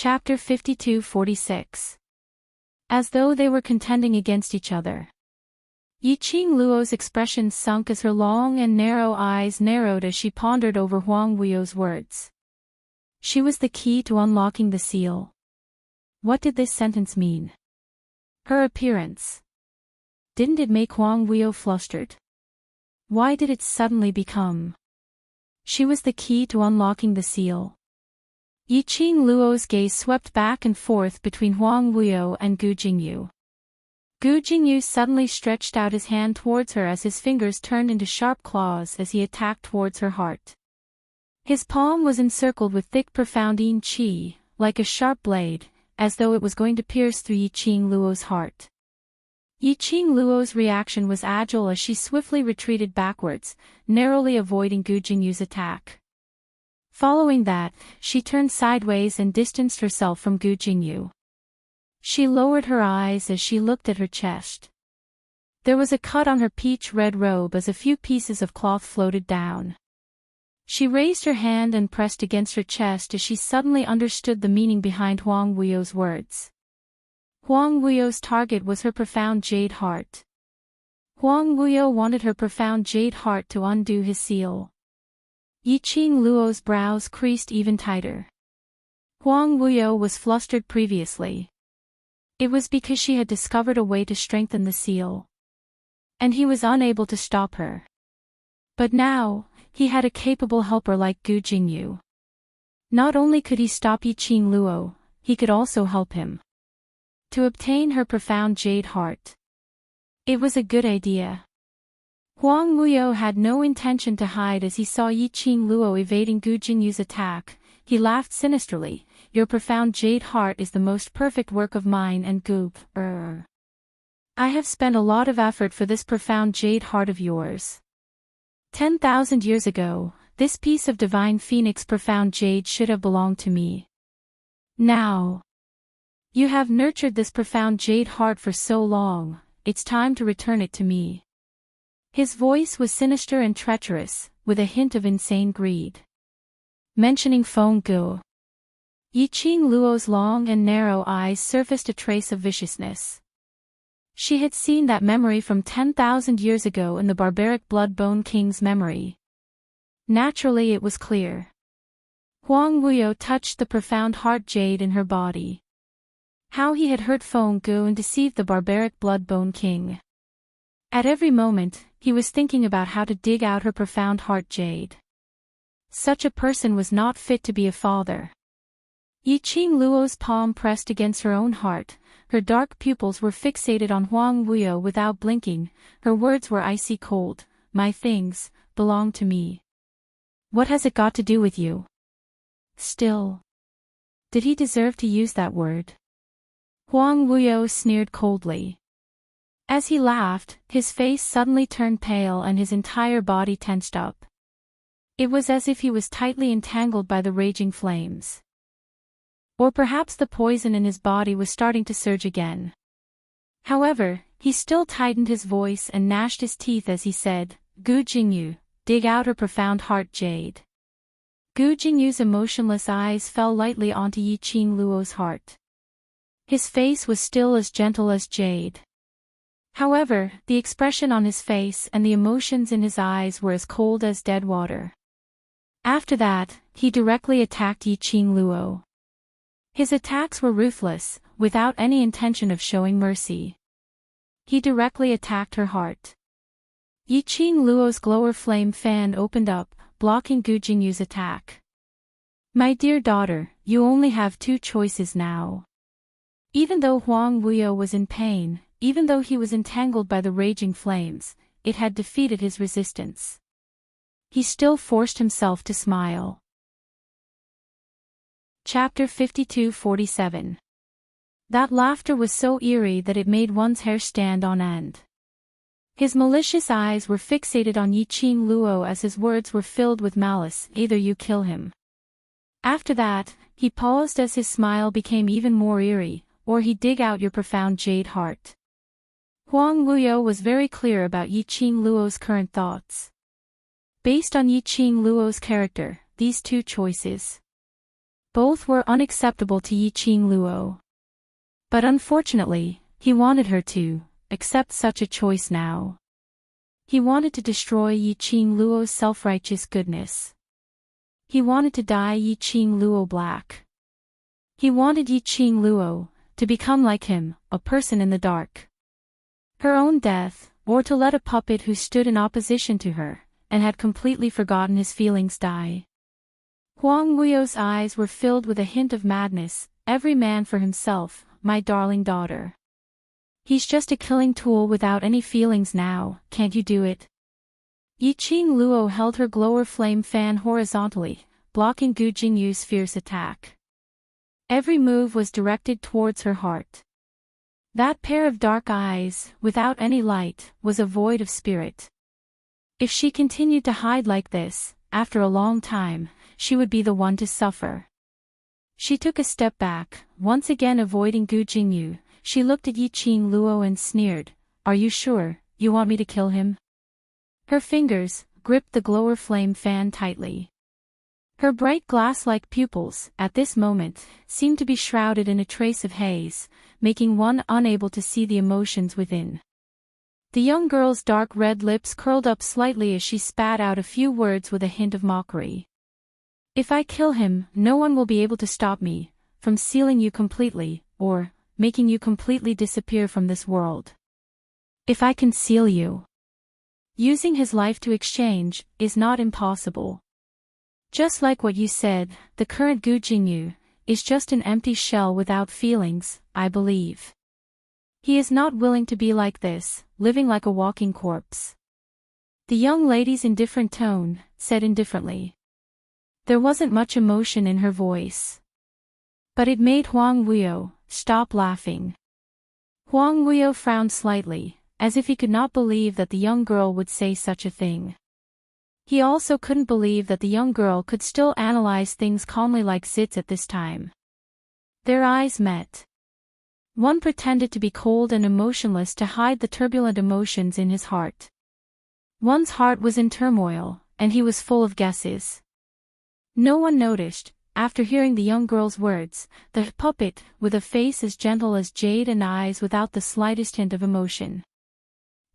Chapter 52-46. As though they were contending against each other. Yiqing Luo's expression sunk as her long and narrow eyes narrowed as she pondered over Huang Wuyo's words. She was the key to unlocking the seal. What did this sentence mean? Her appearance. Didn't it make Huang Wuyo flustered? Why did it suddenly become? She was the key to unlocking the seal. Yiqing Luo's gaze swept back and forth between Huang Wuyo and Gu Jingyu. Gu Jingyu suddenly stretched out his hand towards her as his fingers turned into sharp claws as he attacked towards her heart. His palm was encircled with thick profound yin qi, like a sharp blade, as though it was going to pierce through Yiqing Luo's heart. Yiqing Luo's reaction was agile as she swiftly retreated backwards, narrowly avoiding Gu Jingyu's attack. Following that, she turned sideways and distanced herself from Gu Jingyu. She lowered her eyes as she looked at her chest. There was a cut on her peach-red robe as a few pieces of cloth floated down. She raised her hand and pressed against her chest as she suddenly understood the meaning behind Huang Wuyo's words. Huang Wuyo's target was her profound jade heart. Huang Wuyo wanted her profound jade heart to undo his seal. Yiqing Luo's brows creased even tighter. Huang Wuyo was flustered previously. It was because she had discovered a way to strengthen the seal. And he was unable to stop her. But now, he had a capable helper like Gu Jingyu. Not only could he stop Yiqing Luo, he could also help him to obtain her profound jade heart. It was a good idea. Huang Wuyo had no intention to hide as he saw Yiqing Luo evading Gu Jingyu's attack. He laughed sinisterly. Your profound jade heart is the most perfect work of mine and Gu. I have spent a lot of effort for this profound jade heart of yours. 10,000 years ago, this piece of divine phoenix profound jade should have belonged to me. Now, you have nurtured this profound jade heart for so long, it's time to return it to me. His voice was sinister and treacherous, with a hint of insane greed. Mentioning Feng Gu. Yiqing Luo's long and narrow eyes surfaced a trace of viciousness. She had seen that memory from 10,000 years ago in the barbaric Blood-Bone King's memory. Naturally it was clear. Huang Wuyo touched the profound heart jade in her body. How he had hurt Feng Gu and deceived the barbaric Blood-Bone King. At every moment, he was thinking about how to dig out her profound heart jade. Such a person was not fit to be a father. Yiqing Luo's palm pressed against her own heart, her dark pupils were fixated on Huang Wuyo without blinking, her words were icy cold. My things belong to me. What has it got to do with you? Still. Did he deserve to use that word? Huang Wuyo sneered coldly. As he laughed, his face suddenly turned pale and his entire body tensed up. It was as if he was tightly entangled by the raging flames. Or perhaps the poison in his body was starting to surge again. However, he still tightened his voice and gnashed his teeth as he said, Gu Jingyu, dig out her profound heart jade. Gu Jingyu's emotionless eyes fell lightly onto Yiqing Luo's heart. His face was still as gentle as jade. However, the expression on his face and the emotions in his eyes were as cold as dead water. After that, he directly attacked Yiqing Luo. His attacks were ruthless, without any intention of showing mercy. He directly attacked her heart. Yiqing Luo's glower flame fan opened up, blocking Gu Jingyu's attack. My dear daughter, you only have two choices now. Even though Huang Wuyo was in pain, even though he was entangled by the raging flames, it had defeated his resistance. He still forced himself to smile. Chapter 52-47. That laughter was so eerie that it made one's hair stand on end. His malicious eyes were fixated on Yiqing Luo as his words were filled with malice, either you kill him. After that, he paused as his smile became even more eerie, or he dig out your profound jade heart. Huang Wuyo was very clear about Yiqing Luo's current thoughts. Based on Yiqing Luo's character, these two choices. Both were unacceptable to Yiqing Luo. But unfortunately, he wanted her to accept such a choice now. He wanted to destroy Yiqing Luo's self-righteous goodness. He wanted to dye Yiqing Luo black. He wanted Yiqing Luo to become like him, a person in the dark. Her own death, or to let a puppet who stood in opposition to her, and had completely forgotten his feelings die. Huang Wuyo's eyes were filled with a hint of madness. Every man for himself, my darling daughter. He's just a killing tool without any feelings now, can't you do it? Yiqing Luo held her glower flame fan horizontally, blocking Gu Jingyu's fierce attack. Every move was directed towards her heart. That pair of dark eyes, without any light, was a void of spirit. If she continued to hide like this, after a long time, she would be the one to suffer. She took a step back, once again avoiding Gu Jingyu. She looked at Yiqing Luo and sneered, "Are you sure you want me to kill him?" Her fingers gripped the glower flame fan tightly. Her bright glass-like pupils, at this moment, seemed to be shrouded in a trace of haze, making one unable to see the emotions within. The young girl's dark red lips curled up slightly as she spat out a few words with a hint of mockery. "If I kill him, no one will be able to stop me from sealing you completely, or making you completely disappear from this world. If I can seal you, using his life to exchange is not impossible. Just like what you said, the current Gu Jingyu is just an empty shell without feelings, I believe. He is not willing to be like this, living like a walking corpse." The young lady's indifferent tone said indifferently. There wasn't much emotion in her voice. But it made Huang Wuyo stop laughing. Huang Wuyo frowned slightly, as if he could not believe that the young girl would say such a thing. He also couldn't believe that the young girl could still analyze things calmly like this at this time. Their eyes met. One pretended to be cold and emotionless to hide the turbulent emotions in his heart. One's heart was in turmoil, and he was full of guesses. No one noticed, after hearing the young girl's words, the puppet, with a face as gentle as jade and eyes without the slightest hint of emotion.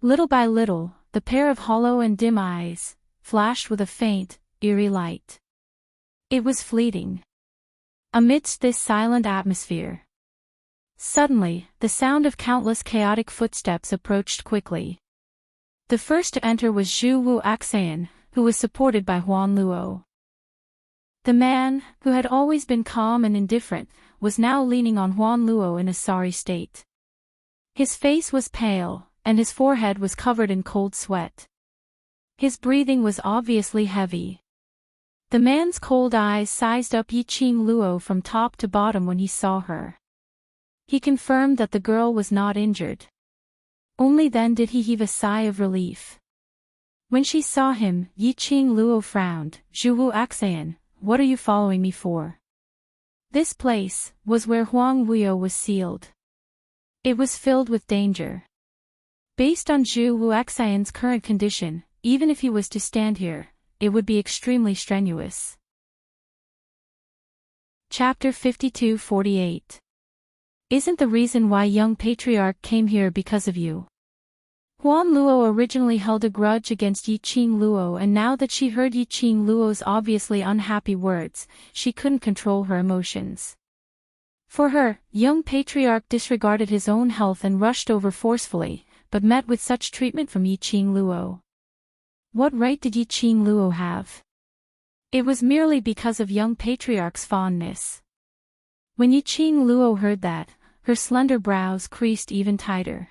Little by little, the pair of hollow and dim eyes flashed with a faint, eerie light. It was fleeting. Amidst this silent atmosphere, suddenly, the sound of countless chaotic footsteps approached quickly. The first to enter was Zhu Wu Axayan, who was supported by Huan Luo. The man, who had always been calm and indifferent, was now leaning on Huan Luo in a sorry state. His face was pale, and his forehead was covered in cold sweat. His breathing was obviously heavy. The man's cold eyes sized up Yiqing Luo from top to bottom when he saw her. He confirmed that the girl was not injured. Only then did he heave a sigh of relief. When she saw him, Yiqing Luo frowned. "Zhu Wu Axayan, what are you following me for?" This place was where Huang Wuyo was sealed. It was filled with danger. Based on Zhu Wu Axayan's current condition, even if he was to stand here, it would be extremely strenuous. Chapter 52-48. Isn't the reason why young patriarch came here because of you? Huan Luo originally held a grudge against Yiqing Luo, and now that she heard Yiqing Luo's obviously unhappy words, she couldn't control her emotions. For her, young patriarch disregarded his own health and rushed over forcefully, but met with such treatment from Yiqing Luo. What right did Yiqing Luo have? It was merely because of young patriarch's fondness. When Yiqing Luo heard that, her slender brows creased even tighter.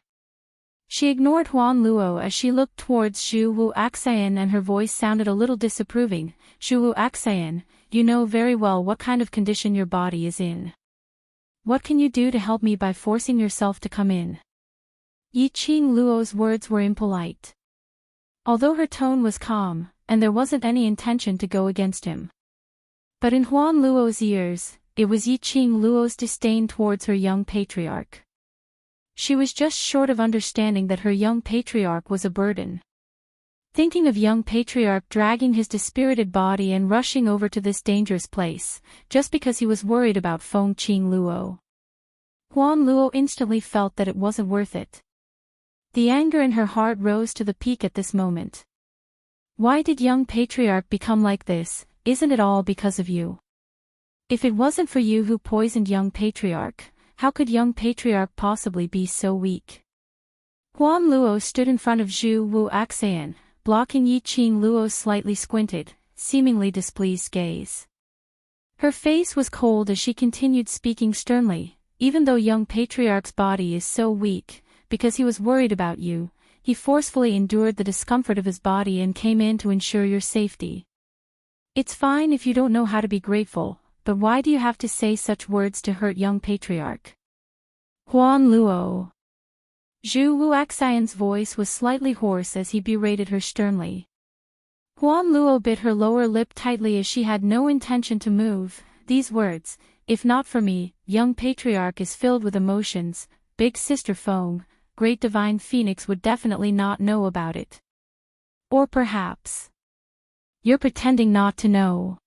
She ignored Huan Luo as she looked towards Zhu Wu Axayan, and her voice sounded a little disapproving. "Zhu Wu Axayan, you know very well what kind of condition your body is in. What can you do to help me by forcing yourself to come in?" Yiqing Luo's words were impolite. Although her tone was calm, and there wasn't any intention to go against him. But in Huan Luo's ears, it was Yiqing Luo's disdain towards her young patriarch. She was just short of understanding that her young patriarch was a burden. Thinking of young patriarch dragging his dispirited body and rushing over to this dangerous place, just because he was worried about Feng Qing Luo. Huan Luo instantly felt that it wasn't worth it. The anger in her heart rose to the peak at this moment. Why did young patriarch become like this? Isn't it all because of you? If it wasn't for you who poisoned young patriarch, how could young patriarch possibly be so weak? Huan Luo stood in front of Zhu Wu Axian, blocking Yi Qing Luo's slightly squinted, seemingly displeased gaze. Her face was cold as she continued speaking sternly. Even though young patriarch's body is so weak, because he was worried about you, he forcefully endured the discomfort of his body and came in to ensure your safety. It's fine if you don't know how to be grateful, but why do you have to say such words to hurt young patriarch? Huan Luo. Zhu Wuaxian's voice was slightly hoarse as he berated her sternly. Huan Luo bit her lower lip tightly as she had no intention to move. These words, "If not for me, young patriarch is filled with emotions, big sister Feng, great divine phoenix would definitely not know about it." Or perhaps, "You're pretending not to know."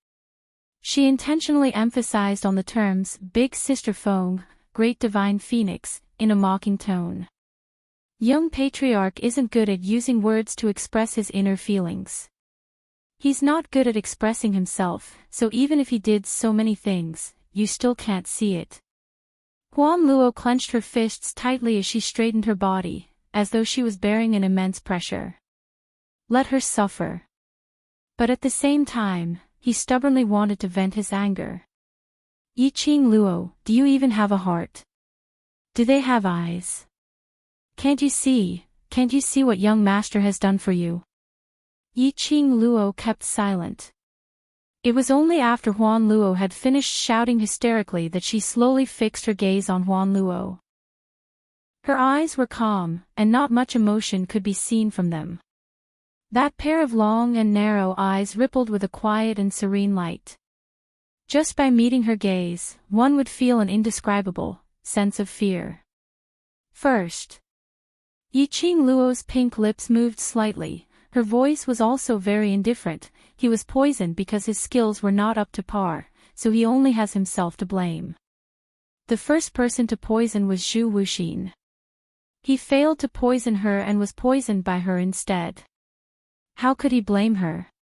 She intentionally emphasized on the terms big sister Feng, great divine phoenix, in a mocking tone. Young patriarch isn't good at using words to express his inner feelings. He's not good at expressing himself, so even if he did so many things, you still can't see it. Huan Luo clenched her fists tightly as she straightened her body, as though she was bearing an immense pressure. Let her suffer. But at the same time, he stubbornly wanted to vent his anger. Yi Qing Luo, do you even have a heart? Do they have eyes? Can't you see what young master has done for you? Yi Qing Luo kept silent. It was only after Huan Luo had finished shouting hysterically that she slowly fixed her gaze on Huan Luo. Her eyes were calm, and not much emotion could be seen from them. That pair of long and narrow eyes rippled with a quiet and serene light. Just by meeting her gaze, one would feel an indescribable sense of fear. First, Yi Qing Luo's pink lips moved slightly. Her voice was also very indifferent. He was poisoned because his skills were not up to par, so he only has himself to blame. The first person to poison was Zhu Wuxin. He failed to poison her and was poisoned by her instead. How could he blame her?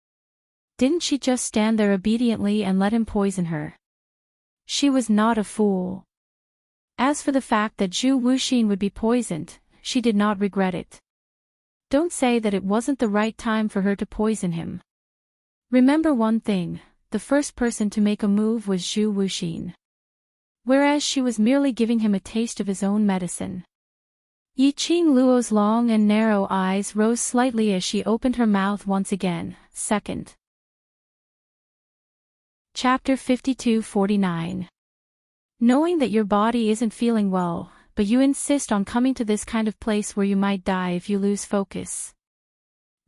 Didn't she just stand there obediently and let him poison her? She was not a fool. As for the fact that Zhu Wuxin would be poisoned, she did not regret it. Don't say that it wasn't the right time for her to poison him. Remember one thing, the first person to make a move was Zhu Wuxin. Whereas she was merely giving him a taste of his own medicine. Yi Qing Luo's long and narrow eyes rose slightly as she opened her mouth once again. Second. Chapter 52-49. Knowing that your body isn't feeling well, but you insist on coming to this kind of place where you might die if you lose focus.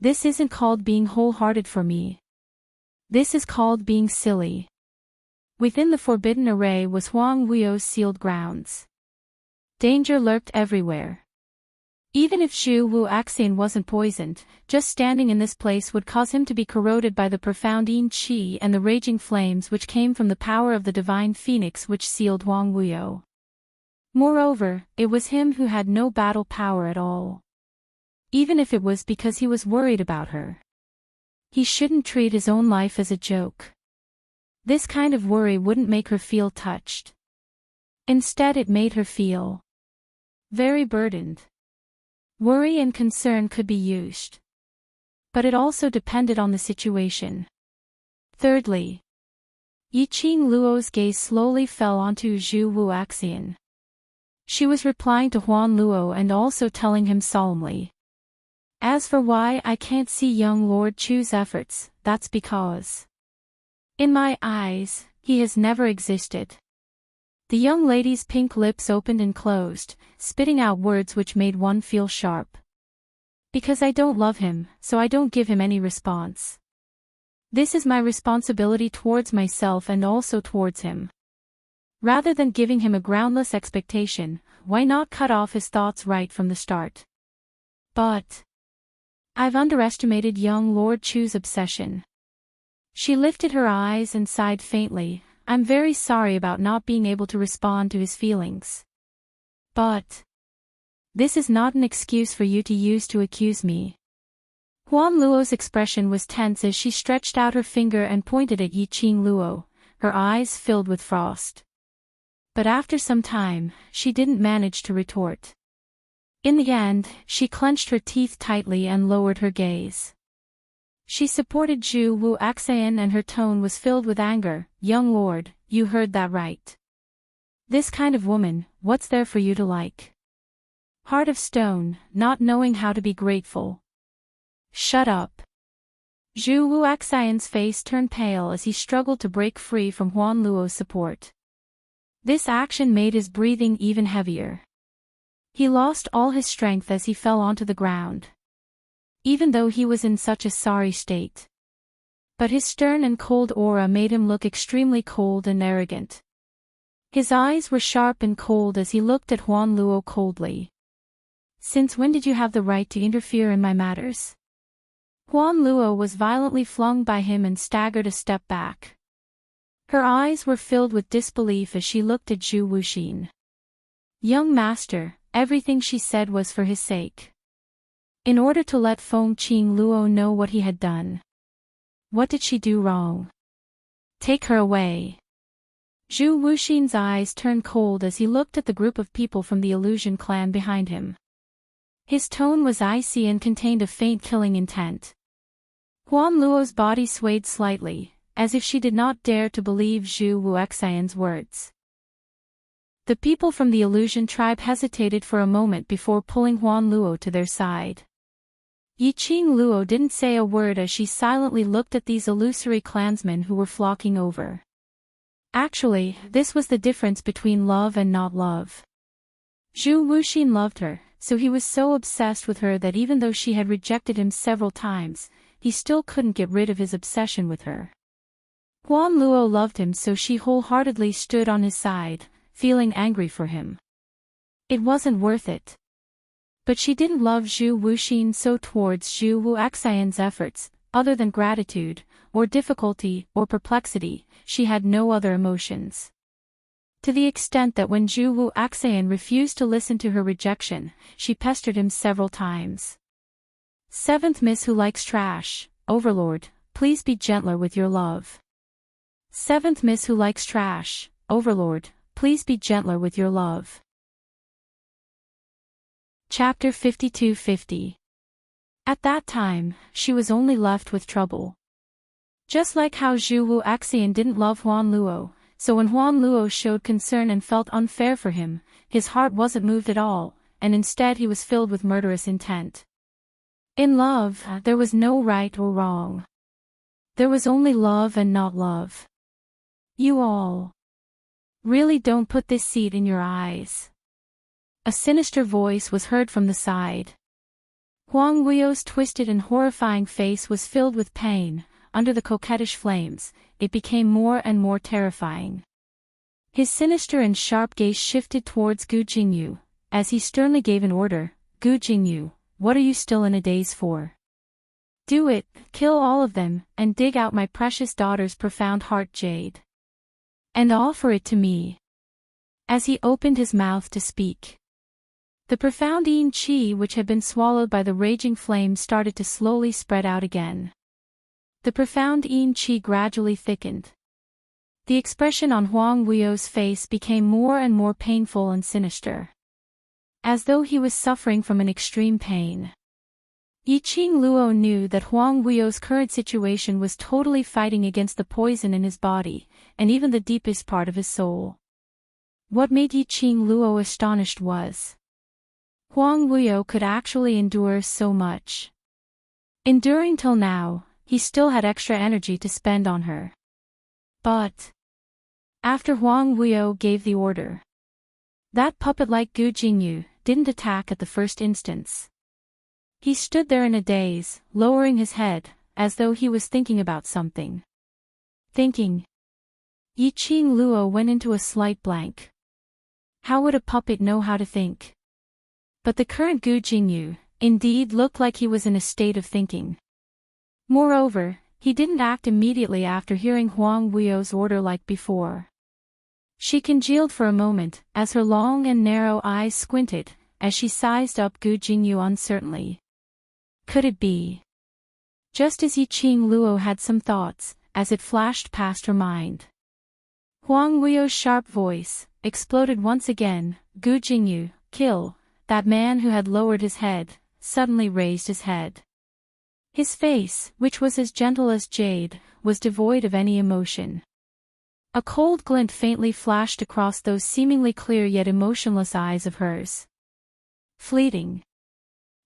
This isn't called being wholehearted for me. This is called being silly. Within the forbidden array was Huang Wuo's sealed grounds. Danger lurked everywhere. Even if Zhu Wuaxian wasn't poisoned, just standing in this place would cause him to be corroded by the profound yin qi and the raging flames which came from the power of the divine phoenix which sealed Huang Wuo. Moreover, it was him who had no battle power at all. Even if it was because he was worried about her. He shouldn't treat his own life as a joke. This kind of worry wouldn't make her feel touched. Instead it made her feel very burdened. Worry and concern could be used. But it also depended on the situation. Thirdly, Yi Qing Luo's gaze slowly fell onto Zhu Wuaxian. She was replying to Huan Luo and also telling him solemnly. As for why I can't see young Lord Chu's efforts, that's because, in my eyes, he has never existed. The young lady's pink lips opened and closed, spitting out words which made one feel sharp. Because I don't love him, so I don't give him any response. This is my responsibility towards myself and also towards him. Rather than giving him a groundless expectation, why not cut off his thoughts right from the start? But I've underestimated young Lord Chu's obsession. She lifted her eyes and sighed faintly. I'm very sorry about not being able to respond to his feelings. But this is not an excuse for you to use to accuse me. Huan Luo's expression was tense as she stretched out her finger and pointed at Yiqing Luo, her eyes filled with frost. But after some time, she didn't manage to retort. In the end, she clenched her teeth tightly and lowered her gaze. She supported Zhu Wu Axayan and her tone was filled with anger. Young lord, you heard that right. This kind of woman, what's there for you to like? Heart of stone, not knowing how to be grateful. Shut up. Zhu Wu Axayan's face turned pale as he struggled to break free from Huan Luo's support. This action made his breathing even heavier. He lost all his strength as he fell onto the ground. Even though he was in such a sorry state. But his stern and cold aura made him look extremely cold and arrogant. His eyes were sharp and cold as he looked at Huan Luo coldly. Since when did you have the right to interfere in my matters? Huan Luo was violently flung by him and staggered a step back. Her eyes were filled with disbelief as she looked at Zhu Wuxin. Young master, everything she said was for his sake. In order to let Feng Qing Luo know what he had done. What did she do wrong? Take her away. Zhu Wuxin's eyes turned cold as he looked at the group of people from the illusion clan behind him. His tone was icy and contained a faint killing intent. Huan Luo's body swayed slightly, as if she did not dare to believe Zhu Wuxian's words. The people from the illusion tribe hesitated for a moment before pulling Huan Luo to their side. Yiqing Luo didn't say a word as she silently looked at these illusory clansmen who were flocking over. Actually, this was the difference between love and not love. Zhu Wuxin loved her, so he was so obsessed with her that even though she had rejected him several times, he still couldn't get rid of his obsession with her. Huan Luo loved him, so she wholeheartedly stood on his side, feeling angry for him. It wasn't worth it. But she didn't love Zhu Wuxin, so towards Zhu Wuxian's efforts, other than gratitude, or difficulty, or perplexity, she had no other emotions. To the extent that when Zhu Wuxian refused to listen to her rejection, she pestered him several times. Seventh Miss who likes trash, Overlord, please be gentler with your love. Seventh Miss who likes trash, Overlord, please be gentler with your love. Chapter 5250. At that time, she was only left with trouble. Just like how Zhu Wuxian didn't love Huan Luo, so when Huan Luo showed concern and felt unfair for him, his heart wasn't moved at all, and instead he was filled with murderous intent. In love, there was no right or wrong. There was only love and not love. You all really don't put this seed in your eyes. A sinister voice was heard from the side. Huang Weio's twisted and horrifying face was filled with pain. Under the coquettish flames, it became more and more terrifying. His sinister and sharp gaze shifted towards Gu Jingyu, as he sternly gave an order. Gu Jingyu, what are you still in a daze for? Do it, kill all of them, and dig out my precious daughter's profound heart jade. And offer it to me. As he opened his mouth to speak, the profound yin qi which had been swallowed by the raging flame started to slowly spread out again. The profound yin qi gradually thickened. The expression on Huang Weio's face became more and more painful and sinister. As though he was suffering from an extreme pain. Yiqing Luo knew that Huang Weio's current situation was totally fighting against the poison in his body, and even the deepest part of his soul. What made Yiqing Luo astonished was Huang Weio could actually endure so much. Enduring till now, he still had extra energy to spend on her. But after Huang Weio gave the order, that puppet-like Gu Jingyu didn't attack at the first instance. He stood there in a daze, lowering his head, as though he was thinking about something. Thinking. Yiqing Luo went into a slight blank. How would a puppet know how to think? But the current Gu Jingyu, indeed looked like he was in a state of thinking. Moreover, he didn't act immediately after hearing Huang Weio's order like before. She congealed for a moment, as her long and narrow eyes squinted, as she sized up Gu Jingyu uncertainly. Could it be? Just as Yiqing Luo had some thoughts, as it flashed past her mind. Huang Weio's sharp voice exploded once again. Gu Jingyu, kill. That man who had lowered his head, suddenly raised his head. His face, which was as gentle as jade, was devoid of any emotion. A cold glint faintly flashed across those seemingly clear yet emotionless eyes of hers. Fleeting.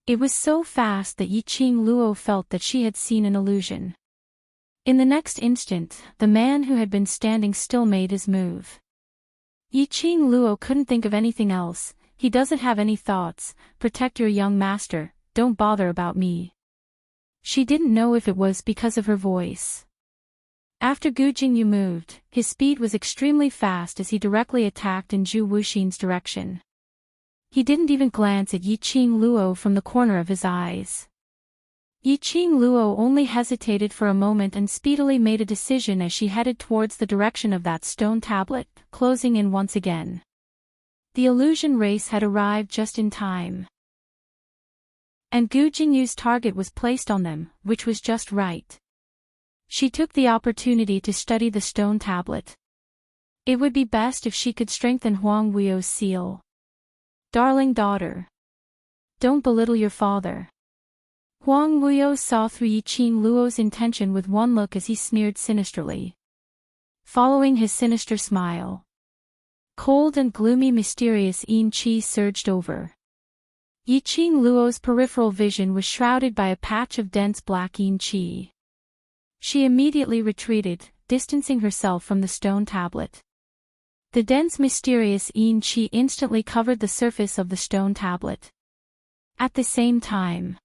It was so fast that Yiqing Luo felt that she had seen an illusion. In the next instant, the man who had been standing still made his move. Yiqing Luo couldn't think of anything else. He doesn't have any thoughts. Protect your young master, don't bother about me. She didn't know if it was because of her voice. After Gu Jingyu moved, his speed was extremely fast as he directly attacked in Zhu Wuxin's direction. He didn't even glance at Yiqing Luo from the corner of his eyes. Yiqing Luo only hesitated for a moment and speedily made a decision as she headed towards the direction of that stone tablet, closing in once again. The illusion race had arrived just in time. And Gu Jingyu's target was placed on them, which was just right. She took the opportunity to study the stone tablet. It would be best if she could strengthen Huang Weio's seal. Darling daughter. Don't belittle your father. Huang Weio saw through Yiqing Luo's intention with one look as he sneered sinisterly. Following his sinister smile, cold and gloomy mysterious yin qi surged over. Yiqing Luo's peripheral vision was shrouded by a patch of dense black yin qi. She immediately retreated, distancing herself from the stone tablet. The dense mysterious yin qi instantly covered the surface of the stone tablet. At the same time,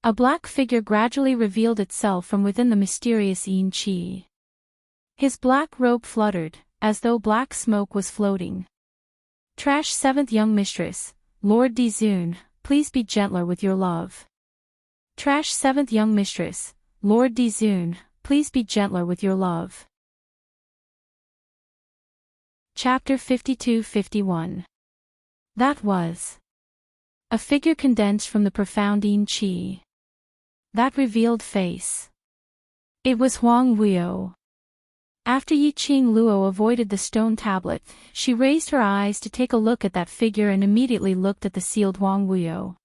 a black figure gradually revealed itself from within the mysterious yin qi. His black robe fluttered, as though black smoke was floating. Trash 7th Young Mistress, Lord Dizun, please be gentler with your love. Trash 7th Young Mistress, Lord Dizun, please be gentler with your love. Chapter 52-51. That was a figure condensed from the profound yin qi. That revealed face. It was Huang Weio. After Yiqing Luo avoided the stone tablet, she raised her eyes to take a look at that figure and immediately looked at the sealed Huang Weio.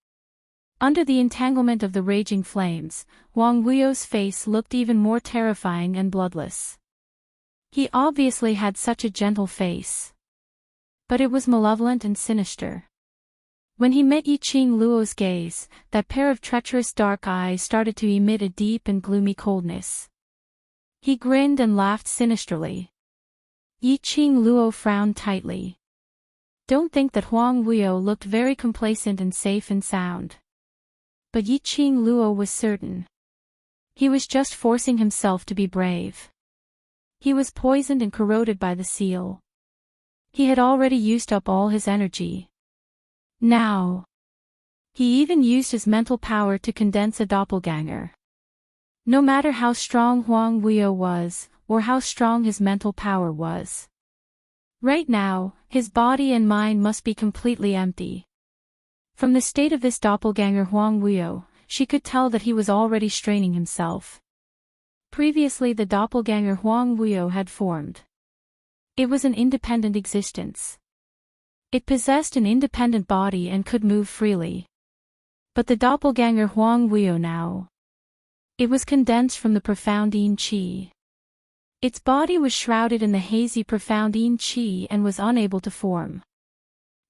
Under the entanglement of the raging flames, Huang Weio's face looked even more terrifying and bloodless. He obviously had such a gentle face, but it was malevolent and sinister. When he met Yiqing Luo's gaze, that pair of treacherous dark eyes started to emit a deep and gloomy coldness. He grinned and laughed sinisterly. Yiqing Luo frowned tightly. Don't think that Huang Weio looked very complacent and safe and sound. But Yiqing Luo was certain. He was just forcing himself to be brave. He was poisoned and corroded by the seal. He had already used up all his energy. Now, he even used his mental power to condense a doppelganger. No matter how strong Huang Weio was, or how strong his mental power was, right now, his body and mind must be completely empty. From the state of this doppelganger Huang Weio, she could tell that he was already straining himself. Previously the doppelganger Huang Weio had formed. It was an independent existence. It possessed an independent body and could move freely. But the doppelganger Huang Weio now, it was condensed from the profound yin qi. Its body was shrouded in the hazy profound yin qi and was unable to form.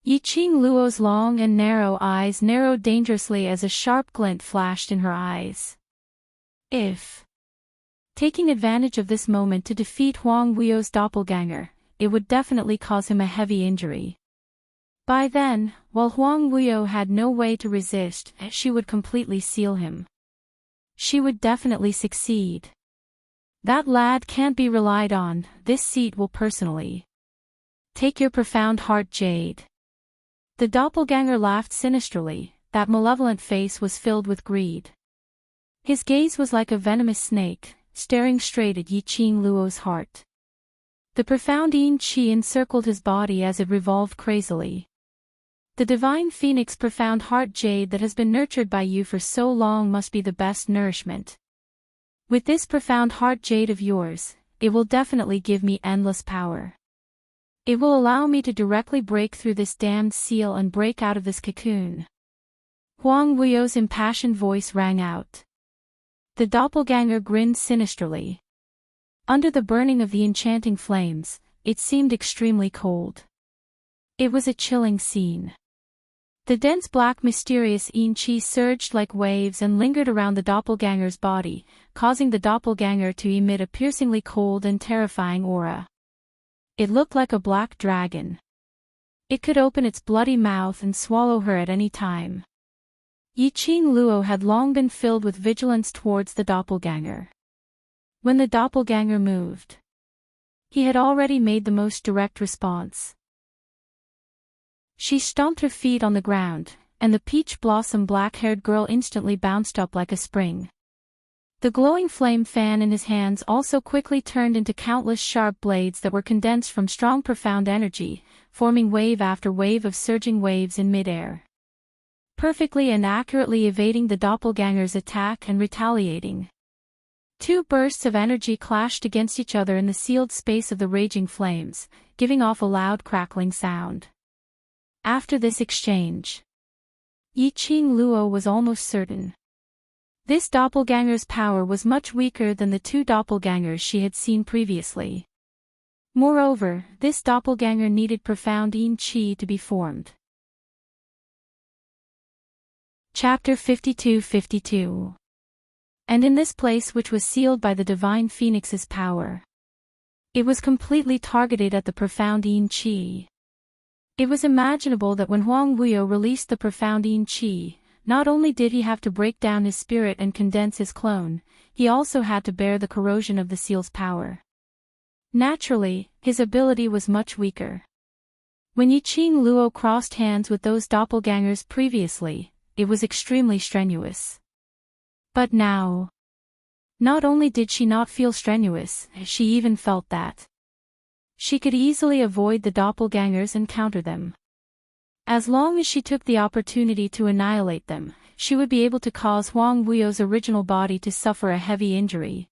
Yiqing Luo's long and narrow eyes narrowed dangerously as a sharp glint flashed in her eyes. If taking advantage of this moment to defeat Huang Weio's doppelganger, it would definitely cause him a heavy injury. By then, while Huang Weio had no way to resist, she would completely seal him. She would definitely succeed. That lad can't be relied on. This seat will personally take your profound heart, Jade. The doppelganger laughed sinisterly, that malevolent face was filled with greed. His gaze was like a venomous snake, staring straight at Yiqing Luo's heart. The profound yin qi encircled his body as it revolved crazily. The divine phoenix profound heart jade that has been nurtured by you for so long must be the best nourishment. With this profound heart jade of yours, it will definitely give me endless power. It will allow me to directly break through this damned seal and break out of this cocoon. Huang Wuyo's impassioned voice rang out. The doppelganger grinned sinisterly. Under the burning of the enchanting flames, it seemed extremely cold. It was a chilling scene. The dense black mysterious yin qi surged like waves and lingered around the doppelganger's body, causing the doppelganger to emit a piercingly cold and terrifying aura. It looked like a black dragon. It could open its bloody mouth and swallow her at any time. Yiqing Luo had long been filled with vigilance towards the doppelganger. When the doppelganger moved, he had already made the most direct response. She stomped her feet on the ground, and the peach blossom black-haired girl instantly bounced up like a spring. The glowing flame fan in his hands also quickly turned into countless sharp blades that were condensed from strong profound energy, forming wave after wave of surging waves in midair. Perfectly and accurately evading the doppelganger's attack and retaliating. Two bursts of energy clashed against each other in the sealed space of the raging flames, giving off a loud crackling sound. After this exchange, Yiqing Luo was almost certain. This doppelganger's power was much weaker than the two doppelgangers she had seen previously. Moreover, this doppelganger needed profound yin qi to be formed. Chapter 52-52. And in this place which was sealed by the divine phoenix's power, it was completely targeted at the profound yin qi. It was imaginable that when Huang Wuyo released the profound yin qi, not only did he have to break down his spirit and condense his clone, he also had to bear the corrosion of the seal's power. Naturally, his ability was much weaker. When Yiqing Luo crossed hands with those doppelgangers previously, it was extremely strenuous. But now, not only did she not feel strenuous, she even felt that she could easily avoid the doppelgangers and counter them. As long as she took the opportunity to annihilate them, she would be able to cause Huang Wuyo's original body to suffer a heavy injury.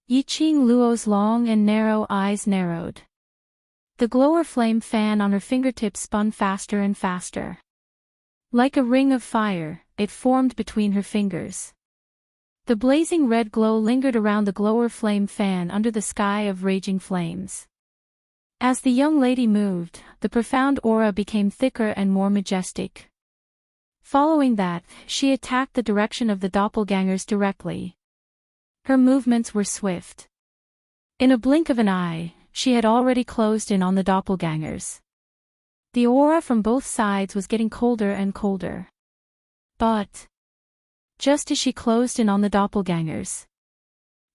Yiqing Luo's long and narrow eyes narrowed. The glower flame fan on her fingertips spun faster and faster. Like a ring of fire, it formed between her fingers. The blazing red glow lingered around the glower flame fan under the sky of raging flames. As the young lady moved, the profound aura became thicker and more majestic. Following that, she attacked the direction of the doppelgangers directly. Her movements were swift. In a blink of an eye, she had already closed in on the doppelgangers. The aura from both sides was getting colder and colder. But just as she closed in on the doppelgangers,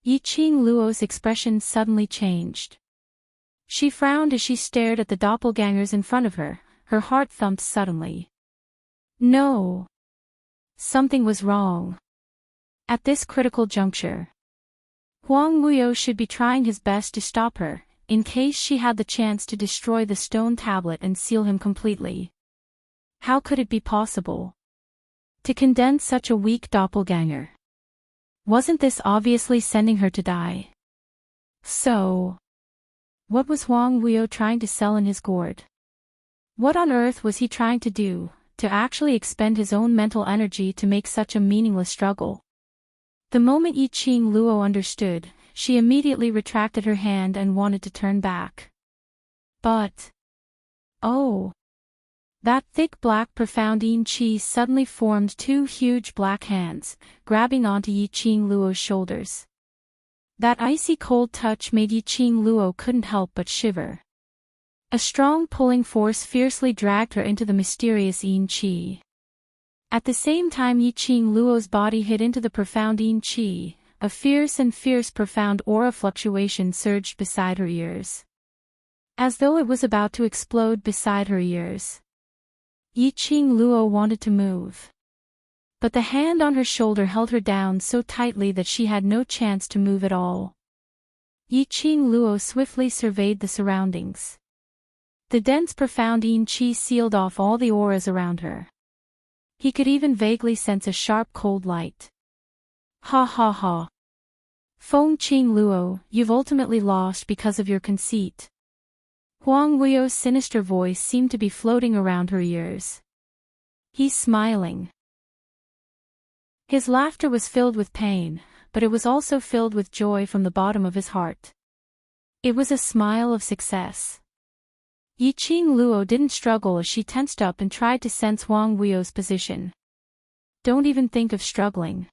Yiqing Luo's expression suddenly changed. She frowned as she stared at the doppelgangers in front of her, her heart thumped suddenly. No. Something was wrong. At this critical juncture, Huang Wuyo should be trying his best to stop her, in case she had the chance to destroy the stone tablet and seal him completely. How could it be possible to condense such a weak doppelganger? Wasn't this obviously sending her to die? So, what was Huang Wuyo trying to sell in his gourd? What on earth was he trying to do, to actually expend his own mental energy to make such a meaningless struggle? The moment Yiqing Luo understood, she immediately retracted her hand and wanted to turn back. But, oh! That thick black profound yin qi suddenly formed two huge black hands, grabbing onto Yiqing Luo's shoulders. That icy cold touch made Yiqing Luo couldn't help but shiver. A strong pulling force fiercely dragged her into the mysterious yin qi. At the same time Yiqing Luo's body hit into the profound yin qi, a fierce profound aura fluctuation surged beside her ears. As though it was about to explode beside her ears. Yiqing Luo wanted to move. But the hand on her shoulder held her down so tightly that she had no chance to move at all. Yiqing Luo swiftly surveyed the surroundings. The dense profound yin qi sealed off all the auras around her. He could even vaguely sense a sharp cold light. Ha ha ha. Feng Qing Luo, you've ultimately lost because of your conceit. Huang Wuyo's sinister voice seemed to be floating around her ears. He's smiling. His laughter was filled with pain, but it was also filled with joy from the bottom of his heart. It was a smile of success. Yiqing Luo didn't struggle as she tensed up and tried to sense Huang Wuyo's position. Don't even think of struggling.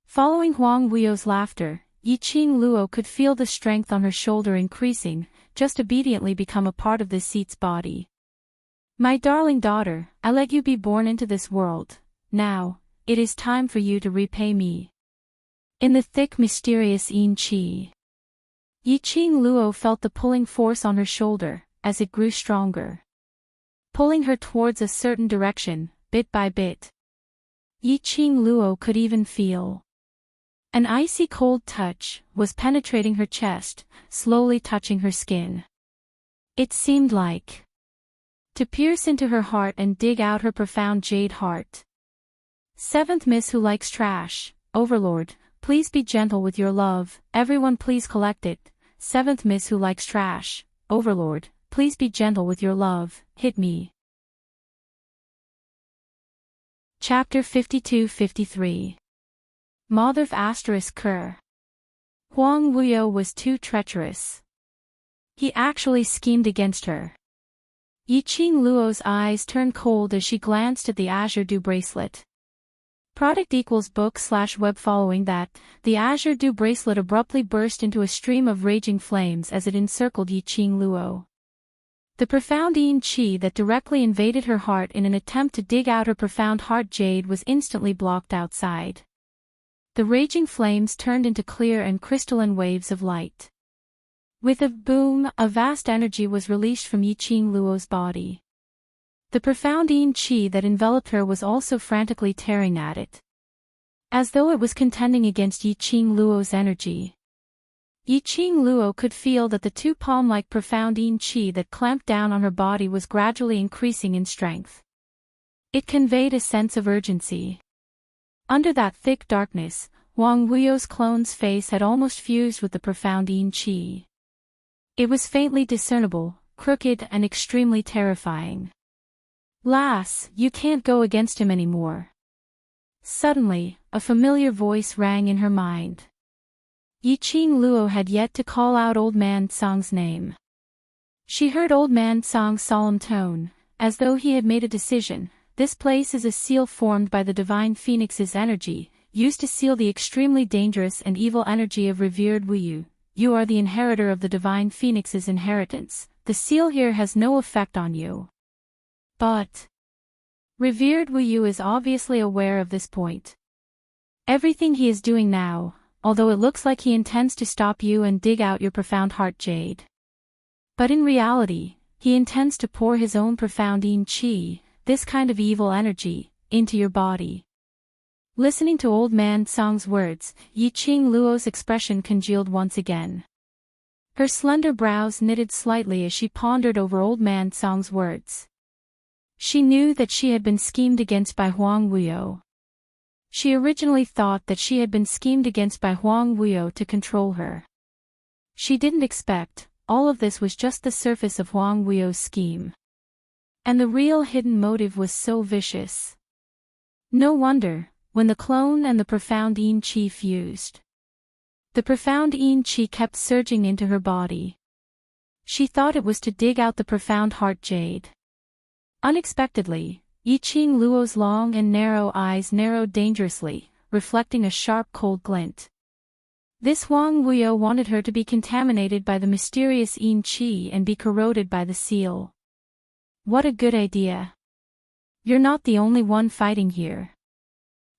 Following Huang Wuyo's laughter, Yiqing Luo could feel the strength on her shoulder increasing, just obediently become a part of this seat's body. My darling daughter, I let you be born into this world. Now, it is time for you to repay me. In the thick mysterious yin qi. Yiqing Luo felt the pulling force on her shoulder, as it grew stronger. Pulling her towards a certain direction, bit by bit. Yiqing Luo could even feel. An icy cold touch was penetrating her chest, slowly touching her skin. It seemed like to pierce into her heart and dig out her profound jade heart. Seventh Miss who likes trash, Overlord, please be gentle with your love, everyone please collect it. Seventh Miss who likes trash, Overlord, please be gentle with your love, hit me. Chapter 52-53. Motherf ****. Huang Wuyo was too treacherous. He actually schemed against her. Yiqing Luo's eyes turned cold as she glanced at the Azure Dew bracelet. Product equals book/web. Following that, the Azure Dew bracelet abruptly burst into a stream of raging flames as it encircled Yiqing Luo. The profound yin qi that directly invaded her heart in an attempt to dig out her profound heart jade was instantly blocked outside. The raging flames turned into clear and crystalline waves of light. With a boom, a vast energy was released from Yiqing Luo's body. The profound yin qi that enveloped her was also frantically tearing at it, as though it was contending against Yiqing Luo's energy. Yiqing Luo could feel that the two palm-like profound yin qi that clamped down on her body was gradually increasing in strength. It conveyed a sense of urgency. Under that thick darkness, Huang Wuyo's clone's face had almost fused with the profound yin qi. It was faintly discernible, crooked and extremely terrifying. Lass, you can't go against him anymore. Suddenly, a familiar voice rang in her mind. Yiqing Luo had yet to call out Old Man Song's name. She heard Old Man Song's solemn tone, as though he had made a decision. This place is a seal formed by the Divine Phoenix's energy, used to seal the extremely dangerous and evil energy of revered Wuyu. You are the inheritor of the Divine Phoenix's inheritance. The seal here has no effect on you. But revered Wuyu is obviously aware of this point. Everything he is doing now, although it looks like he intends to stop you and dig out your profound heart jade. But in reality, he intends to pour his own profound yin qi, this kind of evil energy, into your body. Listening to Old Man Song's words, Yiqing Luo's expression congealed once again. Her slender brows knitted slightly as she pondered over Old Man Song's words. She knew that she had been schemed against by Huang Wuyo. She originally thought that she had been schemed against by Huang Wuyo to control her. She didn't expect, all of this was just the surface of Huang Wuyo's scheme. And the real hidden motive was so vicious. No wonder, when the clone and the profound yin qi fused. The profound yin qi kept surging into her body. She thought it was to dig out the profound heart jade. Unexpectedly, Yiqing Luo's long and narrow eyes narrowed dangerously, reflecting a sharp cold glint. This Huang Wuyo wanted her to be contaminated by the mysterious yin qi and be corroded by the seal. What a good idea. You're not the only one fighting here.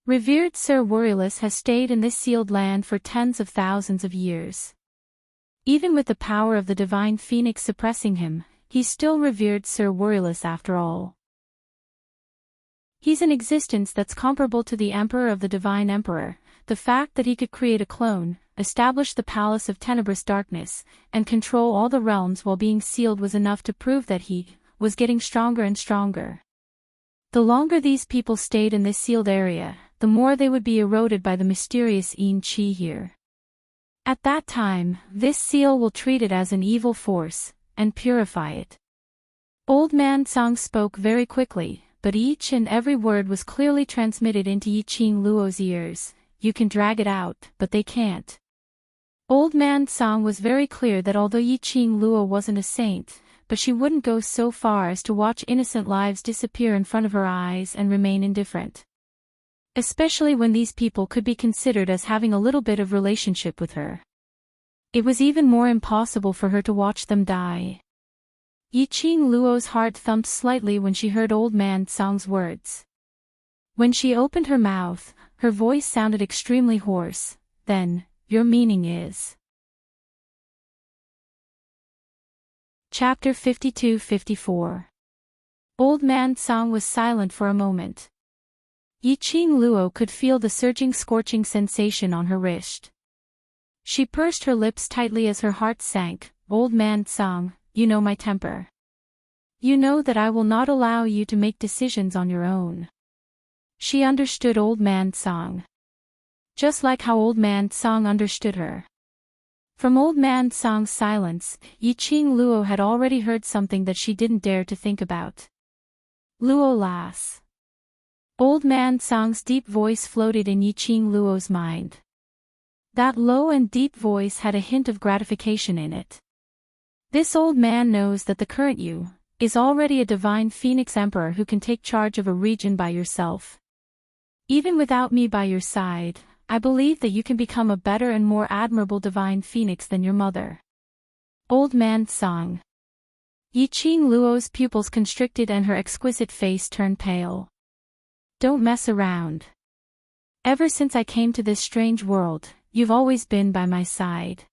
Revered Sir Worulus has stayed in this sealed land for tens of thousands of years. Even with the power of the Divine Phoenix suppressing him, he's still revered Sir Worulus after all. He's an existence that's comparable to the Emperor of the Divine Emperor. The fact that he could create a clone, establish the Palace of Tenebrous Darkness, and control all the realms while being sealed was enough to prove that he was getting stronger and stronger. The longer these people stayed in this sealed area, the more they would be eroded by the mysterious Qi here. At that time, this seal will treat it as an evil force, and purify it. Old Man Song spoke very quickly, but each and every word was clearly transmitted into Yiqing Luo's ears. You can drag it out, but they can't. Old Man Song was very clear that although Yiqing Luo wasn't a saint, but she wouldn't go so far as to watch innocent lives disappear in front of her eyes and remain indifferent. Especially when these people could be considered as having a little bit of relationship with her. It was even more impossible for her to watch them die. Yiqing Luo's heart thumped slightly when she heard Old Man Song's words. When she opened her mouth, her voice sounded extremely hoarse. Then, your meaning is... Chapter 52-54. Old Man Song was silent for a moment. Yiqing Luo could feel the surging scorching sensation on her wrist. She pursed her lips tightly as her heart sank. Old Man Song, you know my temper. You know that I will not allow you to make decisions on your own. She understood Old Man Song. Just like how Old Man Song understood her. From Old Man Song's silence, Yiqing Luo had already heard something that she didn't dare to think about. Luo lass. Old Man Song's deep voice floated in Yiqing Luo's mind. That low and deep voice had a hint of gratification in it. This old man knows that the current you is already a divine phoenix emperor who can take charge of a region by yourself. Even without me by your side, I believe that you can become a better and more admirable divine phoenix than your mother. Old Man Song. Yiqing Luo's pupils constricted and her exquisite face turned pale. Don't mess around. Ever since I came to this strange world, you've always been by my side.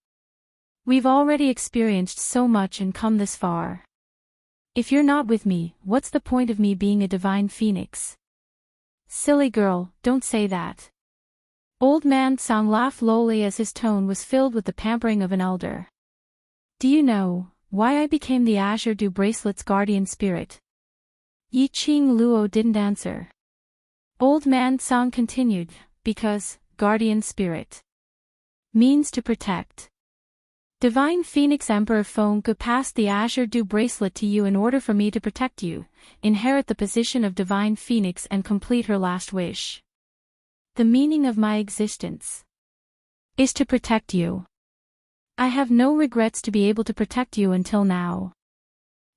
We've already experienced so much and come this far. If you're not with me, what's the point of me being a divine phoenix? Silly girl, don't say that. Old Man Song laughed lowly as his tone was filled with the pampering of an elder. Do you know why I became the Azure Dew Bracelet's guardian spirit? Yiqing Luo didn't answer. Old Man Song continued, because guardian spirit means to protect. Divine Phoenix Emperor Feng could pass the Azure Dew Bracelet to you in order for me to protect you, inherit the position of Divine Phoenix and complete her last wish. The meaning of my existence is to protect you. I have no regrets to be able to protect you until now.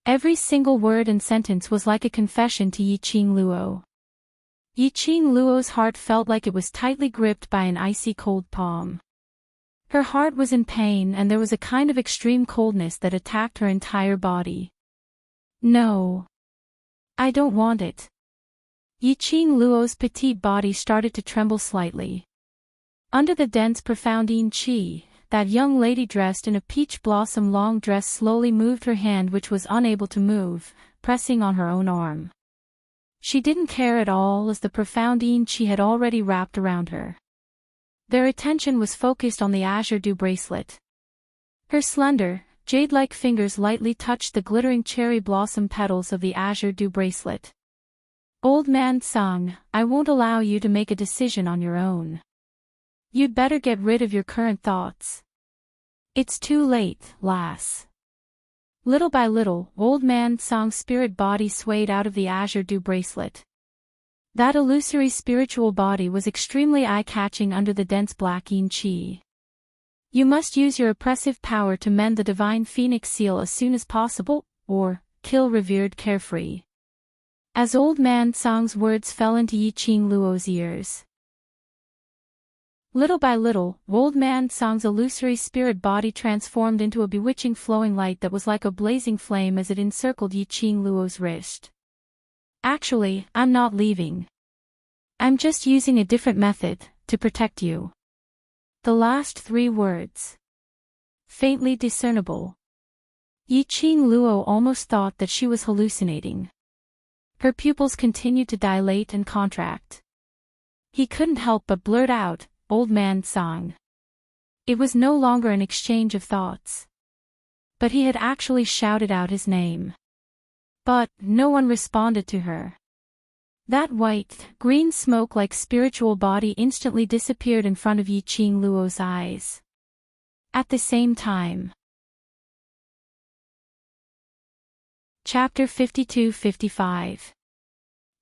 Every single word and sentence was like a confession to Yiqing Luo. Yiqing Luo's heart felt like it was tightly gripped by an icy cold palm. Her heart was in pain and there was a kind of extreme coldness that attacked her entire body. No. I don't want it. Yiqing Luo's petite body started to tremble slightly. Under the dense profound Qi, that young lady dressed in a peach blossom long dress slowly moved her hand which was unable to move, pressing on her own arm. She didn't care at all as the profound Qi had already wrapped around her. Their attention was focused on the Azure Dew Bracelet. Her slender, jade-like fingers lightly touched the glittering cherry blossom petals of the Azure Dew Bracelet. Old Man Song, I won't allow you to make a decision on your own. You'd better get rid of your current thoughts. It's too late, lass. Little by little, Old Man Song's spirit body swayed out of the Azure Dew Bracelet. That illusory spiritual body was extremely eye-catching under the dense black Qi. You must use your oppressive power to mend the Divine Phoenix seal as soon as possible, or kill revered Carefree. As Old Man Song's words fell into Yiqing Luo's ears. Little by little, Old Man Song's illusory spirit body transformed into a bewitching flowing light that was like a blazing flame as it encircled Yiqing Luo's wrist. Actually, I'm not leaving. I'm just using a different method to protect you. The last 3 words. Faintly discernible. Yiqing Luo almost thought that she was hallucinating. Her pupils continued to dilate and contract. He couldn't help but blurt out, "Old man Song." It was no longer an exchange of thoughts. But he had actually shouted out his name. But no one responded to her. That white, green smoke-like spiritual body instantly disappeared in front of Yiqing Luo's eyes. At the same time. Chapter 52-55.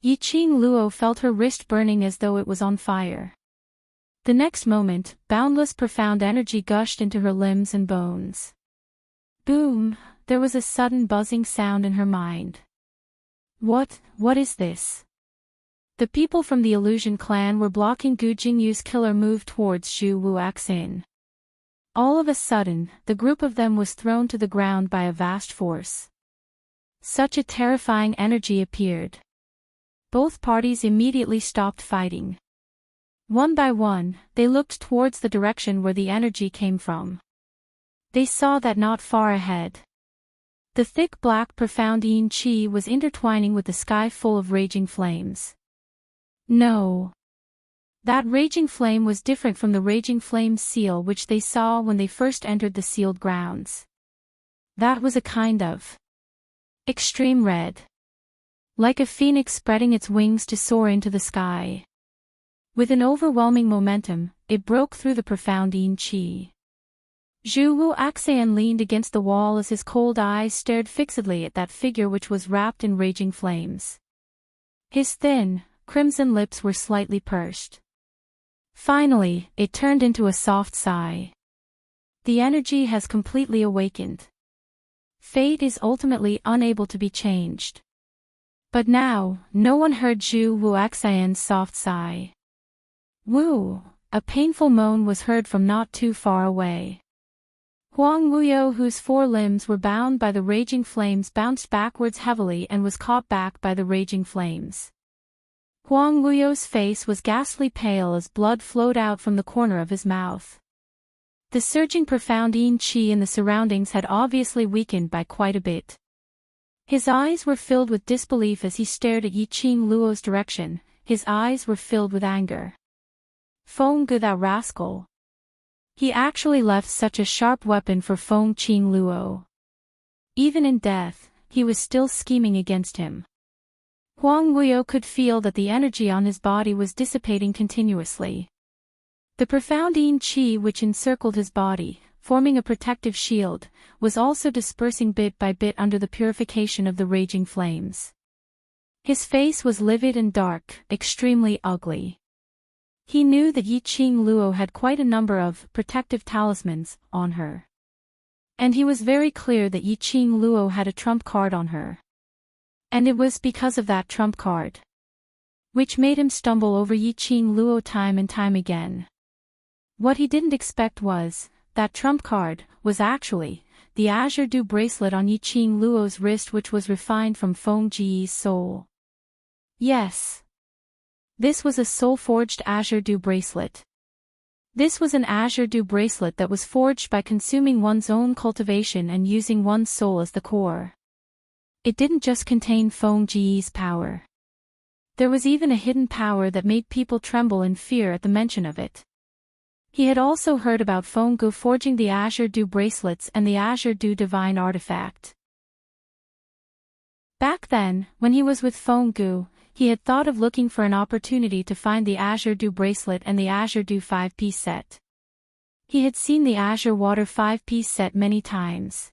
Yiqing Luo felt her wrist burning as though it was on fire. The next moment, boundless profound energy gushed into her limbs and bones. Boom! There was a sudden buzzing sound in her mind. What is this? The people from the Illusion clan were blocking Gu Jingyu's killer move towards Zhu Wuaxin. All of a sudden, the group of them was thrown to the ground by a vast force. Such a terrifying energy appeared. Both parties immediately stopped fighting. One by one, they looked towards the direction where the energy came from. They saw that not far ahead, the thick black profound yin qi was intertwining with the sky full of raging flames. No. That raging flame was different from the raging flame seal which they saw when they first entered the sealed grounds. That was a kind of extreme red. Like a phoenix spreading its wings to soar into the sky. With an overwhelming momentum, it broke through the profound yin qi. Zhu Wuaxian leaned against the wall as his cold eyes stared fixedly at that figure which was wrapped in raging flames. His thin, crimson lips were slightly pursed. Finally, it turned into a soft sigh. The energy has completely awakened. Fate is ultimately unable to be changed. But now, no one heard Zhu Wuaxian's soft sigh. Woo! A painful moan was heard from not too far away. Huang Wuyo, whose four limbs were bound by the raging flames, bounced backwards heavily and was caught back by the raging flames. Huang Wuyo's face was ghastly pale as blood flowed out from the corner of his mouth. The surging profound yin qi in the surroundings had obviously weakened by quite a bit. His eyes were filled with disbelief as he stared at Yiqing Luo's direction. His eyes were filled with anger. Feng Gu, that rascal. He actually left such a sharp weapon for Feng Qing Luo. Even in death, he was still scheming against him. Huang Wuyo could feel that the energy on his body was dissipating continuously. The profound yin qi which encircled his body, forming a protective shield, was also dispersing bit by bit under the purification of the raging flames. His face was livid and dark, extremely ugly. He knew that Yiqing Luo had quite a number of protective talismans on her. And he was very clear that Yiqing Luo had a trump card on her. And it was because of that trump card which made him stumble over Yiqing Luo time and time again. What he didn't expect was that trump card was actually the Azure Dew bracelet on Yiqing Luo's wrist, which was refined from Feng Ji's soul. Yes. This was a soul-forged Azure Dew bracelet. This was an Azure Dew bracelet that was forged by consuming one's own cultivation and using one's soul as the core. It didn't just contain Feng Ji's power. There was even a hidden power that made people tremble in fear at the mention of it. He had also heard about Feng Gu forging the Azure Dew bracelets and the Azure Dew divine artifact. Back then, when he was with Feng Gu, he had thought of looking for an opportunity to find the Azure Dew bracelet and the Azure Dew 5-piece set. He had seen the Azure Water 5-piece set many times.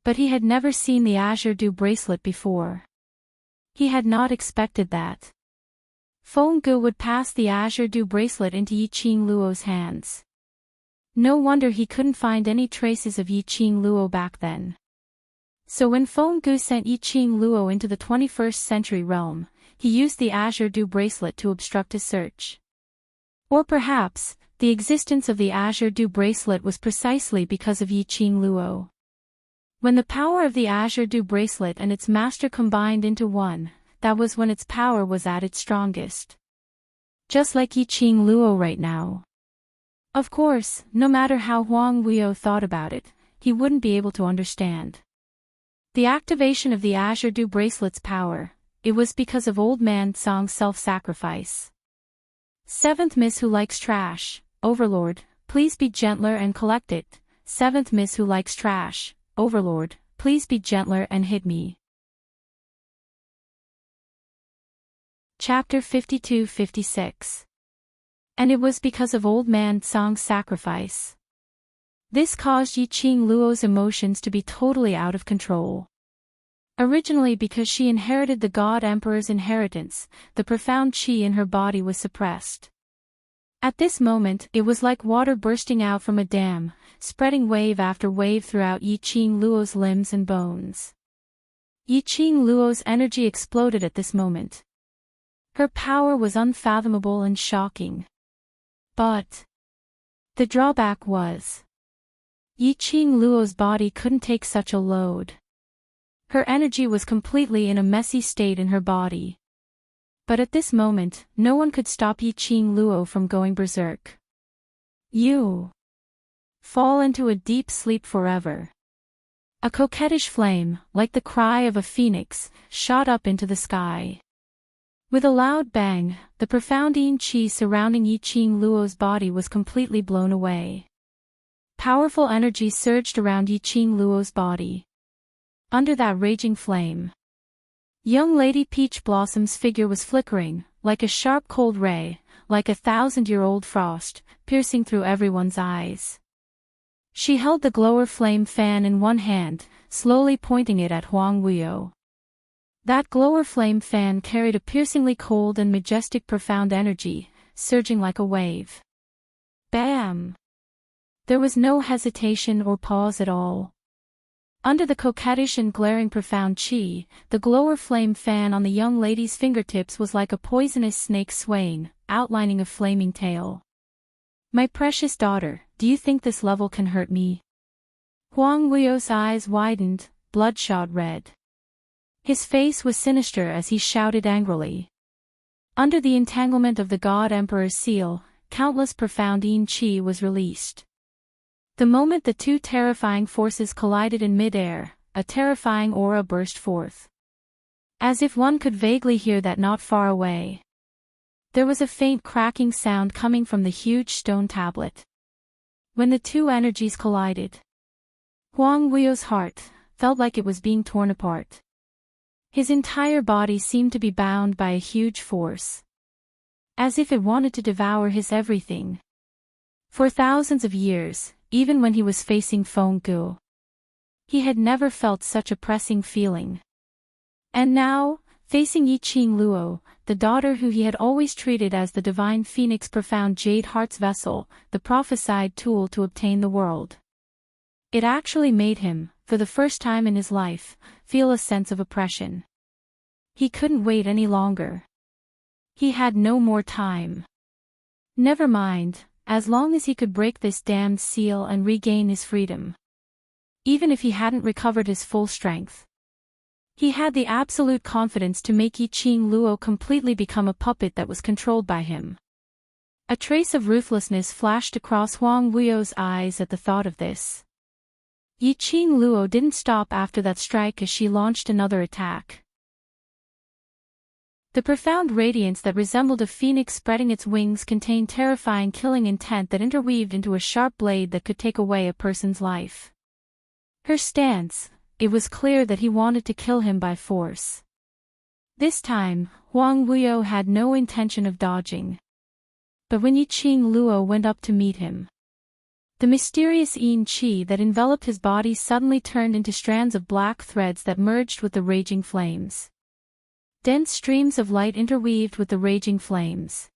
But he had never seen the Azure Dew bracelet before. He had not expected that Feng Gu would pass the Azure Dew bracelet into Yiqing Luo's hands. No wonder he couldn't find any traces of Yiqing Luo back then. So when Feng Gu sent Yiqing Luo into the 21st century realm, he used the Azure Dew bracelet to obstruct his search. Or perhaps, the existence of the Azure Dew bracelet was precisely because of Yiqing Luo. When the power of the Azure Dew bracelet and its master combined into one, that was when its power was at its strongest. Just like Yiqing Luo right now. Of course, no matter how Huang Wuyo thought about it, he wouldn't be able to understand. The activation of the Azure Dew bracelet's power, it was because of Old Man Song's self-sacrifice. 7th Miss Who Likes Trash, Overlord, please be gentler and collect it. 7th Miss Who Likes Trash, Overlord, please be gentler and hit me. Chapter 52-56. And it was because of Old Man Song's sacrifice. This caused Yiqing Luo's emotions to be totally out of control. Originally because she inherited the God Emperor's inheritance, the profound qi in her body was suppressed. At this moment, it was like water bursting out from a dam, spreading wave after wave throughout Yiqing Luo's limbs and bones. Yiqing Luo's energy exploded at this moment. Her power was unfathomable and shocking. But the drawback was Yiqing Luo's body couldn't take such a load. Her energy was completely in a messy state in her body. But at this moment, no one could stop Yiqing Luo from going berserk. You fall into a deep sleep forever. A coquettish flame, like the cry of a phoenix, shot up into the sky. With a loud bang, the profound yin qi surrounding Yiqing Luo's body was completely blown away. Powerful energy surged around Yiqing Luo's body. Under that raging flame, young Lady Peach Blossom's figure was flickering, like a sharp cold ray, like a 1,000-year-old frost, piercing through everyone's eyes. She held the glower flame fan in one hand, slowly pointing it at Huang Wuyo. That glower flame fan carried a piercingly cold and majestic profound energy, surging like a wave. Bam! There was no hesitation or pause at all. Under the coquettish and glaring profound qi, the glower flame fan on the young lady's fingertips was like a poisonous snake swaying, outlining a flaming tail. My precious daughter, do you think this level can hurt me? Huang Wuyo's eyes widened, bloodshot red. His face was sinister as he shouted angrily. Under the entanglement of the God Emperor's seal, countless profound yin qi was released. The moment the two terrifying forces collided in mid-air, a terrifying aura burst forth. As if one could vaguely hear that not far away. There was a faint cracking sound coming from the huge stone tablet. When the two energies collided, Huang Wuyo's heart felt like it was being torn apart. His entire body seemed to be bound by a huge force. As if it wanted to devour his everything. For thousands of years, even when he was facing Feng Gu, he had never felt such a pressing feeling. And now, facing Yiqing Luo, the daughter who he had always treated as the divine phoenix profound jade heart's vessel, the prophesied tool to obtain the world. It actually made him, for the first time in his life, feel a sense of oppression. He couldn't wait any longer. He had no more time. Never mind. As long as he could break this damned seal and regain his freedom. Even if he hadn't recovered his full strength. He had the absolute confidence to make Yiqing Luo completely become a puppet that was controlled by him. A trace of ruthlessness flashed across Huang Wuyo's eyes at the thought of this. Yiqing Luo didn't stop after that strike as she launched another attack. The profound radiance that resembled a phoenix spreading its wings contained terrifying killing intent that interweaved into a sharp blade that could take away a person's life. Her stance, it was clear that he wanted to kill him by force. This time, Huang Wuyo had no intention of dodging. But when Yiqing Luo went up to meet him, the mysterious yin qi that enveloped his body suddenly turned into strands of black threads that merged with the raging flames. Dense streams of light interweaved with the raging flames.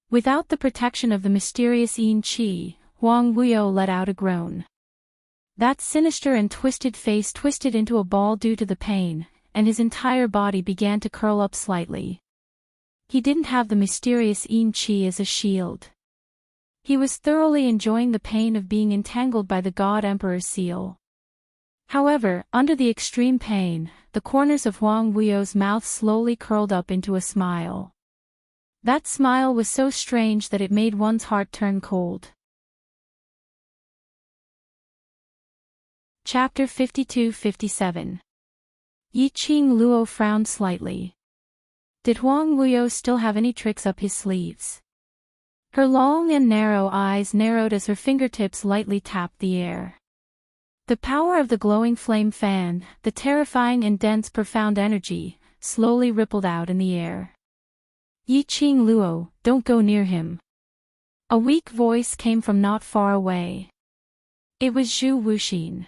Without the protection of the mysterious yin qi, Huang Wuyo let out a groan. That sinister and twisted face twisted into a ball due to the pain, and his entire body began to curl up slightly. He didn't have the mysterious yin qi as a shield. He was thoroughly enjoying the pain of being entangled by the God Emperor's seal. However, under the extreme pain, the corners of Huang Wuyo's mouth slowly curled up into a smile. That smile was so strange that it made one's heart turn cold. Chapter 52-57. Yiqing Luo frowned slightly. Did Huang Wuyo still have any tricks up his sleeves? Her long and narrow eyes narrowed as her fingertips lightly tapped the air. The power of the glowing flame fan, the terrifying and dense profound energy, slowly rippled out in the air. Yiqing Luo, don't go near him. A weak voice came from not far away. It was Zhu Wuxin.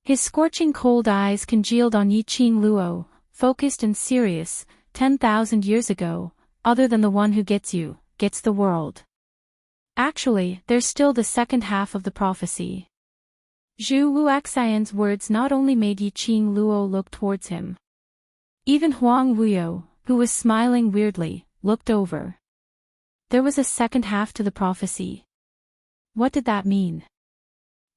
His scorching cold eyes congealed on Yiqing Luo, focused and serious. 10,000 years ago, other than the one who gets you, gets the world. Actually, there's still the second half of the prophecy. Zhu Wuxian's words not only made Yiqing Luo look towards him. Even Huang Wuyo, who was smiling weirdly, looked over. There was a second half to the prophecy. What did that mean?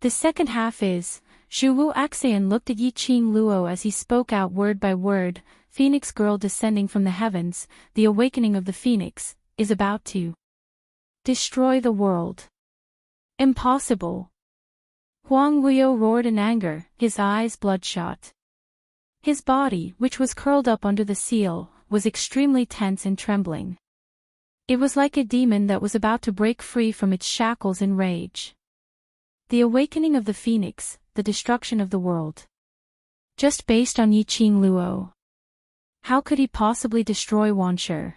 The second half is, Zhu Wuxian looked at Yiqing Luo as he spoke out word by word, Phoenix girl descending from the heavens, the awakening of the phoenix, is about to destroy the world. Impossible. Huang Wuyo roared in anger, his eyes bloodshot. His body, which was curled up under the seal, was extremely tense and trembling. It was like a demon that was about to break free from its shackles in rage. The awakening of the phoenix, the destruction of the world. Just based on Yiqing Luo. How could he possibly destroy Wanshi?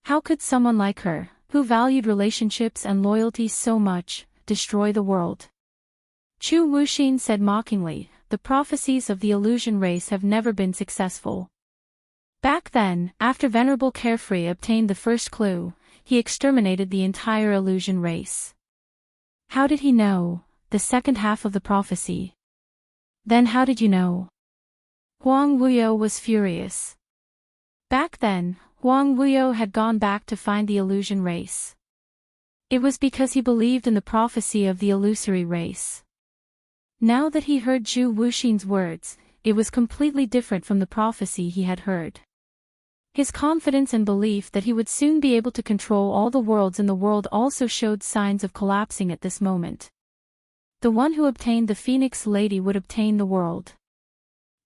How could someone like her, who valued relationships and loyalty so much, destroy the world? Zhu Wuxin said mockingly, the prophecies of the illusion race have never been successful. Back then, after Venerable Carefree obtained the first clue, he exterminated the entire illusion race. How did he know the second half of the prophecy? Then how did you know? Huang Wuyo was furious. Back then, Huang Wuyo had gone back to find the illusion race. It was because he believed in the prophecy of the illusory race. Now that he heard Zhu Wuxin's words, it was completely different from the prophecy he had heard. His confidence and belief that he would soon be able to control all the worlds in the world also showed signs of collapsing at this moment. The one who obtained the Phoenix Lady would obtain the world.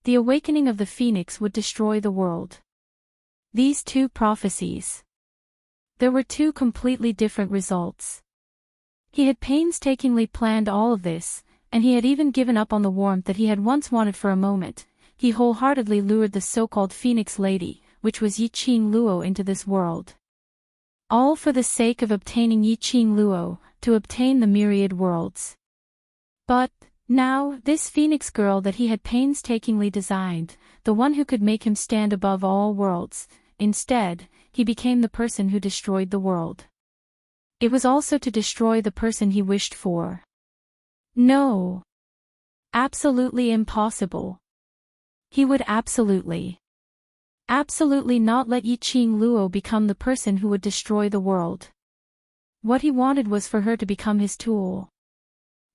The awakening of the Phoenix would destroy the world. These two prophecies. There were two completely different results. He had painstakingly planned all of this, and he had even given up on the warmth that he had once wanted for a moment. He wholeheartedly lured the so-called Phoenix Lady, which was Yiqing Luo, into this world. All for the sake of obtaining Yiqing Luo, to obtain the myriad worlds. But, now, this Phoenix girl that he had painstakingly designed, the one who could make him stand above all worlds, instead, he became the person who destroyed the world. It was also to destroy the person he wished for. No. Absolutely impossible. He would absolutely not let Yiqing Luo become the person who would destroy the world. What he wanted was for her to become his tool.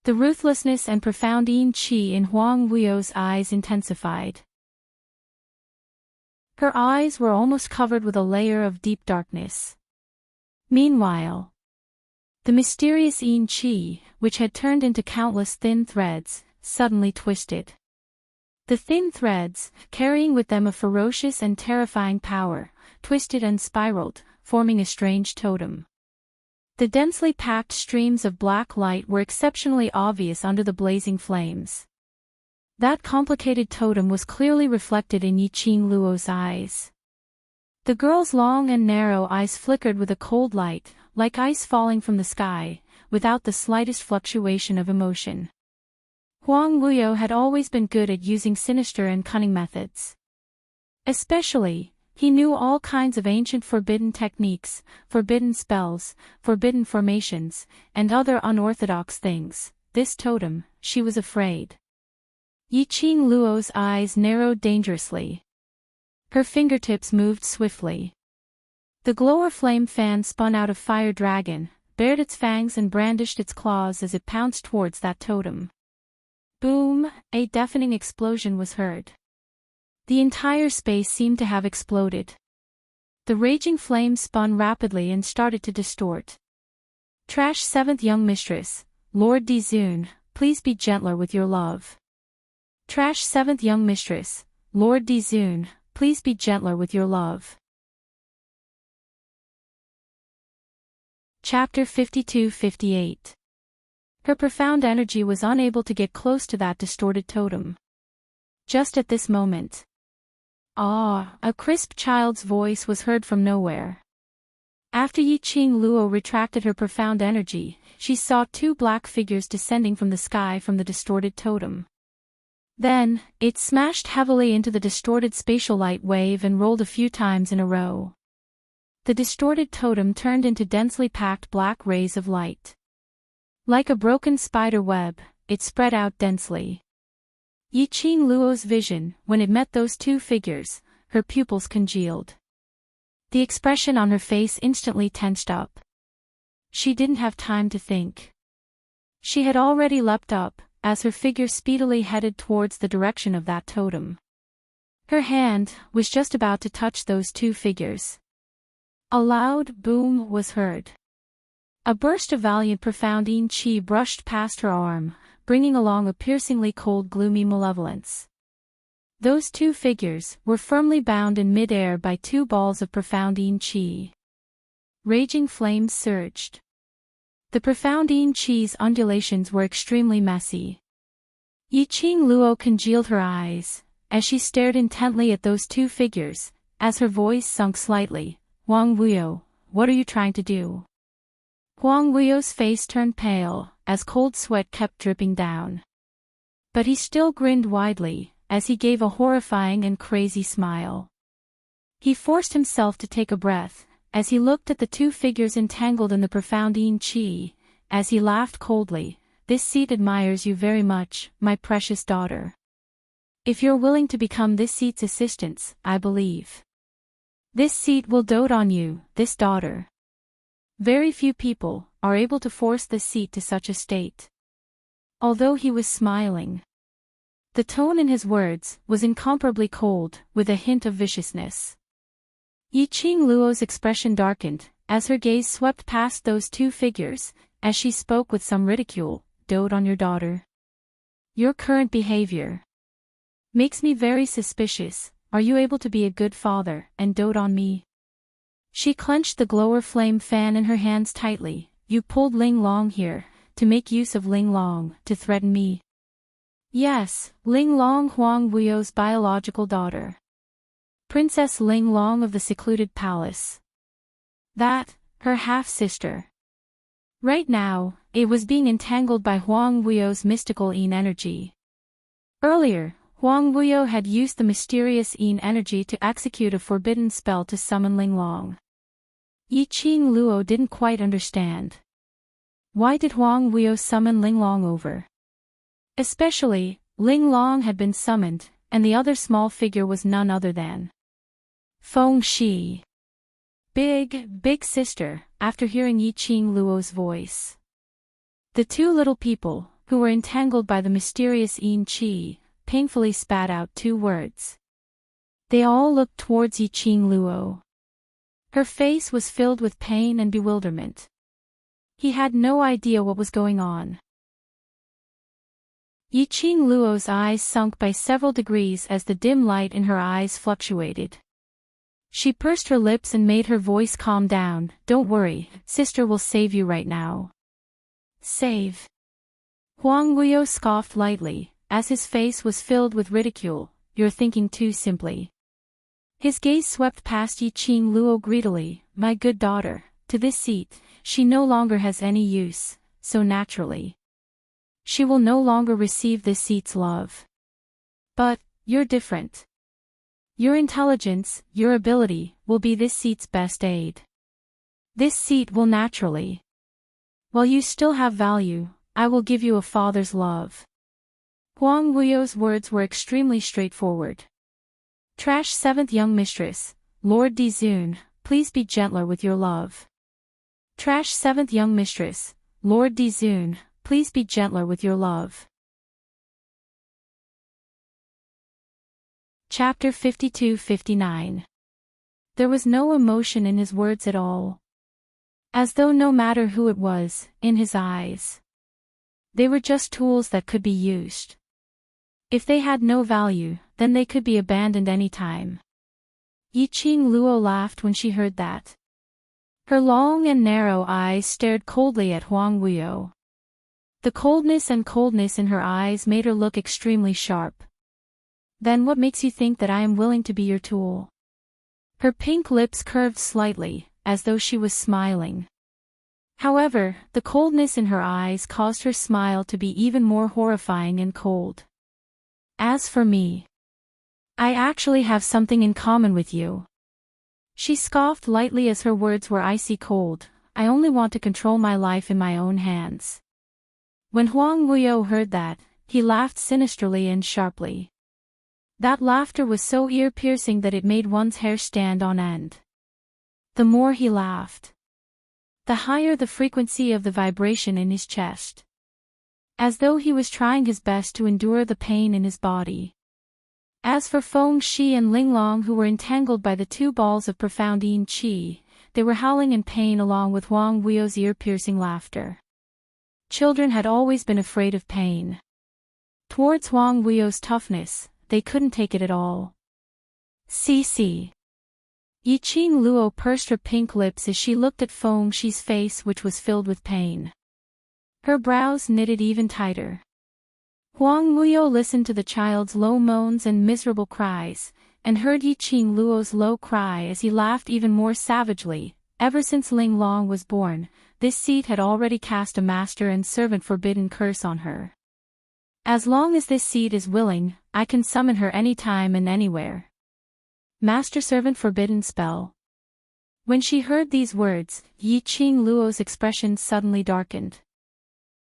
The ruthlessness and profound yin qi in Huang Wuyo's eyes intensified. Her eyes were almost covered with a layer of deep darkness. Meanwhile, the mysterious yin qi, which had turned into countless thin threads, suddenly twisted. The thin threads, carrying with them a ferocious and terrifying power, twisted and spiraled, forming a strange totem. The densely packed streams of black light were exceptionally obvious under the blazing flames. That complicated totem was clearly reflected in Yiqing Luo's eyes. The girl's long and narrow eyes flickered with a cold light, like ice falling from the sky, without the slightest fluctuation of emotion. Huang Wuyo had always been good at using sinister and cunning methods. Especially, he knew all kinds of ancient forbidden techniques, forbidden spells, forbidden formations, and other unorthodox things. This totem, she was afraid. Yiqing Luo's eyes narrowed dangerously. Her fingertips moved swiftly. The glower flame fan spun out a fire dragon, bared its fangs and brandished its claws as it pounced towards that totem. Boom! A deafening explosion was heard. The entire space seemed to have exploded. The raging flame spun rapidly and started to distort. Trash 7th Young Mistress, Lord Dizun, please be gentler with your love. Trash 7th Young Mistress, Lord Dizun, please be gentler with your love. Chapter 52-58. Her profound energy was unable to get close to that distorted totem. Just at this moment. Ah! A crisp child's voice was heard from nowhere. After Yiqing Luo retracted her profound energy, she saw two black figures descending from the sky from the distorted totem. Then, it smashed heavily into the distorted spatial light wave and rolled a few times in a row. The distorted totem turned into densely packed black rays of light. Like a broken spider web, it spread out densely. Yiqing Luo's vision, when it met those two figures, her pupils congealed. The expression on her face instantly tensed up. She didn't have time to think. She had already leapt up, as her figure speedily headed towards the direction of that totem. Her hand was just about to touch those two figures. A loud boom was heard. A burst of valiant profound yin qi brushed past her arm, bringing along a piercingly cold gloomy malevolence. Those two figures were firmly bound in mid-air by two balls of profound yin qi. Raging flames surged. The profound yin qi's undulations were extremely messy. Yiqing Luo congealed her eyes, as she stared intently at those two figures, as her voice sunk slightly. Huang Wuyo, what are you trying to do? Huang Wuyo's face turned pale, as cold sweat kept dripping down. But he still grinned widely, as he gave a horrifying and crazy smile. He forced himself to take a breath, as he looked at the two figures entangled in the profound yin qi, as he laughed coldly. This seat admires you very much, my precious daughter. If you're willing to become this seat's assistants, I believe. This seat will dote on you, this daughter. Very few people are able to force this seat to such a state. Although he was smiling, the tone in his words was incomparably cold, with a hint of viciousness. Yiqing Luo's expression darkened, as her gaze swept past those two figures, as she spoke with some ridicule. Dote on your daughter? Your current behavior makes me very suspicious. Are you able to be a good father and dote on me? She clenched the glower flame fan in her hands tightly. You pulled Ling Long here, to make use of Ling Long, to threaten me. Yes, Ling Long, Huang Wuyo's biological daughter. Princess Ling Long of the secluded palace. That, her half-sister. Right now, it was being entangled by Huang Wuyo's mystical yin energy. Earlier, Huang Wuyo had used the mysterious yin energy to execute a forbidden spell to summon Ling Long. Yiqing Luo didn't quite understand. Why did Huang Wuyo summon Ling Long over? Especially, Ling Long had been summoned, and the other small figure was none other than Feng Shi. Big sister, after hearing Yiqing Luo's voice. The two little people, who were entangled by the mysterious yin qi, painfully spat out two words. They all looked towards Yiqing Luo. Her face was filled with pain and bewilderment. He had no idea what was going on. Yiqing Luo's eyes sunk by several degrees as the dim light in her eyes fluctuated. She pursed her lips and made her voice calm down. Don't worry, sister will save you right now. Save? Huang Wuyo scoffed lightly, as his face was filled with ridicule. You're thinking too simply. His gaze swept past Yiqing Luo greedily. My good daughter, to this seat, she no longer has any use, so naturally. She will no longer receive this seat's love. But, you're different. Your intelligence, your ability, will be this seat's best aid. This seat will naturally. While you still have value, I will give you a father's love. Huang Wuyo's words were extremely straightforward. Trash 7th young mistress, Lord Dizun, please be gentler with your love. Trash 7th young mistress, Lord Dizun, please be gentler with your love. Chapter 52-59. There was no emotion in his words at all. As though no matter who it was, in his eyes. They were just tools that could be used. If they had no value, then they could be abandoned any time. Yiqing Luo laughed when she heard that. Her long and narrow eyes stared coldly at Huang Wuyo. The coldness in her eyes made her look extremely sharp. Then what makes you think that I am willing to be your tool? Her pink lips curved slightly, as though she was smiling. However, the coldness in her eyes caused her smile to be even more horrifying and cold. As for me, I actually have something in common with you. She scoffed lightly as her words were icy cold. I only want to control my life in my own hands. When Huang Wuyo heard that, he laughed sinisterly and sharply. That laughter was so ear-piercing that it made one's hair stand on end. The more he laughed, the higher the frequency of the vibration in his chest. As though he was trying his best to endure the pain in his body. As for Feng Shi and Linglong, who were entangled by the two balls of profound yin qi, they were howling in pain along with Huang Wuyo's ear-piercing laughter. Children had always been afraid of pain. Towards Huang Wuyo's toughness, they couldn't take it at all. CC. Yiqing Luo pursed her pink lips as she looked at Feng Shi's face, which was filled with pain. Her brows knitted even tighter. Huang Wuyo listened to the child's low moans and miserable cries, and heard Yiqing Luo's low cry as he laughed even more savagely. Ever since Linglong was born, this seat had already cast a master and servant forbidden curse on her. As long as this seed is willing, I can summon her anytime and anywhere. Master-servant forbidden spell. When she heard these words, Yiqing Luo's expression suddenly darkened.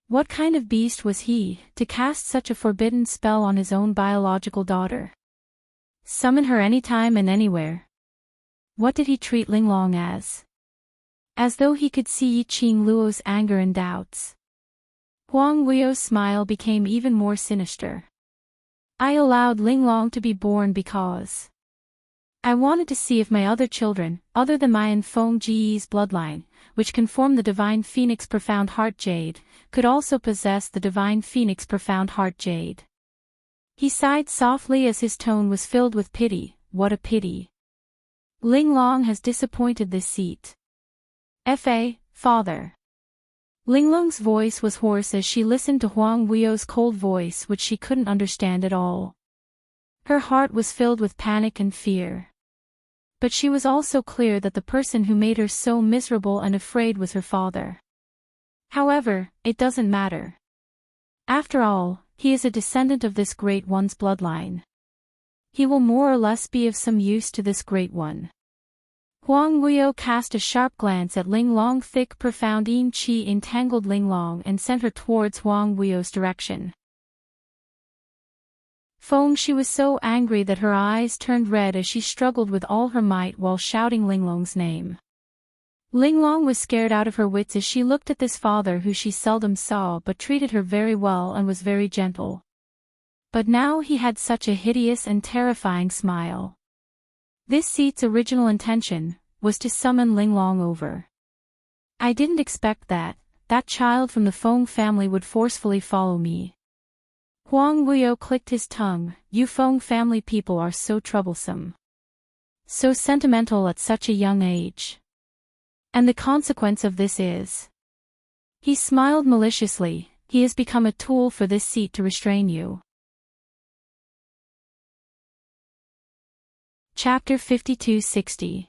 What kind of beast was he, to cast such a forbidden spell on his own biological daughter? Summon her anytime and anywhere. What did he treat Linglong as? As though he could see Yiqing Luo's anger and doubts. Huang Wuyo's smile became even more sinister. I allowed Linglong to be born because I wanted to see if my other children, other than my and Feng Ji's bloodline, which can form the Divine Phoenix Profound Heart Jade, could also possess the Divine Phoenix Profound Heart Jade. He sighed softly as his tone was filled with pity. What a pity. Linglong has disappointed this seat. Father. Linglong's voice was hoarse as she listened to Huang Wuyo's cold voice, which she couldn't understand at all. Her heart was filled with panic and fear. But she was also clear that the person who made her so miserable and afraid was her father. However, it doesn't matter. After all, he is a descendant of this Great One's bloodline. He will more or less be of some use to this Great One. Huang Wuyo cast a sharp glance at Linglong. Thick profound yin qi entangled Linglong and sent her towards Huang Wuyo's direction. Feng Shi was so angry that her eyes turned red as she struggled with all her might while shouting Linglong's name. Linglong was scared out of her wits as she looked at this father who she seldom saw but treated her very well and was very gentle. But now he had such a hideous and terrifying smile. This seat's original intention was to summon Linglong over. I didn't expect that child from the Feng family would forcefully follow me. Huang Wuyo clicked his tongue. You Feng family people are so troublesome. So sentimental at such a young age. And the consequence of this is. He smiled maliciously. He has become a tool for this seat to restrain you. Chapter 5260.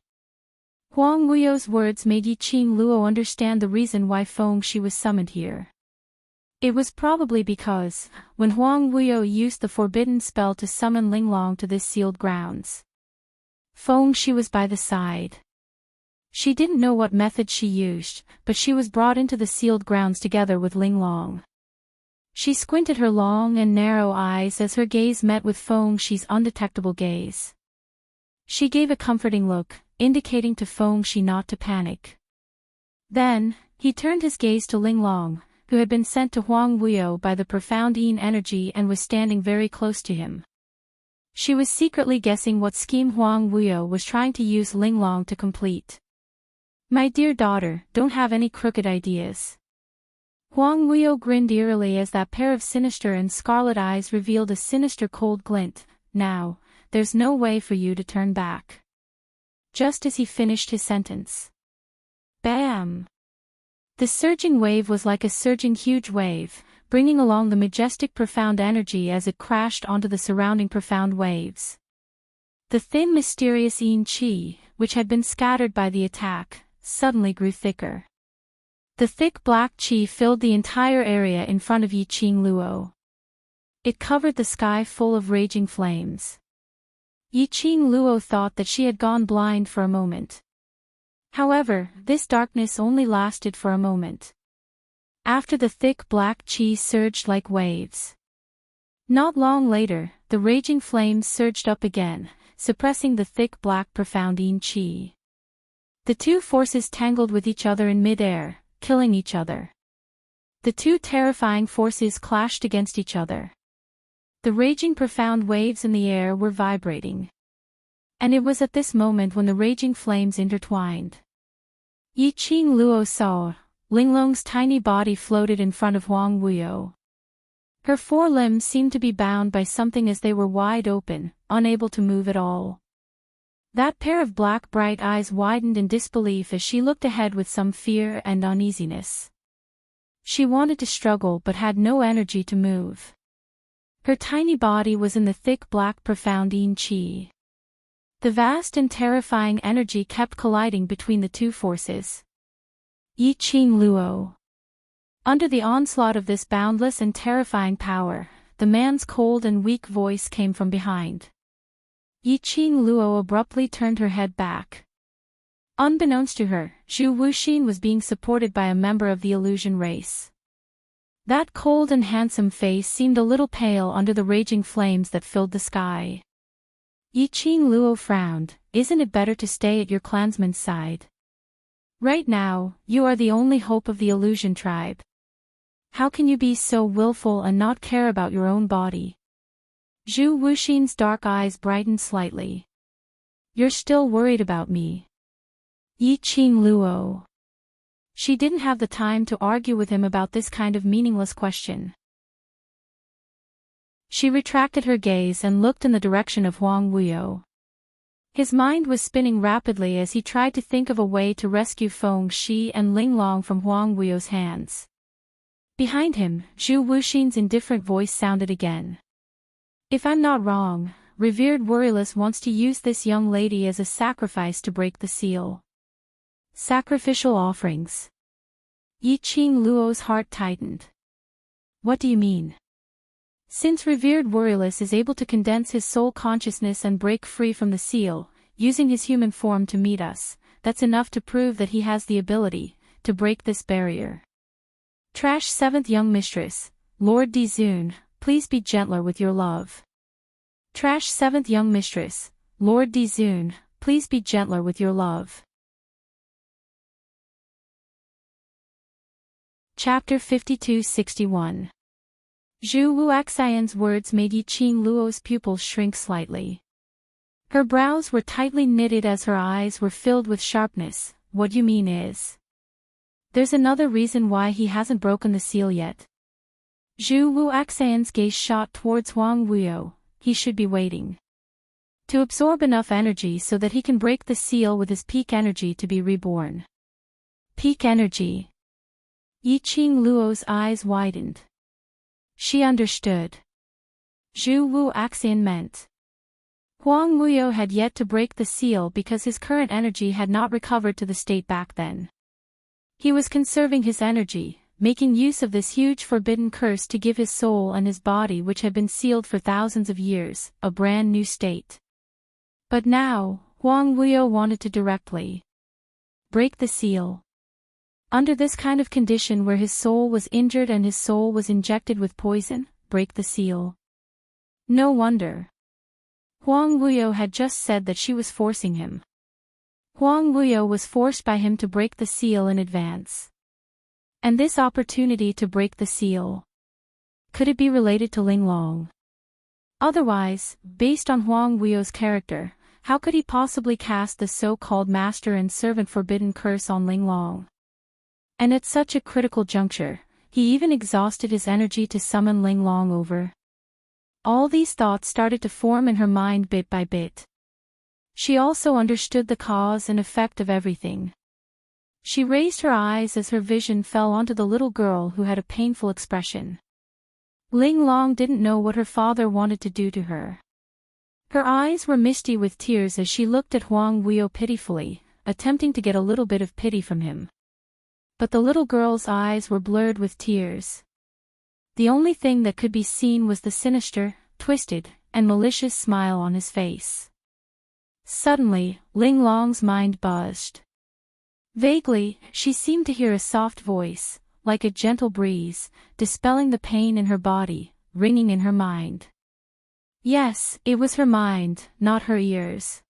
Huang Wuyo's words made Yiqing Luo understand the reason why Feng Shi was summoned here. It was probably because, when Huang Wuyo used the forbidden spell to summon Linglong to this sealed grounds, Feng Shi was by the side. She didn't know what method she used, but she was brought into the sealed grounds together with Linglong. She squinted her long and narrow eyes as her gaze met with Feng Shi's undetectable gaze. She gave a comforting look, indicating to Feng Shi not to panic. Then, he turned his gaze to Linglong, who had been sent to Huang Wuyo by the profound yin energy and was standing very close to him. She was secretly guessing what scheme Huang Wuyo was trying to use Linglong to complete. My dear daughter, don't have any crooked ideas. Huang Wuyo grinned eerily as that pair of sinister and scarlet eyes revealed a sinister cold glint. Now, there's no way for you to turn back. Just as he finished his sentence, Bam! The surging wave was like a surging huge wave, bringing along the majestic profound energy as it crashed onto the surrounding profound waves. The thin mysterious yin qi, which had been scattered by the attack, suddenly grew thicker. The thick black qi filled the entire area in front of Yiqing Luo. It covered the sky full of raging flames. Yiqing Luo thought that she had gone blind for a moment. However, this darkness only lasted for a moment. After the thick black qi surged like waves. Not long later, the raging flames surged up again, suppressing the thick black profound yin qi. The two forces tangled with each other in mid-air, killing each other. The two terrifying forces clashed against each other. The raging profound waves in the air were vibrating. And it was at this moment when the raging flames intertwined. Yiqing Luo saw, Linglong's tiny body floated in front of Huang Wuyo. Her four limbs seemed to be bound by something as they were wide open, unable to move at all. That pair of black bright eyes widened in disbelief as she looked ahead with some fear and uneasiness. She wanted to struggle but had no energy to move. Her tiny body was in the thick black profound yin qi. The vast and terrifying energy kept colliding between the two forces. Yiqing Luo. Under the onslaught of this boundless and terrifying power, the man's cold and weak voice came from behind. Yiqing Luo abruptly turned her head back. Unbeknownst to her, Zhu Wuxin was being supported by a member of the illusion race. That cold and handsome face seemed a little pale under the raging flames that filled the sky. Yiqing Luo frowned. Isn't it better to stay at your clansman's side? Right now, you are the only hope of the illusion tribe. How can you be so willful and not care about your own body? Zhu Wuxin's dark eyes brightened slightly. You're still worried about me. Yiqing Luo. She didn't have the time to argue with him about this kind of meaningless question. She retracted her gaze and looked in the direction of Huang Wuyo. His mind was spinning rapidly as he tried to think of a way to rescue Feng Shi and Linglong from Huang Wuyo's hands. Behind him, Zhu Wuxin's indifferent voice sounded again. If I'm not wrong, revered Worryless wants to use this young lady as a sacrifice to break the seal. Sacrificial offerings. Yiqing Luo's heart tightened. What do you mean? Since revered Worryless is able to condense his soul consciousness and break free from the seal, using his human form to meet us, that's enough to prove that he has the ability to break this barrier. Trash 7th Young Mistress, Lord Dizun, please be gentler with your love. Trash 7th Young Mistress, Lord Dizun, please be gentler with your love. Chapter 52-61. Zhu Wuxian's words made Yiqing Luo's pupils shrink slightly. Her brows were tightly knitted as her eyes were filled with sharpness. What you mean is, there's another reason why he hasn't broken the seal yet. Zhu Wuxian's gaze shot towards Huang Wuyo. He should be waiting to absorb enough energy so that he can break the seal with his peak energy to be reborn. Peak energy. Yiqing Luo's eyes widened. She understood. Zhu Wuxian meant Huang Wuyo had yet to break the seal because his current energy had not recovered to the state back then. He was conserving his energy, making use of this huge forbidden curse to give his soul and his body, which had been sealed for thousands of years, a brand new state. But now, Huang Wuyo wanted to directly break the seal. Under this kind of condition where his soul was injured and his soul was injected with poison, break the seal. No wonder. Huang Wuyo had just said that she was forcing him. Huang Wuyo was forced by him to break the seal in advance. And this opportunity to break the seal. Could it be related to Linglong? Otherwise, based on Huang Wuyo's character, how could he possibly cast the so-called master and servant forbidden curse on Linglong? And at such a critical juncture, he even exhausted his energy to summon Linglong over. All these thoughts started to form in her mind bit by bit. She also understood the cause and effect of everything. She raised her eyes as her vision fell onto the little girl who had a painful expression. Ling Long didn't know what her father wanted to do to her. Her eyes were misty with tears as she looked at Huang Wuyo pitifully, attempting to get a little bit of pity from him. But the little girl's eyes were blurred with tears. The only thing that could be seen was the sinister, twisted, and malicious smile on his face. Suddenly, Ling Long's mind buzzed. Vaguely, she seemed to hear a soft voice, like a gentle breeze, dispelling the pain in her body, ringing in her mind. Yes, it was her mind, not her ears.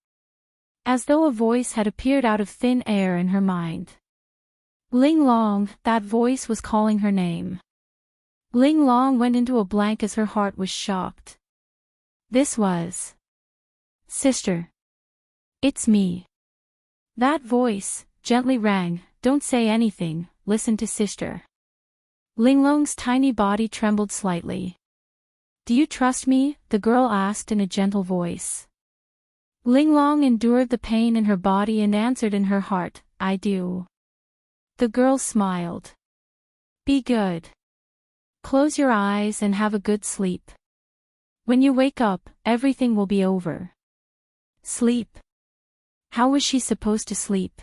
As though a voice had appeared out of thin air in her mind. Ling Long, that voice was calling her name. Ling Long went into a blank as her heart was shocked. This was... Sister. It's me. That voice gently rang, "Don't say anything, listen to sister." Ling Long's tiny body trembled slightly. "Do you trust me?" the girl asked in a gentle voice. Ling Long endured the pain in her body and answered in her heart, "I do." The girl smiled. "Be good. Close your eyes and have a good sleep. When you wake up, everything will be over." Sleep? How was she supposed to sleep?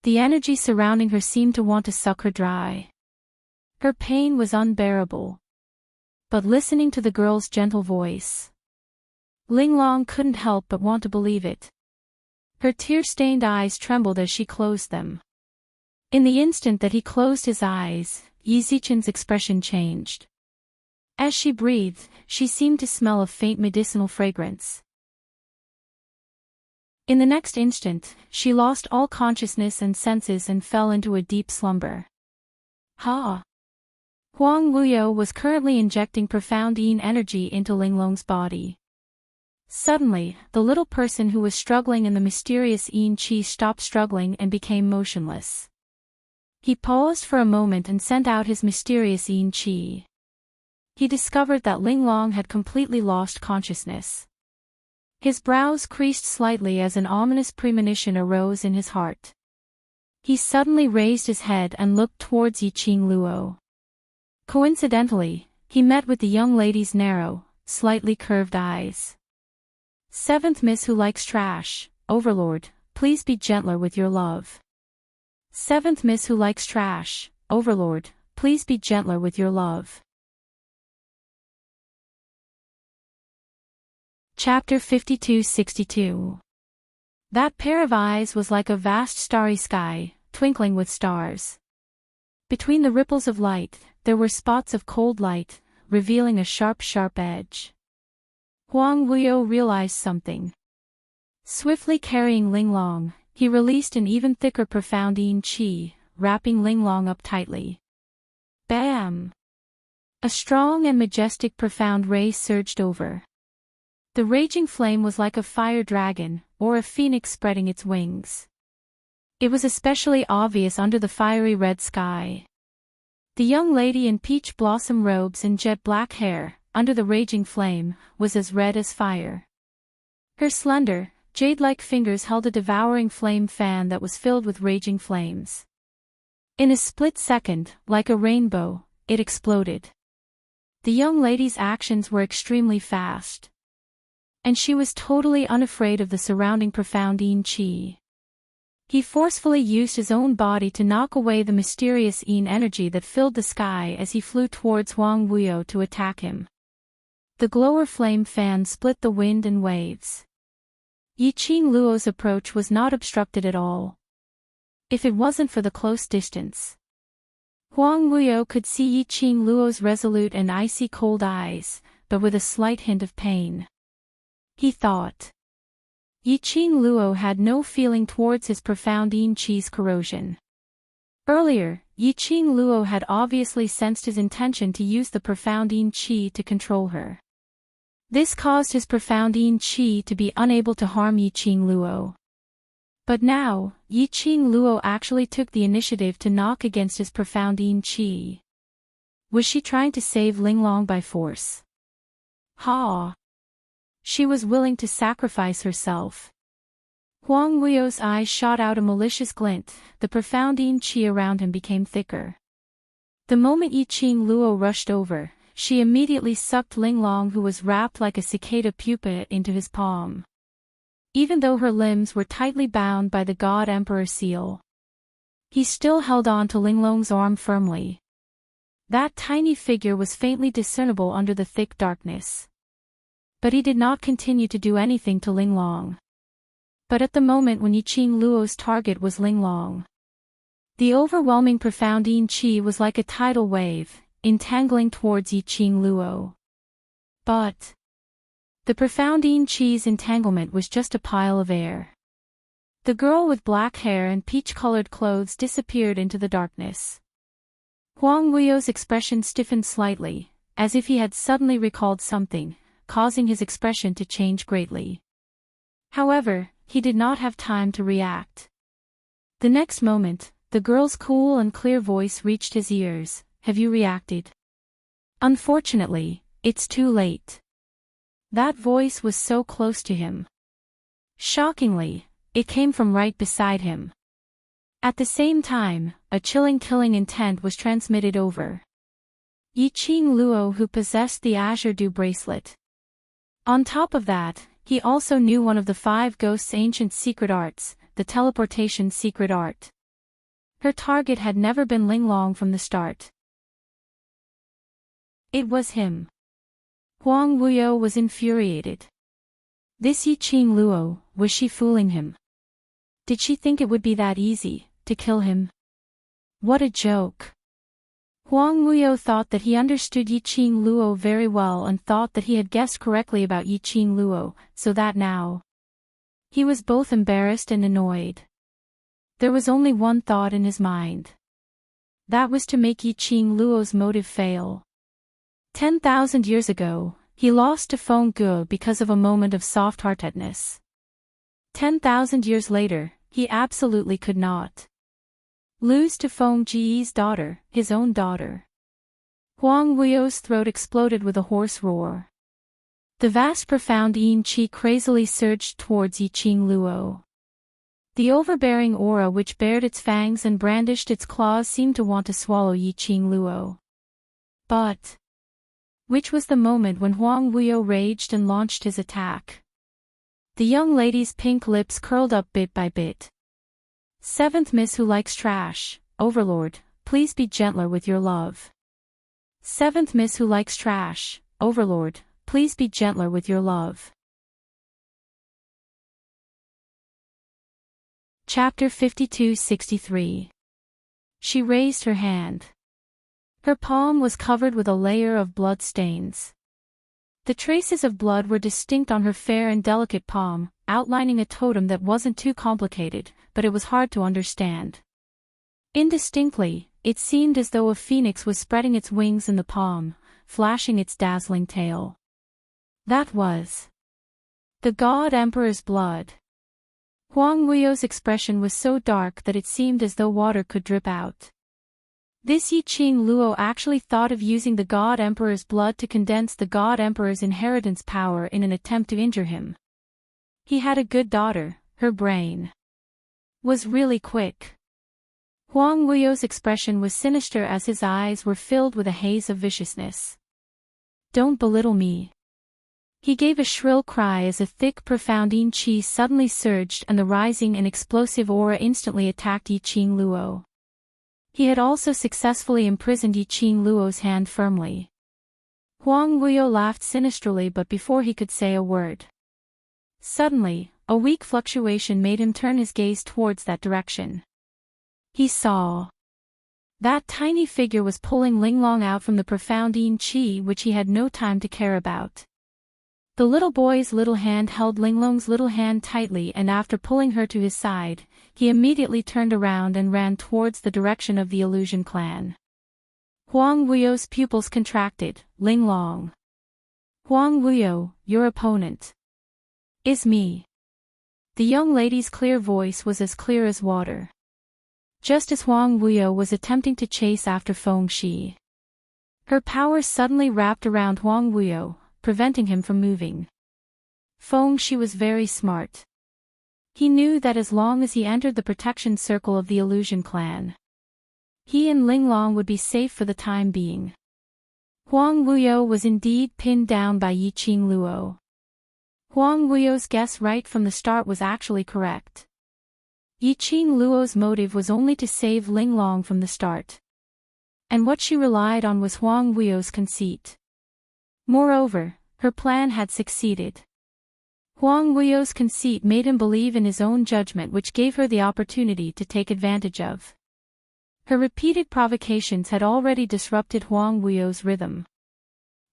The energy surrounding her seemed to want to suck her dry. Her pain was unbearable. But listening to the girl's gentle voice, Ling Long couldn't help but want to believe it. Her tear-stained eyes trembled as she closed them. In the instant that he closed his eyes, Yi Zichen's expression changed. As she breathed, she seemed to smell a faint medicinal fragrance. In the next instant, she lost all consciousness and senses and fell into a deep slumber. Ha! Huang Wuyo was currently injecting profound yin energy into Ling Long's body. Suddenly, the little person who was struggling in the mysterious yin qi stopped struggling and became motionless. He paused for a moment and sent out his mysterious yin qi. He discovered that Ling Long had completely lost consciousness. His brows creased slightly as an ominous premonition arose in his heart. He suddenly raised his head and looked towards Yiqing Luo. Coincidentally, he met with the young lady's narrow, slightly curved eyes. "Seventh Miss who likes trash, Overlord, please be gentler with your love." "Seventh Miss who likes trash, Overlord, please be gentler with your love." Chapter 52-62. That pair of eyes was like a vast starry sky, twinkling with stars. Between the ripples of light, there were spots of cold light, revealing a sharp edge. Huang Wuyo realized something. Swiftly carrying Ling Long, he released an even thicker profound yin qi, wrapping Ling Long up tightly. Bam! A strong and majestic profound ray surged over. The raging flame was like a fire dragon, or a phoenix spreading its wings. It was especially obvious under the fiery red sky. The young lady in peach blossom robes and jet black hair, under the raging flame, was as red as fire. Her slender, jade-like fingers held a devouring flame fan that was filled with raging flames. In a split second, like a rainbow, it exploded. The young lady's actions were extremely fast. And she was totally unafraid of the surrounding profound yin qi. He forcefully used his own body to knock away the mysterious yin energy that filled the sky as he flew towards Huang Wuyo to attack him. The glower flame fan split the wind and waves. Yiqing Luo's approach was not obstructed at all. If it wasn't for the close distance, Huang Wuyo could see Yiqing Luo's resolute and icy cold eyes, but with a slight hint of pain. He thought. Yiqing Luo had no feeling towards his profound yin qi's corrosion. Earlier, Yiqing Luo had obviously sensed his intention to use the profound yin qi to control her. This caused his profound yin qi to be unable to harm Yiqing Luo. But now, Yiqing Luo actually took the initiative to knock against his profound yin qi. Was she trying to save Ling Long by force? Ha! She was willing to sacrifice herself. Huang Wuyo's eyes shot out a malicious glint, the profound yin qi around him became thicker. The moment Yiqing Luo rushed over, she immediately sucked Linglong, who was wrapped like a cicada pupa, into his palm. Even though her limbs were tightly bound by the God Emperor seal, he still held on to Linglong's arm firmly. That tiny figure was faintly discernible under the thick darkness. But he did not continue to do anything to Linglong. But at the moment when Yiqing Luo's target was Linglong, the overwhelming profound yin qi was like a tidal wave, entangling towards Yiqing Luo. But the profound yin qi's entanglement was just a pile of air. The girl with black hair and peach-colored clothes disappeared into the darkness. Huang Wuyo's expression stiffened slightly, as if he had suddenly recalled something, causing his expression to change greatly. However, he did not have time to react. The next moment, the girl's cool and clear voice reached his ears. Have you reacted? Unfortunately, it's too late. That voice was so close to him. Shockingly, it came from right beside him. At the same time, a chilling killing intent was transmitted over Yiqing Luo, who possessed the Azure Dew bracelet. On top of that, he also knew one of the 5 ghosts' ancient secret arts, the teleportation secret art. Her target had never been Linglong from the start. It was him. Huang Wuyo was infuriated. This Yiqing Luo, was she fooling him? Did she think it would be that easy to kill him? What a joke. Huang Wuyo thought that he understood Yiqing Luo very well and thought that he had guessed correctly about Yiqing Luo, so that now he was both embarrassed and annoyed. There was only one thought in his mind. That was to make Yiqing Luo's motive fail. 10,000 years ago, he lost to Feng Ge because of a moment of soft-heartedness. 10,000 years later, he absolutely could not lose to Feng Ji's daughter, his own daughter. Huang Wuyo's throat exploded with a hoarse roar. The vast profound yin qi crazily surged towards Yiqing Luo. The overbearing aura which bared its fangs and brandished its claws seemed to want to swallow Yiqing Luo. But which was the moment when Huang Wuyo raged and launched his attack. The young lady's pink lips curled up bit by bit. 7th Miss who likes trash, Overlord, please be gentler with your love. 7th Miss who likes trash, Overlord, please be gentler with your love. Chapter 52-63. She raised her hand. Her palm was covered with a layer of blood stains. The traces of blood were distinct on her fair and delicate palm, outlining a totem that wasn't too complicated, but it was hard to understand. Indistinctly, it seemed as though a phoenix was spreading its wings in the palm, flashing its dazzling tail. That was the God Emperor's blood. Huang Wuyo's expression was so dark that it seemed as though water could drip out. This Yiqing Luo actually thought of using the God Emperor's blood to condense the God Emperor's inheritance power in an attempt to injure him. He had a good daughter, her brain was really quick. Huang Wuyo's expression was sinister as his eyes were filled with a haze of viciousness. Don't belittle me. He gave a shrill cry as a thick profound yin qi suddenly surged and the rising and explosive aura instantly attacked Yiqing Luo. He had also successfully imprisoned Yiqing Luo's hand firmly. Huang Wuyo laughed sinisterly, but before he could say a word, suddenly, a weak fluctuation made him turn his gaze towards that direction. He saw that tiny figure was pulling Linglong out from the profound yin qi which he had no time to care about. The little boy's little hand held Linglong's little hand tightly, and after pulling her to his side, he immediately turned around and ran towards the direction of the Illusion Clan. Huang Wuyo's pupils contracted. Linglong. Huang Wuyo, your opponent is me. The young lady's clear voice was as clear as water. Just as Huang Wuyo was attempting to chase after Feng Shi, her power suddenly wrapped around Huang Wuyo, preventing him from moving. Feng Shi was very smart. He knew that as long as he entered the protection circle of the Illusion clan, he and Linglong would be safe for the time being. Huang Wuyo was indeed pinned down by Yiqing Luo. Huang Wuyo's guess right from the start was actually correct. Yiqing Luo's motive was only to save Linglong from the start. And what she relied on was Huang Wuyo's conceit. Moreover, her plan had succeeded. Huang Wuyo's conceit made him believe in his own judgment, which gave her the opportunity to take advantage of. Her repeated provocations had already disrupted Huang Wuyo's rhythm.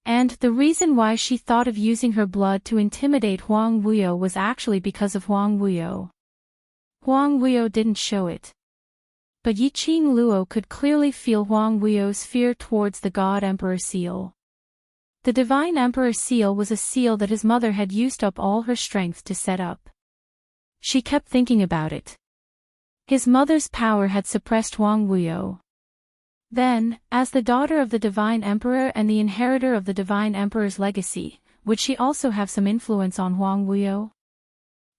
And the reason why she thought of using her blood to intimidate Huang Wuyo was actually because of Huang Wuyo. Huang Wuyo didn't show it. But Yiqing Luo could clearly feel Huang Wuyo's fear towards the God Emperor seal. The Divine Emperor seal was a seal that his mother had used up all her strength to set up. She kept thinking about it. His mother's power had suppressed Huang Wuyo. Then, as the daughter of the Divine Emperor and the inheritor of the Divine Emperor's legacy, would she also have some influence on Huang Wuyo?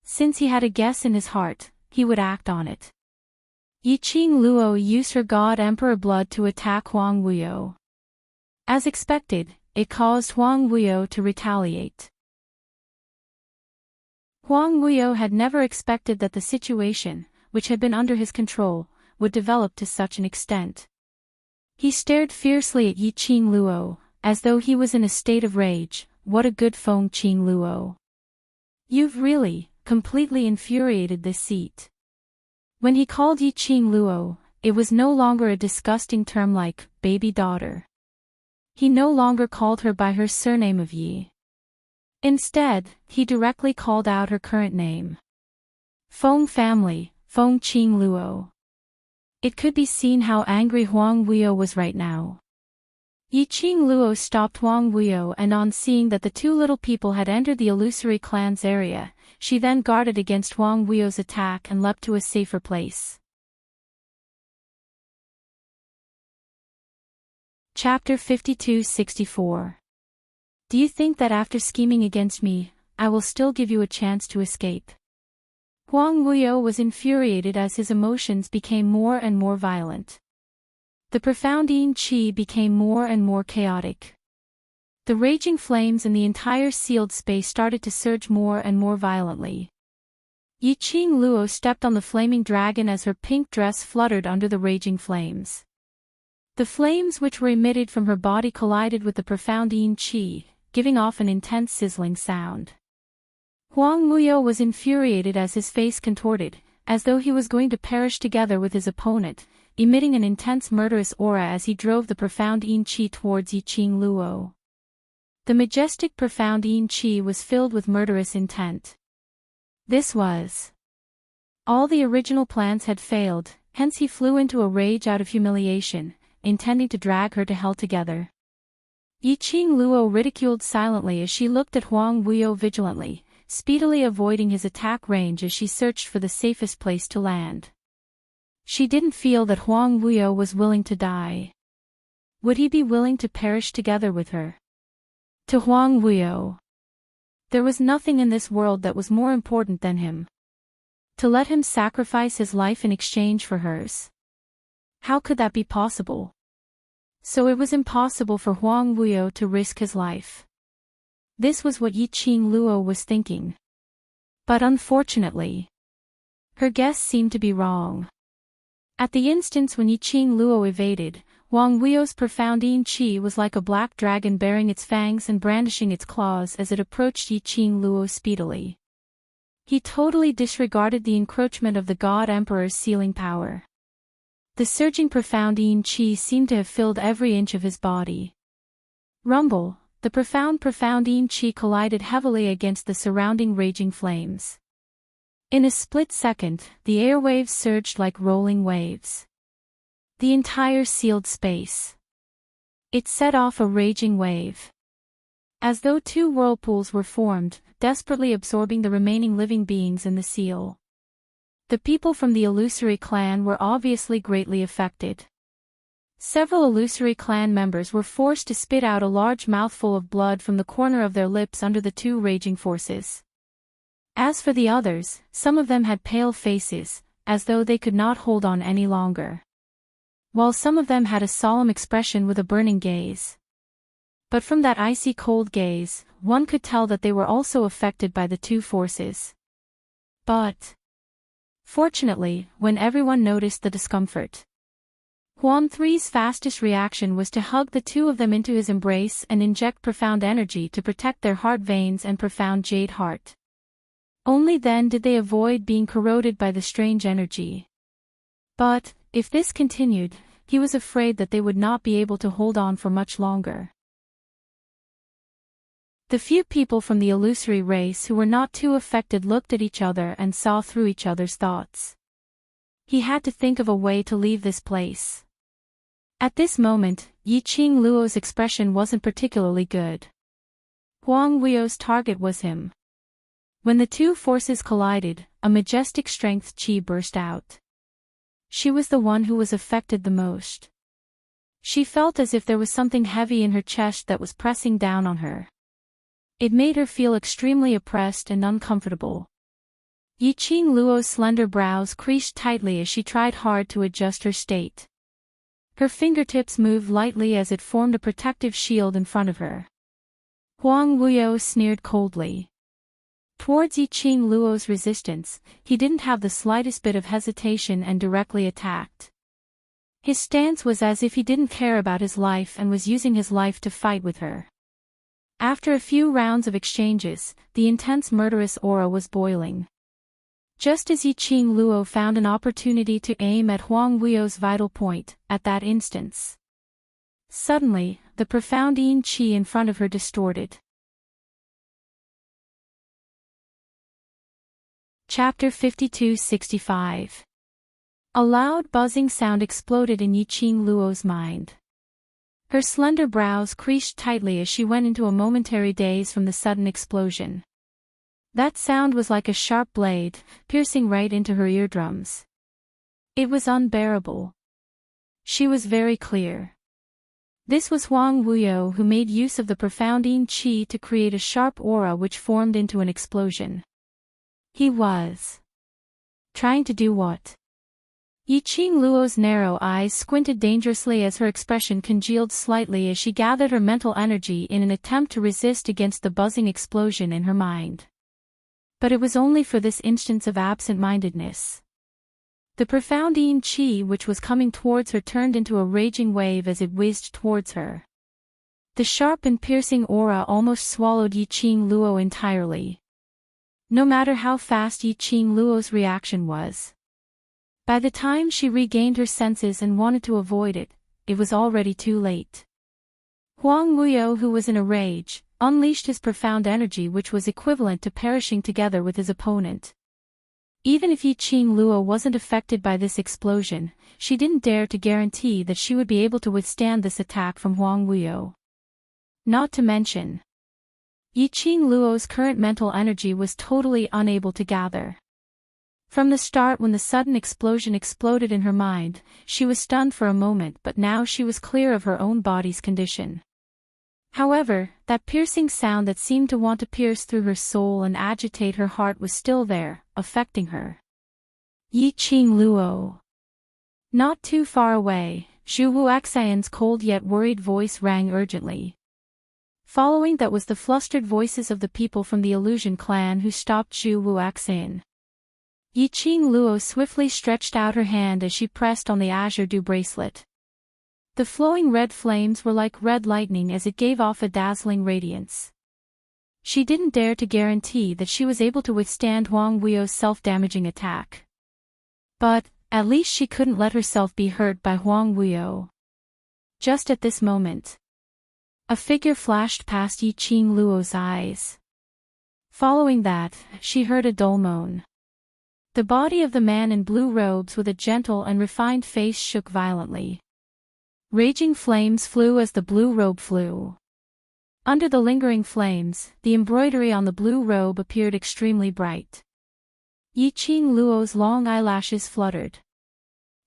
Since he had a guess in his heart, he would act on it. Yiqing Luo used her God Emperor blood to attack Huang Wuyo. As expected, it caused Huang Wuyo to retaliate. Huang Wuyo had never expected that the situation, which had been under his control, would develop to such an extent. He stared fiercely at Yiqing Luo, as though he was in a state of rage. What a good Feng Qing Luo. You've really, completely infuriated this seat. When he called Yiqing Luo, it was no longer a disgusting term like, baby daughter. He no longer called her by her surname of Yi. Instead, he directly called out her current name. Feng family, Feng Qing Luo. It could be seen how angry Huang Wuyo was right now. Yiqing Luo stopped Huang Wuyo, and on seeing that the two little people had entered the illusory clan's area, she then guarded against Huang Wuyo's attack and leapt to a safer place. Chapter 52-64. Do you think that after scheming against me, I will still give you a chance to escape? Huang Wuyo was infuriated as his emotions became more and more violent. The profound yin qi became more and more chaotic. The raging flames in the entire sealed space started to surge more and more violently. Yiqing Luo stepped on the flaming dragon as her pink dress fluttered under the raging flames. The flames which were emitted from her body collided with the profound yin qi, giving off an intense sizzling sound. Huang Wuyo was infuriated as his face contorted, as though he was going to perish together with his opponent, emitting an intense murderous aura as he drove the profound yin qi towards Yiqing Luo. The majestic profound yin qi was filled with murderous intent. This was. All the original plans had failed, hence he flew into a rage out of humiliation, intending to drag her to hell together. Yiqing Luo ridiculed silently as she looked at Huang Wuyo vigilantly, speedily avoiding his attack range as she searched for the safest place to land. She didn't feel that Huang Wuyo was willing to die. Would he be willing to perish together with her? To Huang Wuyo, there was nothing in this world that was more important than him. To let him sacrifice his life in exchange for hers. How could that be possible? So it was impossible for Huang Wuyo to risk his life. This was what Yiqing Luo was thinking. But unfortunately, her guess seemed to be wrong. At the instance when Yiqing Luo evaded, Huang Wuyo's profound yin qi was like a black dragon baring its fangs and brandishing its claws as it approached Yiqing Luo speedily. He totally disregarded the encroachment of the God Emperor's sealing power. The surging profound yin qi seemed to have filled every inch of his body. Rumble, the profound yin qi collided heavily against the surrounding raging flames. In a split second, the airwaves surged like rolling waves. The entire sealed space. It set off a raging wave. As though two whirlpools were formed, desperately absorbing the remaining living beings in the seal. The people from the illusory clan were obviously greatly affected. Several illusory clan members were forced to spit out a large mouthful of blood from the corner of their lips under the two raging forces. As for the others, some of them had pale faces, as though they could not hold on any longer, while some of them had a solemn expression with a burning gaze. But from that icy cold gaze, one could tell that they were also affected by the two forces. But fortunately, when everyone noticed the discomfort, Huan Three's fastest reaction was to hug the two of them into his embrace and inject profound energy to protect their heart veins and profound jade heart. Only then did they avoid being corroded by the strange energy. But, if this continued, he was afraid that they would not be able to hold on for much longer. The few people from the illusory race who were not too affected looked at each other and saw through each other's thoughts. He had to think of a way to leave this place. At this moment, Yiqing Luo's expression wasn't particularly good. Huang Weio's target was him. When the two forces collided, a majestic strength qi burst out. She was the one who was affected the most. She felt as if there was something heavy in her chest that was pressing down on her. It made her feel extremely oppressed and uncomfortable. Yiqing Luo's slender brows creased tightly as she tried hard to adjust her state. Her fingertips moved lightly as it formed a protective shield in front of her. Huang Weio sneered coldly. Towards Yiqing Luo's resistance, he didn't have the slightest bit of hesitation and directly attacked. His stance was as if he didn't care about his life and was using his life to fight with her. After a few rounds of exchanges, the intense murderous aura was boiling. Just as Yiqing Luo found an opportunity to aim at Huang Weio's vital point, at that instance, suddenly, the profound yin qi in front of her distorted. Chapter 52-65. A loud buzzing sound exploded in Yiqing Luo's mind. Her slender brows creased tightly as she went into a momentary daze from the sudden explosion. That sound was like a sharp blade, piercing right into her eardrums. It was unbearable. She was very clear. This was Huang Weio who made use of the profound yin qi to create a sharp aura which formed into an explosion. He was trying to do what? Yiqing Luo's narrow eyes squinted dangerously as her expression congealed slightly as she gathered her mental energy in an attempt to resist against the buzzing explosion in her mind. But it was only for this instance of absent-mindedness. The profound yin qi which was coming towards her turned into a raging wave as it whizzed towards her. The sharp and piercing aura almost swallowed Yiqing Luo entirely. No matter how fast Yiqing Luo's reaction was. By the time she regained her senses and wanted to avoid it, it was already too late. Huang Weio, who was in a rage, unleashed his profound energy which was equivalent to perishing together with his opponent. Even if Yiqing Luo wasn't affected by this explosion, she didn't dare to guarantee that she would be able to withstand this attack from Huang Weio. Not to mention, Yiqing Luo's current mental energy was totally unable to gather. From the start, when the sudden explosion exploded in her mind, she was stunned for a moment, but now she was clear of her own body's condition. However, that piercing sound that seemed to want to pierce through her soul and agitate her heart was still there, affecting her. Yiqing Luo. Not too far away, Zhu Wuxian's cold yet worried voice rang urgently. Following that was the flustered voices of the people from the Illusion clan who stopped Zhu Wuxian. Yiqing Luo swiftly stretched out her hand as she pressed on the azure dew bracelet. The flowing red flames were like red lightning as it gave off a dazzling radiance. She didn't dare to guarantee that she was able to withstand Huang Weio's self-damaging attack. But, at least she couldn't let herself be hurt by Huang Weio. Just at this moment, a figure flashed past Yiqing Luo's eyes. Following that, she heard a dull moan. The body of the man in blue robes with a gentle and refined face shook violently. Raging flames flew as the blue robe flew. Under the lingering flames, the embroidery on the blue robe appeared extremely bright. Yiqing Luo's long eyelashes fluttered.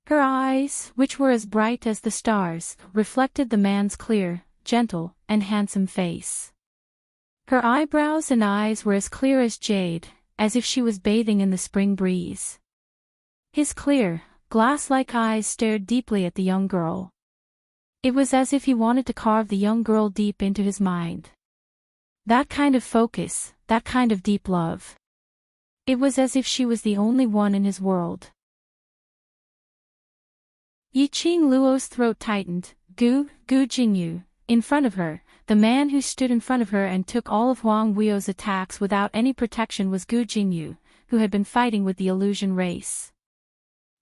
Her eyes, which were as bright as the stars, reflected the man's clear, gentle, and handsome face. Her eyebrows and eyes were as clear as jade, as if she was bathing in the spring breeze. His clear, glass-like eyes stared deeply at the young girl. It was as if he wanted to carve the young girl deep into his mind. That kind of focus, that kind of deep love. It was as if she was the only one in his world. Yiqing Luo's throat tightened. Gu Jingyu, in front of her, the man who stood in front of her and took all of Huang Weio's attacks without any protection was Gu Jingyu, who had been fighting with the illusion race.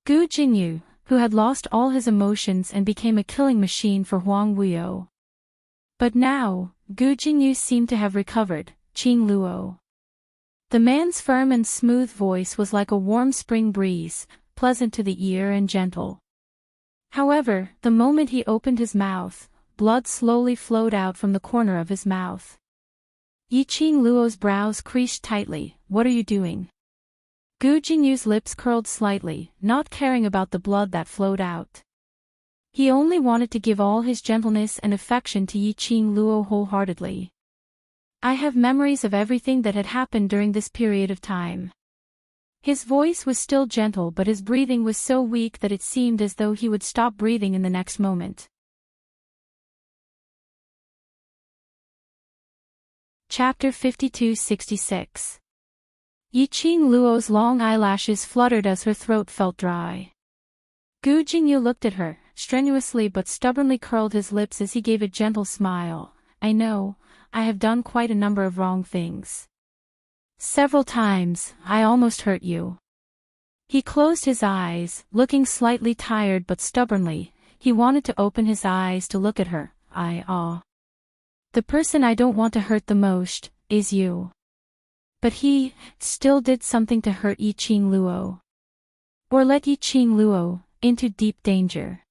Gu Jingyu, who had lost all his emotions and became a killing machine for Huang Weio. But now, Gu Jingyu seemed to have recovered. Qing Luo. The man's firm and smooth voice was like a warm spring breeze, pleasant to the ear and gentle. However, the moment he opened his mouth, blood slowly flowed out from the corner of his mouth. Yiqing Luo's brows creased tightly. What are you doing? Gu Jingyu's lips curled slightly, not caring about the blood that flowed out. He only wanted to give all his gentleness and affection to Yiqing Luo wholeheartedly. I have memories of everything that had happened during this period of time. His voice was still gentle, but his breathing was so weak that it seemed as though he would stop breathing in the next moment. Chapter 52-66. Yiqing Luo's long eyelashes fluttered as her throat felt dry. Gu Jingyu looked at her, strenuously but stubbornly curled his lips as he gave a gentle smile. I know, I have done quite a number of wrong things. Several times, I almost hurt you. He closed his eyes, looking slightly tired but stubbornly. He wanted to open his eyes to look at her. The person I don't want to hurt the most is you. But he still did something to hurt Yiqing Luo. Or let Yiqing Luo into deep danger.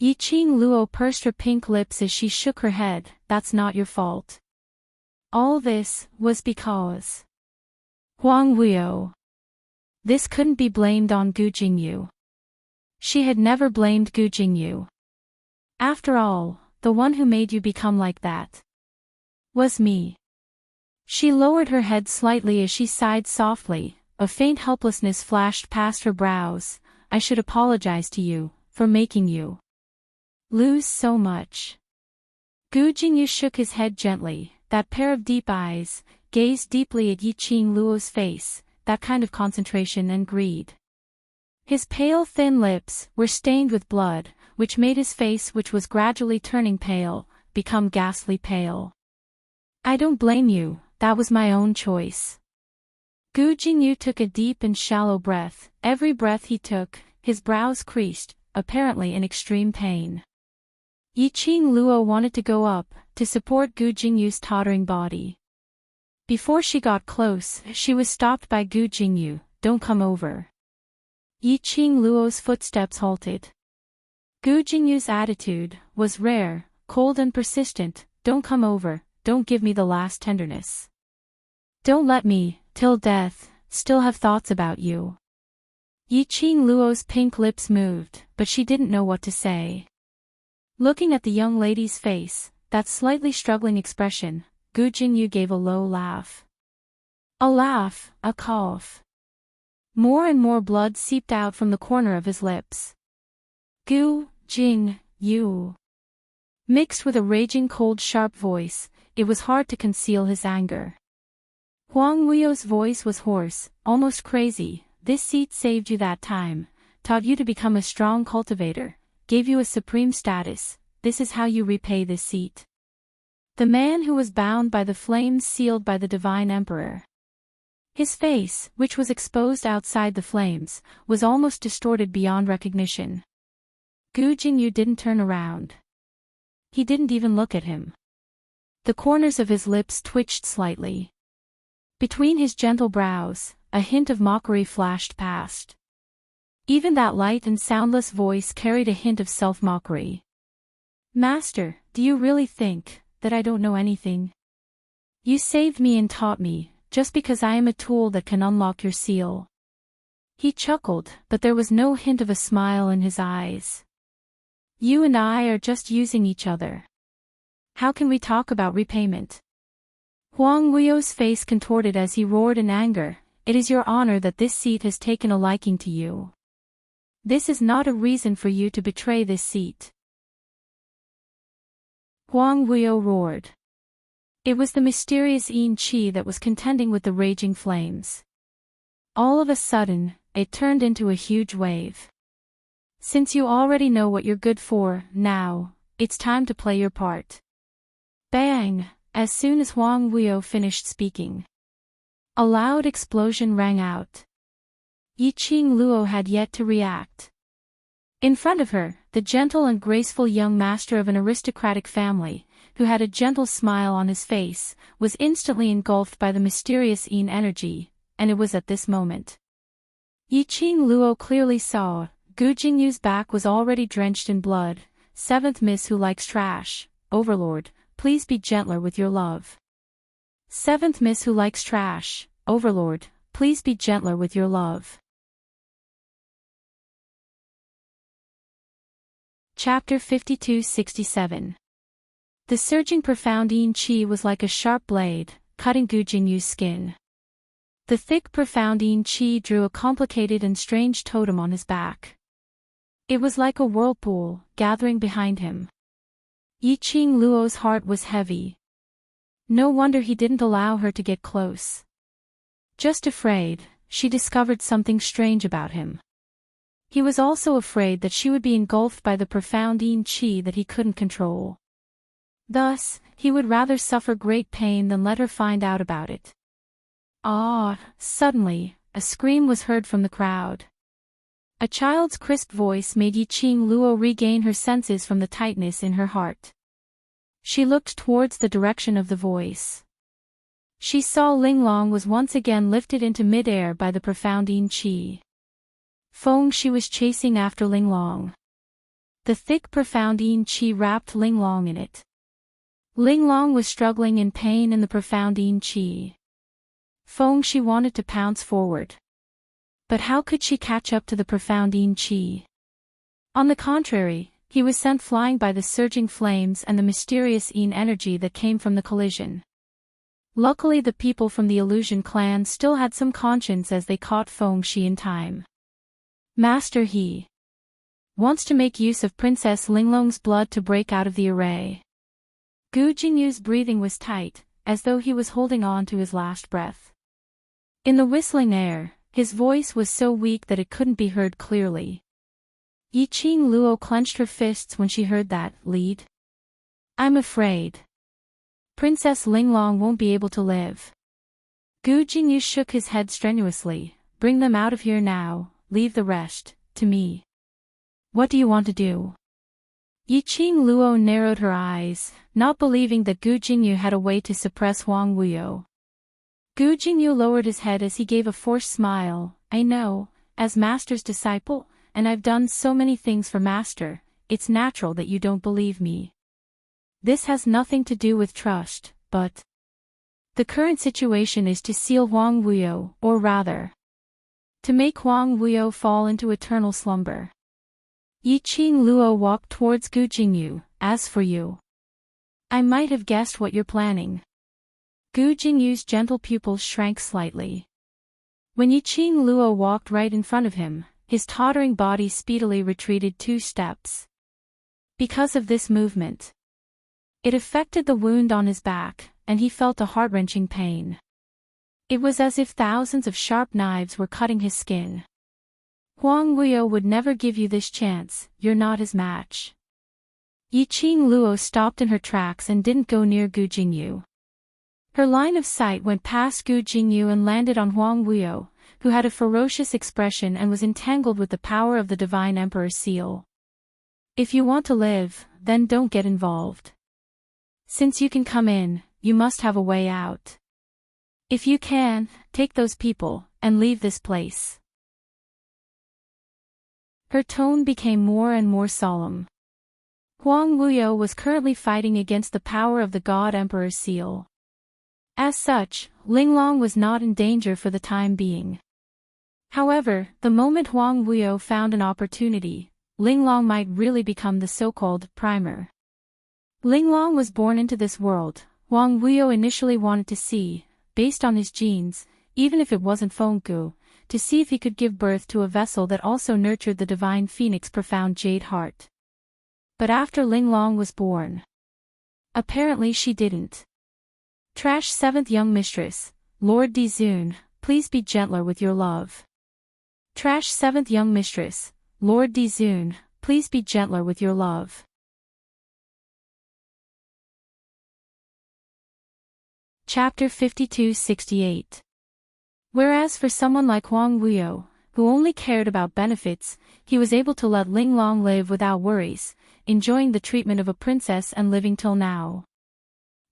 Yiqing Luo pursed her pink lips as she shook her head. That's not your fault. All this was because Huang Weio. This couldn't be blamed on Gu Jingyu. She had never blamed Gu Jingyu. After all, the one who made you become like that was me. She lowered her head slightly as she sighed softly. A faint helplessness flashed past her brows. I should apologize to you for making you lose so much. Gu Jingyu shook his head gently. That pair of deep eyes gazed deeply at Yiqing Luo's face, that kind of concentration and greed. His pale thin lips were stained with blood, which made his face, which was gradually turning pale, become ghastly pale. I don't blame you, that was my own choice. Gu Jingyu took a deep and shallow breath. Every breath he took, his brows creased, apparently in extreme pain. Yiqing Luo wanted to go up, to support Gu Jingyu's tottering body. Before she got close, she was stopped by Gu Jingyu. Don't come over. Yiqing Luo's footsteps halted. Gu Jingyu's attitude was rare, cold and persistent. Don't come over, don't give me the last tenderness. Don't let me, till death, still have thoughts about you. Yiqing Luo's pink lips moved, but she didn't know what to say. Looking at the young lady's face, that slightly struggling expression, Gu Jingyu gave a low laugh. A laugh, a cough. More and more blood seeped out from the corner of his lips. Gu Jingyu. Mixed with a raging cold sharp voice, it was hard to conceal his anger. Huang Weio's voice was hoarse, almost crazy. This seat saved you that time, taught you to become a strong cultivator, gave you a supreme status. This is how you repay this seat. The man who was bound by the flames sealed by the divine emperor. His face, which was exposed outside the flames, was almost distorted beyond recognition. Gu Jingyu didn't turn around. He didn't even look at him. The corners of his lips twitched slightly. Between his gentle brows, a hint of mockery flashed past. Even that light and soundless voice carried a hint of self-mockery. Master, do you really think that I don't know anything? You saved me and taught me, just because I am a tool that can unlock your seal. He chuckled, but there was no hint of a smile in his eyes. You and I are just using each other. How can we talk about repayment? Huang Weio's face contorted as he roared in anger. it is your honor that this seat has taken a liking to you. This is not a reason for you to betray this seat." Huang Wuyo roared. It was the mysterious Yin Qi that was contending with the raging flames. All of a sudden, it turned into a huge wave. "Since you already know what you're good for, now, it's time to play your part." Bang! As soon as Huang Wuyo finished speaking, a loud explosion rang out. Yiqing Luo had yet to react. In front of her, the gentle and graceful young master of an aristocratic family, who had a gentle smile on his face, was instantly engulfed by the mysterious Yin energy, and it was at this moment Yiqing Luo clearly saw, Gu Jingyu's back was already drenched in blood. "Seventh Miss who likes trash, Overlord, please be gentler with your love." "Seventh Miss who likes trash, Overlord, please be gentler with your love." Chapter 52-67. The surging profound Yin Qi was like a sharp blade, cutting Gu Jingyu's skin. The thick profound Yin Qi drew a complicated and strange totem on his back. It was like a whirlpool, gathering behind him. Yiqing Luo's heart was heavy. No wonder he didn't allow her to get close. Just afraid, she discovered something strange about him. He was also afraid that she would be engulfed by the profound Yin Qi that he couldn't control. Thus, he would rather suffer great pain than let her find out about it. Suddenly, a scream was heard from the crowd. A child's crisp voice made Yiqing Luo regain her senses from the tightness in her heart. She looked towards the direction of the voice. She saw Linglong was once again lifted into mid-air by the profound Yin Qi. Feng Shi was chasing after Linglong. The thick profound Yin Qi wrapped Linglong in it. Linglong was struggling in pain in the profound Yin Qi. Feng Shi wanted to pounce forward. But how could she catch up to the profound Yin Qi? On the contrary, he was sent flying by the surging flames and the mysterious Yin energy that came from the collision. Luckily the people from the Illusion clan still had some conscience as they caught Feng Shi in time. "Master, he wants to make use of Princess Linglong's blood to break out of the array." Gu Jingyu's breathing was tight, as though he was holding on to his last breath. In the whistling air, his voice was so weak that it couldn't be heard clearly. Yiqing Luo clenched her fists when she heard that lead. "I'm afraid Princess Linglong won't be able to live." Gu Jingyu shook his head strenuously. "Bring them out of here now, leave the rest to me." "What do you want to do?" Yiqing Luo narrowed her eyes, not believing that Gu Jingyu had a way to suppress Huang Wuyo. Gu Jingyu lowered his head as he gave a forced smile. "I know, as Master's disciple, and I've done so many things for Master, it's natural that you don't believe me. This has nothing to do with trust, but the current situation is to seal Huang Wuyo, or rather, to make Huang Wuyo fall into eternal slumber." Yiqing Luo walked towards Gu Jingyu. "As for you, I might have guessed what you're planning." Gu Jingyu's gentle pupils shrank slightly. When Yiqing Luo walked right in front of him, his tottering body speedily retreated 2 steps. Because of this movement, it affected the wound on his back, and he felt a heart-wrenching pain. It was as if thousands of sharp knives were cutting his skin. "Huang Wuyo would never give you this chance, you're not his match." Yiqing Luo stopped in her tracks and didn't go near Gu Jingyu. Her line of sight went past Gu Jingyu and landed on Huang Wuyo, who had a ferocious expression and was entangled with the power of the Divine Emperor's seal. "If you want to live, then don't get involved. Since you can come in, you must have a way out. If you can, take those people, and leave this place." Her tone became more and more solemn. Huang Wuyo was currently fighting against the power of the God Emperor's seal. As such, Linglong was not in danger for the time being. However, the moment Huang Wuyo found an opportunity, Linglong might really become the so-called primer. Linglong was born into this world. Huang Wuyo initially wanted to see, based on his genes, even if it wasn't Fenggu, to see if he could give birth to a vessel that also nurtured the divine phoenix profound jade heart. But after Linglong was born, apparently she didn't. Trash 7th young mistress, Lord Dizun, please be gentler with your love. Trash 7th young mistress, Lord Dizun, please be gentler with your love. Chapter 52-68. Whereas for someone like Huang Wuyo, who only cared about benefits, he was able to let Linglong live without worries, enjoying the treatment of a princess and living till now.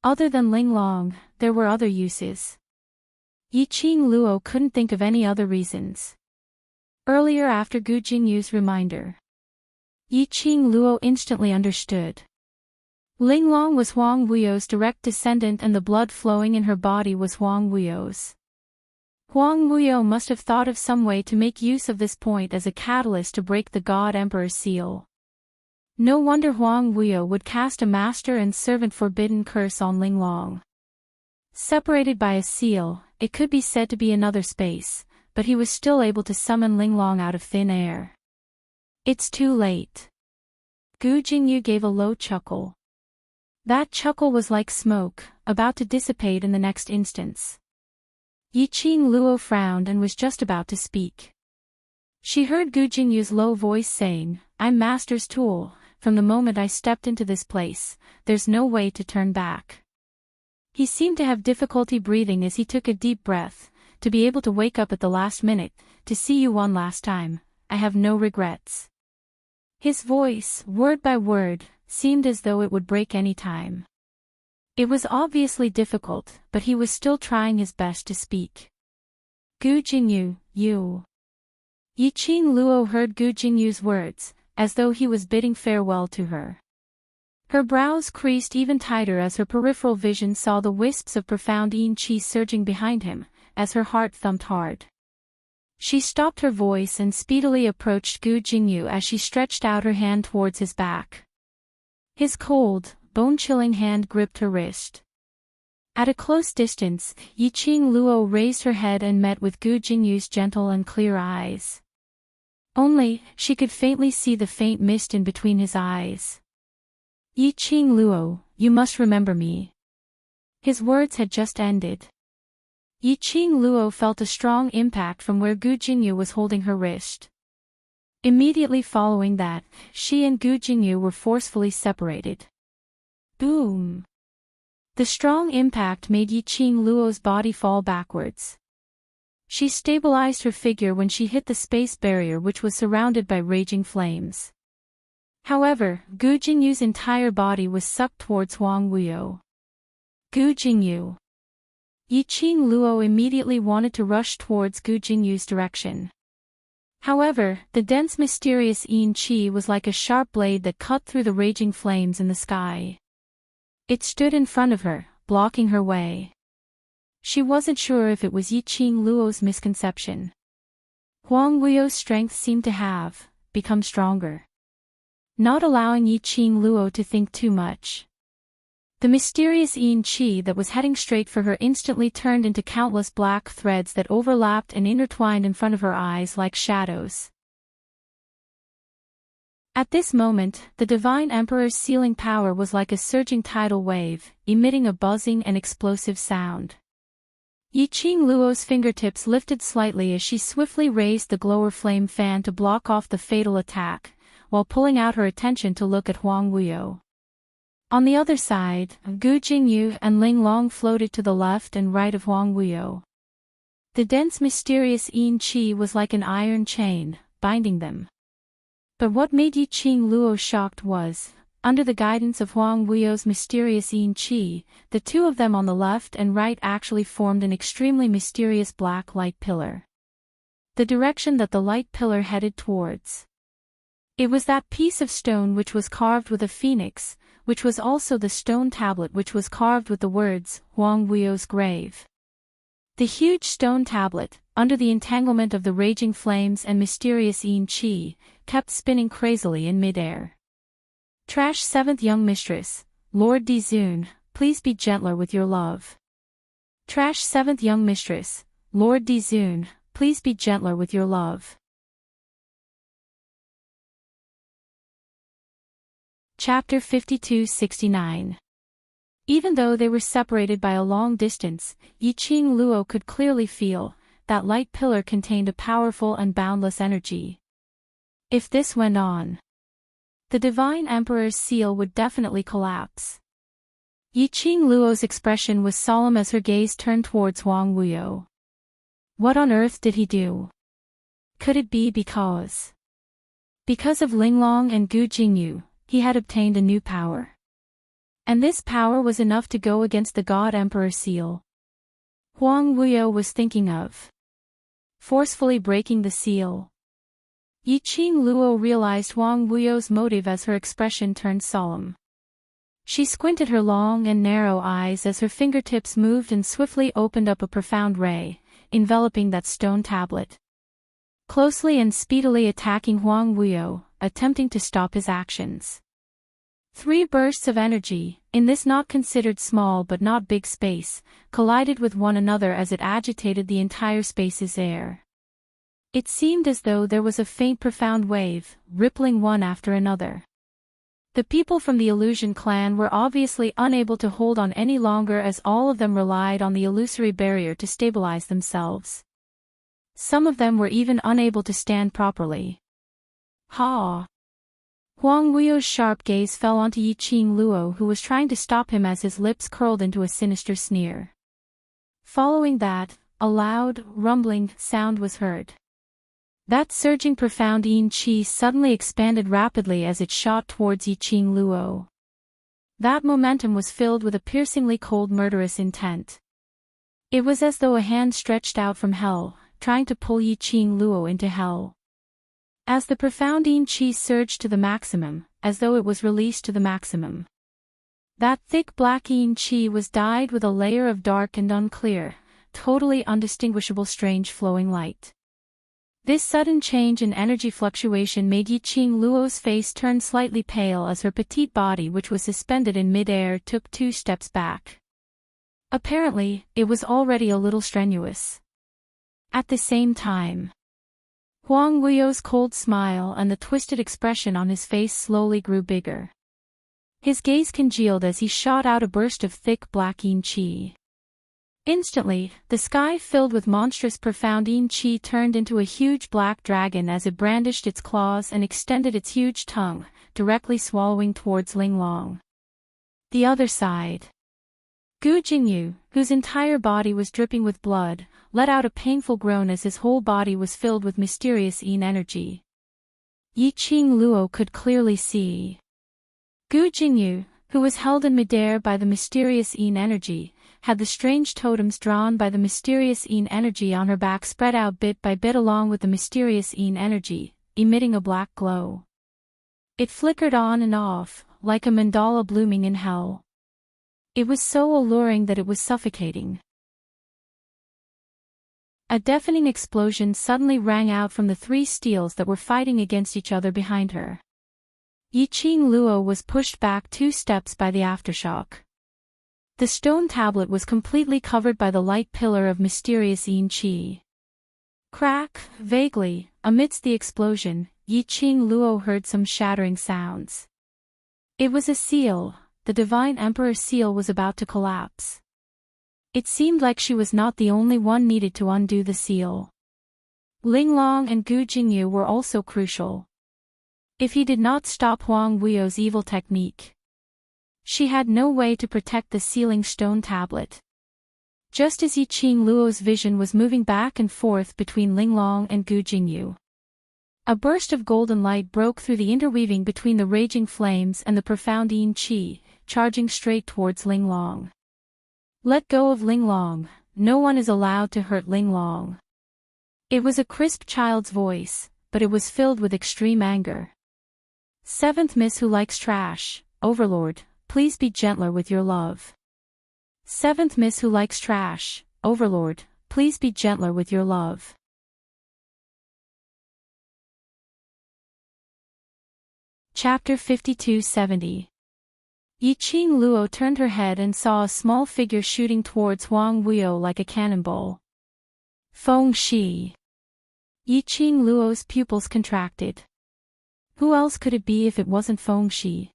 Other than Linglong, there were other uses. Yiqing Luo couldn't think of any other reasons. Earlier after Gu Jingyu's reminder, Yiqing Luo instantly understood. Linglong was Huang Wuyo's direct descendant and the blood flowing in her body was Huang Wuyo's. Huang Wuyo must have thought of some way to make use of this point as a catalyst to break the God Emperor's seal. No wonder Huang Wuyo would cast a master and servant forbidden curse on Linglong. Separated by a seal, it could be said to be another space, but he was still able to summon Linglong out of thin air. It's too late. Gu Jingyu gave a low chuckle. That chuckle was like smoke, about to dissipate in the next instance. Yiqing Luo frowned and was just about to speak. She heard Gu Jingyu's low voice saying, "I'm Master's tool, from the moment I stepped into this place, there's no way to turn back." He seemed to have difficulty breathing as he took a deep breath, to be able to wake up at the last minute, to see you one last time, I have no regrets. His voice, word by word, seemed as though it would break any time. It was obviously difficult, but he was still trying his best to speak. Gu Jingyu, you. Yiqing Luo heard Gu Jingyu's words, as though he was bidding farewell to her. Her brows creased even tighter as her peripheral vision saw the wisps of profound yin qi surging behind him, as her heart thumped hard. She stopped her voice and speedily approached Gu Jingyu as she stretched out her hand towards his back. His cold, bone-chilling hand gripped her wrist. At a close distance, Yiqing Luo raised her head and met with Gu Jingyu's gentle and clear eyes. Only, she could faintly see the faint mist in between his eyes. Yiqing Luo, you must remember me. His words had just ended. Yiqing Luo felt a strong impact from where Gu Jingyu was holding her wrist. Immediately following that, she and Gu Jingyu were forcefully separated. Boom! The strong impact made Yiqing Luo's body fall backwards. She stabilized her figure when she hit the space barrier which was surrounded by raging flames. However, Gu Jingyu's entire body was sucked towards Huang Wuyo. Gu Jingyu. Yiqing Luo immediately wanted to rush towards Gu Jingyu's direction. However, the dense mysterious yin qi was like a sharp blade that cut through the raging flames in the sky. It stood in front of her, blocking her way. She wasn't sure if it was Yiqing Luo's misconception. Huang Wuyo's strength seemed to have become stronger, not allowing Yiqing Luo to think too much. The mysterious yin qi that was heading straight for her instantly turned into countless black threads that overlapped and intertwined in front of her eyes like shadows. At this moment, the Divine Emperor's sealing power was like a surging tidal wave, emitting a buzzing and explosive sound. Yiqing Luo's fingertips lifted slightly as she swiftly raised the glower flame fan to block off the fatal attack, while pulling out her attention to look at Huang Wuyo. On the other side, Gu Jingyu and Linglong floated to the left and right of Huang Wuyo. The dense mysterious yin qi was like an iron chain, binding them. But what made Yiqing Luo shocked was, under the guidance of Huang Wuyo's mysterious yin qi, the two of them on the left and right actually formed an extremely mysterious black light pillar. The direction that the light pillar headed towards. It was that piece of stone which was carved with a phoenix, which was also the stone tablet which was carved with the words, Huang Wuyo's grave. The huge stone tablet, under the entanglement of the raging flames and mysterious yin qi, kept spinning crazily in midair. Trash 7th young mistress, Lord Dizun, please be gentler with your love. Trash 7th young mistress, Lord Dizun, please be gentler with your love. Chapter 52-69. Even though they were separated by a long distance, Yiqing Luo could clearly feel that light pillar contained a powerful and boundless energy. If this went on, the Divine Emperor's seal would definitely collapse. Yiqing Luo's expression was solemn as her gaze turned towards Huang Wuyo. What on earth did he do? Could it be because of Linglong and Gu Jingyu, he had obtained a new power? And this power was enough to go against the God Emperor seal. Huang Wuyo was thinking of forcefully breaking the seal. Yiqing Luo realized Huang Wuyo's motive as her expression turned solemn. She squinted her long and narrow eyes as her fingertips moved and swiftly opened up a profound ray, enveloping that stone tablet, closely and speedily attacking Huang Wuyo, attempting to stop his actions. 3 bursts of energy, in this not considered small but not big space, collided with one another as it agitated the entire space's air. It seemed as though there was a faint profound wave, rippling one after another. The people from the Illusion clan were obviously unable to hold on any longer as all of them relied on the illusory barrier to stabilize themselves. Some of them were even unable to stand properly. Ha! Huang Wuyo's sharp gaze fell onto Yiqing Luo, who was trying to stop him as his lips curled into a sinister sneer. Following that, a loud, rumbling sound was heard. That surging profound yin qi suddenly expanded rapidly as it shot towards Yiqing Luo. That momentum was filled with a piercingly cold murderous intent. It was as though a hand stretched out from hell, trying to pull Yiqing Luo into hell. As the profound yin qi surged to the maximum, as though it was released to the maximum, that thick black yin qi was dyed with a layer of dark and unclear, totally undistinguishable strange flowing light. This sudden change in energy fluctuation made Yiqing Luo's face turn slightly pale as her petite body, which was suspended in mid-air, took 2 steps back. Apparently, it was already a little strenuous. At the same time, Huang Wuyo's cold smile and the twisted expression on his face slowly grew bigger. His gaze congealed as he shot out a burst of thick black yin qi. Instantly, the sky filled with monstrous profound yin qi turned into a huge black dragon as it brandished its claws and extended its huge tongue, directly swallowing towards Linglong. The other side. Gu Jingyu, whose entire body was dripping with blood, let out a painful groan as his whole body was filled with mysterious yin energy. Yiqing Luo could clearly see Gu Jingyu, who was held in midair by the mysterious yin energy, had the strange totems drawn by the mysterious yin energy on her back spread out bit by bit along with the mysterious yin energy, emitting a black glow. It flickered on and off, like a mandala blooming in hell. It was so alluring that it was suffocating. A deafening explosion suddenly rang out from the 3 steels that were fighting against each other behind her. Yiqing Luo was pushed back 2 steps by the aftershock. The stone tablet was completely covered by the light pillar of mysterious yin qi. Crack, vaguely, amidst the explosion, Yiqing Luo heard some shattering sounds. It was a seal. The Divine Emperor's seal was about to collapse. It seemed like she was not the only one needed to undo the seal. Linglong and Gu Jingyu were also crucial. If he did not stop Huang Wuyo's evil technique, she had no way to protect the sealing stone tablet. Just as Yiqing Luo's vision was moving back and forth between Linglong and Gu Jingyu, a burst of golden light broke through the interweaving between the raging flames and the profound yin qi, charging straight towards Linglong. Let go of Linglong, no one is allowed to hurt Linglong. It was a crisp child's voice, but it was filled with extreme anger. 7th Miss who likes trash, Overlord, please be gentler with your love. 7th Miss who likes trash, Overlord, please be gentler with your love. Chapter 52-70. Yiqing Luo turned her head and saw a small figure shooting towards Huang Wuyo like a cannonball. Feng Shi. Yiqing Luo's pupils contracted. Who else could it be if it wasn't Feng Shi?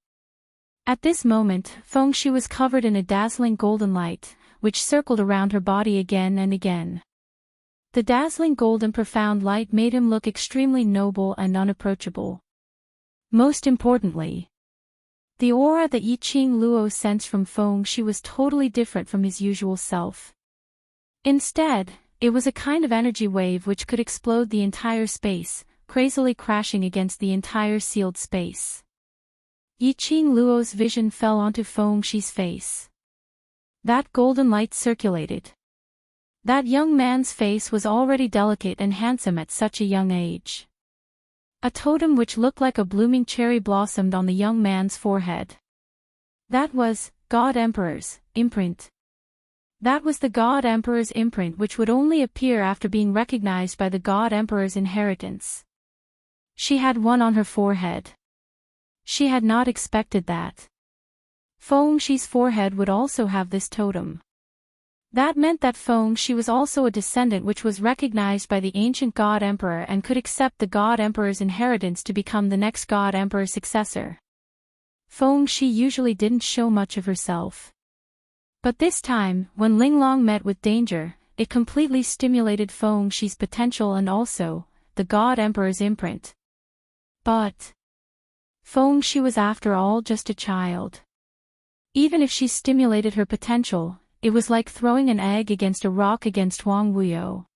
At this moment, Feng Shi was covered in a dazzling golden light, which circled around her body again and again. The dazzling golden profound light made him look extremely noble and unapproachable. Most importantly, the aura that Yiqing Luo sensed from Feng Shi was totally different from his usual self. Instead, it was a kind of energy wave which could explode the entire space, crazily crashing against the entire sealed space. Yiqing Luo's vision fell onto Feng Shi's face. That golden light circulated. That young man's face was already delicate and handsome at such a young age. A totem which looked like a blooming cherry blossomed on the young man's forehead. That was God Emperor's imprint. That was the God Emperor's imprint, which would only appear after being recognized by the God Emperor's inheritance. She had one on her forehead. She had not expected that. Feng Shi's forehead would also have this totem. That meant that Feng Shi was also a descendant which was recognized by the ancient God Emperor and could accept the God Emperor's inheritance to become the next God Emperor's successor. Feng Shi usually didn't show much of herself. But this time, when Linglong met with danger, it completely stimulated Feng Shi's potential and also the God Emperor's imprint. But Feng Shi was after all just a child. Even if she stimulated her potential, it was like throwing an egg against a rock against Huang Wuyo.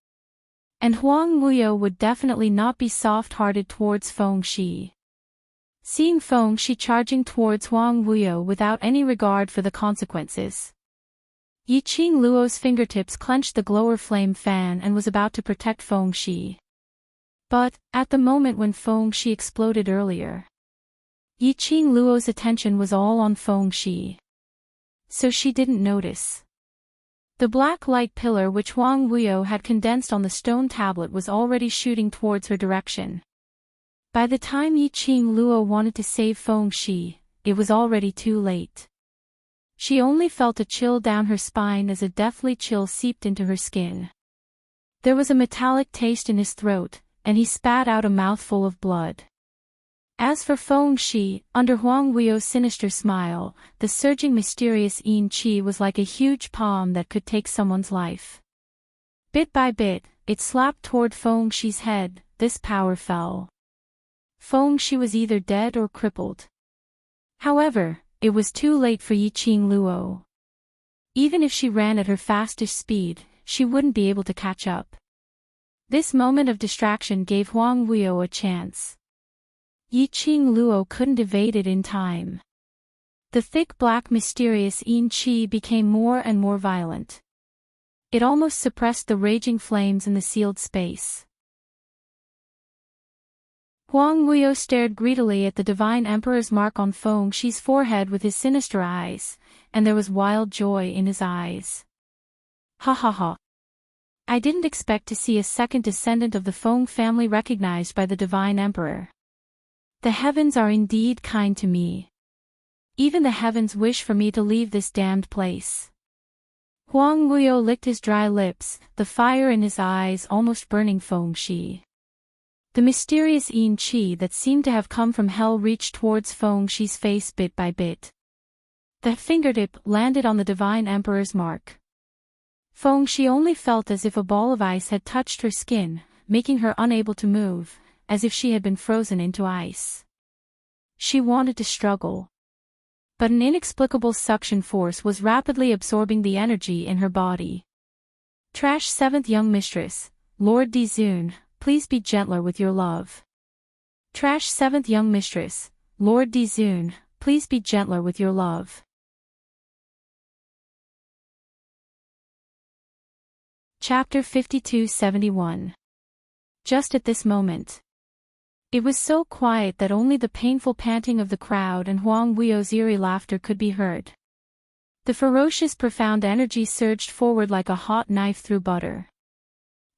And Huang Wuyo would definitely not be soft-hearted towards Feng Shi. Seeing Feng Shi charging towards Huang Wuyo without any regard for the consequences, Yiqing Luo's fingertips clenched the glower flame fan and was about to protect Feng Shi. But, at the moment when Feng Shi exploded earlier, Yiqing Luo's attention was all on Feng Shi. So she didn't notice. The black light pillar which Huang Wuyo had condensed on the stone tablet was already shooting towards her direction. By the time Yiqing Luo wanted to save Feng Shi, it was already too late. She only felt a chill down her spine as a deathly chill seeped into her skin. There was a metallic taste in his throat, and he spat out a mouthful of blood. As for Feng Shi, under Huang Wuyo's sinister smile, the surging mysterious yin qi was like a huge palm that could take someone's life. Bit by bit, it slapped toward Feng Shi's head. This power fell. Feng Shi was either dead or crippled. However, it was too late for Yiqing Luo. Even if she ran at her fastest speed, she wouldn't be able to catch up. This moment of distraction gave Huang Wuyo a chance. Yiqing Luo couldn't evade it in time. The thick black mysterious yin qi became more and more violent. It almost suppressed the raging flames in the sealed space. Huang Wuyo stared greedily at the divine emperor's mark on Feng Shi's forehead with his sinister eyes, and there was wild joy in his eyes. Ha ha ha. I didn't expect to see a second descendant of the Feng family recognized by the divine emperor. The heavens are indeed kind to me. Even the heavens wish for me to leave this damned place. Huang Wuyo licked his dry lips, the fire in his eyes almost burning Feng Shi. The mysterious yin qi that seemed to have come from hell reached towards Feng Shi's face bit by bit. The fingertip landed on the divine emperor's mark. Feng Shi only felt as if a ball of ice had touched her skin, making her unable to move, as if she had been frozen into ice. She wanted to struggle. But an inexplicable suction force was rapidly absorbing the energy in her body. Trash 7th Young Mistress, Lord Dizun, please be gentler with your love. Trash 7th Young Mistress, Lord Dizun, please be gentler with your love. Chapter 5271. Just at this moment. It was so quiet that only the painful panting of the crowd and Huang Wuyo's eerie laughter could be heard. The ferocious profound energy surged forward like a hot knife through butter.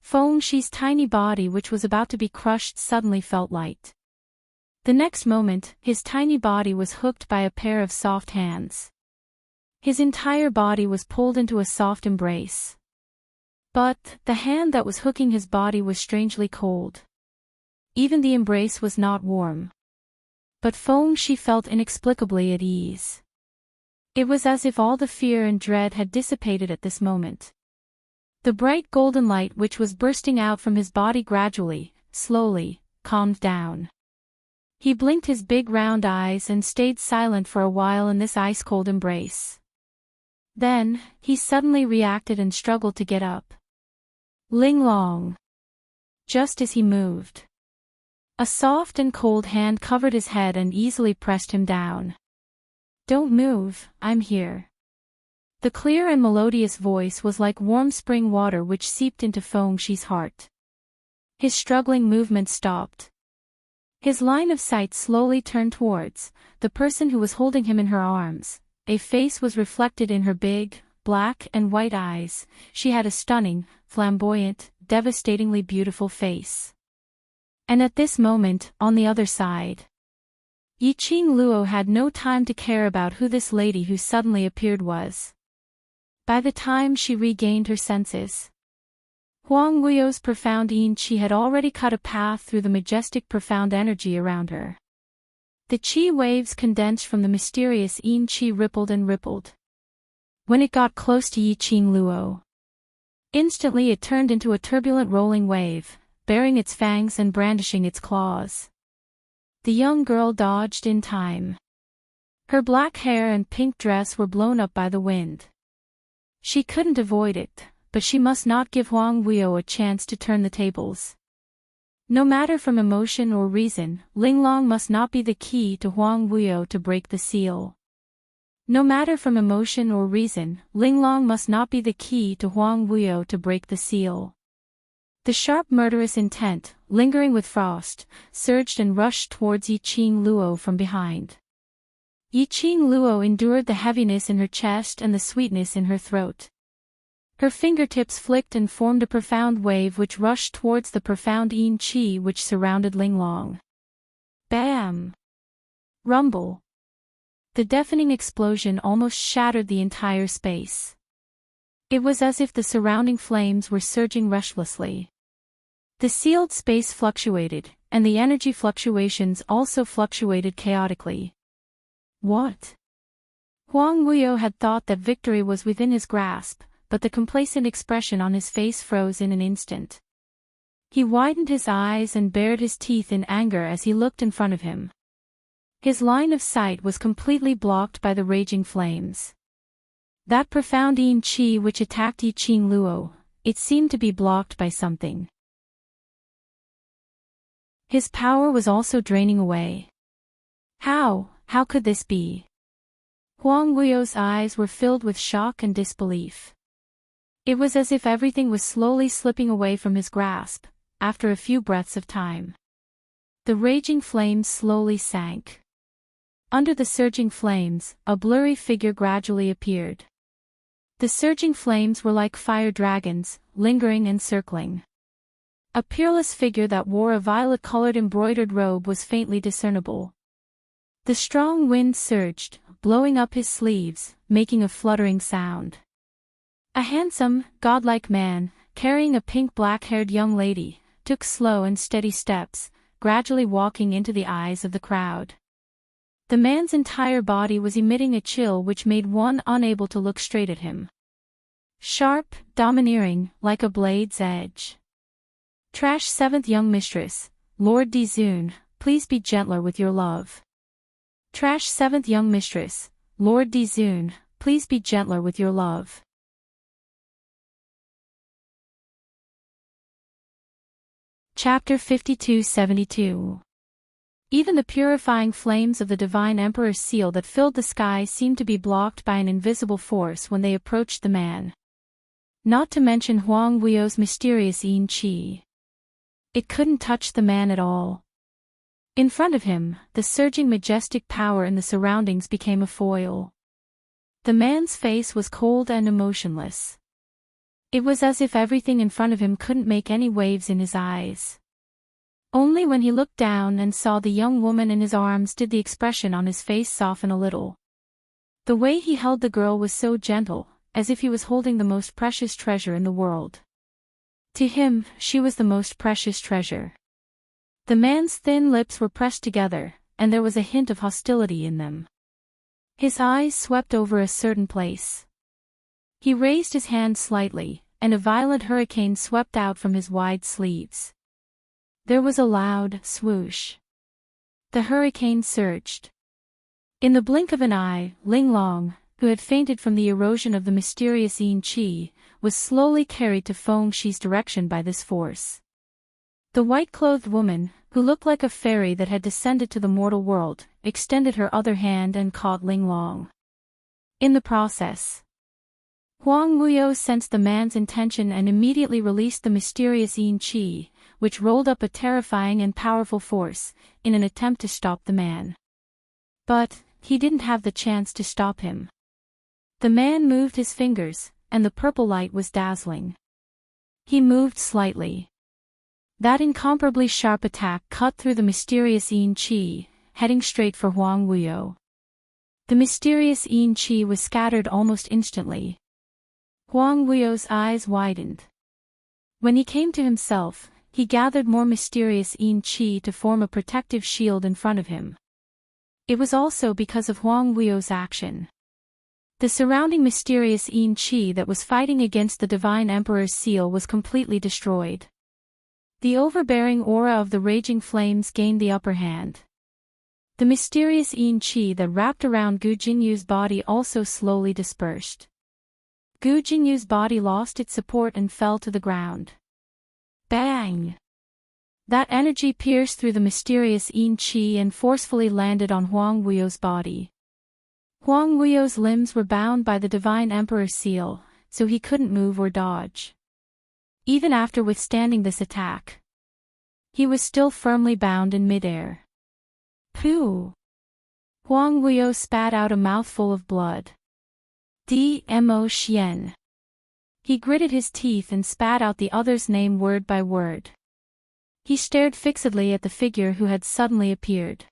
Feng Shi's tiny body, which was about to be crushed, suddenly felt light. The next moment, his tiny body was hooked by a pair of soft hands. His entire body was pulled into a soft embrace. But the hand that was hooking his body was strangely cold. Even the embrace was not warm. But Feng-Shi felt inexplicably at ease. It was as if all the fear and dread had dissipated at this moment. The bright golden light which was bursting out from his body gradually, slowly, calmed down. He blinked his big round eyes and stayed silent for a while in this ice-cold embrace. Then, he suddenly reacted and struggled to get up. Linglong. Just as he moved, a soft and cold hand covered his head and easily pressed him down. "Don't move, I'm here." The clear and melodious voice was like warm spring water which seeped into Feng-Shi's heart. His struggling movement stopped. His line of sight slowly turned towards the person who was holding him in her arms. A face was reflected in her big, black and white eyes. She had a stunning, flamboyant, devastatingly beautiful face. And at this moment, on the other side, Yiqing Luo had no time to care about who this lady who suddenly appeared was. By the time she regained her senses, Huang Wuyo's profound yin-chi had already cut a path through the majestic profound energy around her. The chi waves condensed from the mysterious yin-chi rippled and rippled. When it got close to Yiqing Luo, instantly it turned into a turbulent rolling wave, baring its fangs and brandishing its claws. The young girl dodged in time. Her black hair and pink dress were blown up by the wind. She couldn't avoid it, but she must not give Huang Wuyo a chance to turn the tables. No matter from emotion or reason, Linglong must not be the key to Huang Wuyo to break the seal. No matter from emotion or reason, Linglong must not be the key to Huang Wuyo to break the seal. The sharp murderous intent, lingering with frost, surged and rushed towards Yiqing Luo from behind. Yiqing Luo endured the heaviness in her chest and the sweetness in her throat. Her fingertips flicked and formed a profound wave which rushed towards the profound yin-chi which surrounded Linglong. Bam! Rumble! The deafening explosion almost shattered the entire space. It was as if the surrounding flames were surging restlessly. The sealed space fluctuated, and the energy fluctuations also fluctuated chaotically. What? Huang Wuyo had thought that victory was within his grasp, but the complacent expression on his face froze in an instant. He widened his eyes and bared his teeth in anger as he looked in front of him. His line of sight was completely blocked by the raging flames. That profound yin-chi which attacked Yiqing Luo, it seemed to be blocked by something. His power was also draining away. How could this be? Huang Wuyo's eyes were filled with shock and disbelief. It was as if everything was slowly slipping away from his grasp, after a few breaths of time. The raging flames slowly sank. Under the surging flames, a blurry figure gradually appeared. The surging flames were like fire dragons, lingering and circling. A peerless figure that wore a violet-colored embroidered robe was faintly discernible. The strong wind surged, blowing up his sleeves, making a fluttering sound. A handsome, godlike man, carrying a pink black-haired young lady, took slow and steady steps, gradually walking into the eyes of the crowd. The man's entire body was emitting a chill which made one unable to look straight at him. Sharp, domineering, like a blade's edge. Trash 7th young mistress, Lord Dizun, please be gentler with your love. Trash 7th young mistress, Lord Dizun, please be gentler with your love. Chapter 52-72. Even the purifying flames of the divine emperor's seal that filled the sky seemed to be blocked by an invisible force when they approached the man. Not to mention Huang Wuyo's mysterious yin-chi. It couldn't touch the man at all. In front of him, the surging majestic power in the surroundings became a foil. The man's face was cold and emotionless. It was as if everything in front of him couldn't make any waves in his eyes. Only when he looked down and saw the young woman in his arms did the expression on his face soften a little. The way he held the girl was so gentle, as if he was holding the most precious treasure in the world. To him, she was the most precious treasure. The man's thin lips were pressed together, and there was a hint of hostility in them. His eyes swept over a certain place. He raised his hand slightly, and a violent hurricane swept out from his wide sleeves. There was a loud swoosh. The hurricane surged. In the blink of an eye, Ling Long, who had fainted from the erosion of the mysterious Yin Qi, was slowly carried to Feng Shi's direction by this force. The white-clothed woman, who looked like a fairy that had descended to the mortal world, extended her other hand and caught Ling Long. In the process, Huang Wuyo sensed the man's intention and immediately released the mysterious Yin Qi, which rolled up a terrifying and powerful force, in an attempt to stop the man. But he didn't have the chance to stop him. The man moved his fingers, and the purple light was dazzling. He moved slightly. That incomparably sharp attack cut through the mysterious Yin Qi, heading straight for Huang Wuyo. The mysterious Yin Qi was scattered almost instantly. Huang Wuyo's eyes widened. When he came to himself, he gathered more mysterious Yin Qi to form a protective shield in front of him. It was also because of Huang Wuyo's action. The surrounding mysterious Yin Qi that was fighting against the Divine Emperor's seal was completely destroyed. The overbearing aura of the raging flames gained the upper hand. The mysterious Yin Qi that wrapped around Gu Jinyu's body also slowly dispersed. Gu Jinyu's body lost its support and fell to the ground. Bang! That energy pierced through the mysterious Yin Qi and forcefully landed on Huang Wuyo's body. Huang Wuyo's limbs were bound by the Divine Emperor's seal, so he couldn't move or dodge. Even after withstanding this attack, he was still firmly bound in midair. Pooh! Huang Wuyo spat out a mouthful of blood. Dmo Xian. He gritted his teeth and spat out the other's name word by word. He stared fixedly at the figure who had suddenly appeared.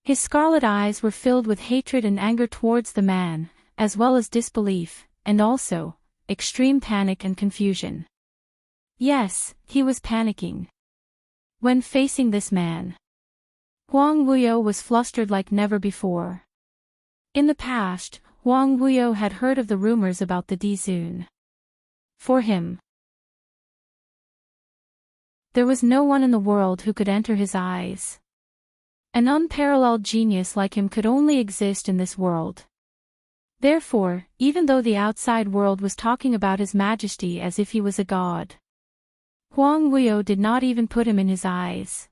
His scarlet eyes were filled with hatred and anger towards the man, as well as disbelief, and also extreme panic and confusion. Yes, he was panicking. When facing this man, Huang Wuyo was flustered like never before. In the past, Huang Wuyo had heard of the rumors about the Dizun. For him, there was no one in the world who could enter his eyes. An unparalleled genius like him could only exist in this world. Therefore, even though the outside world was talking about his majesty as if he was a god, Huang Wuyo did not even put him in his eyes.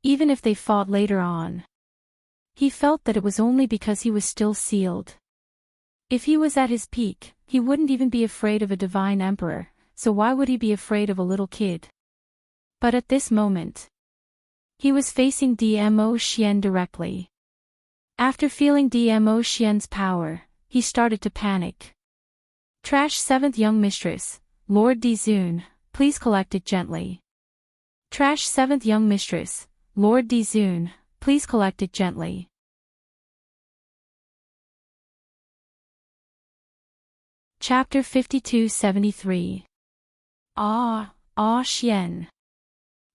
Even if they fought later on, he felt that it was only because he was still sealed. If he was at his peak, he wouldn't even be afraid of a divine emperor, so why would he be afraid of a little kid? But at this moment, he was facing Dmo Xian directly. After feeling Dmo Xian's power, he started to panic. Trash 7th Young Mistress, Lord Dizun, please collect it gently. Trash 7th Young Mistress, Lord Dizun, please collect it gently. Chapter 5273. Xian.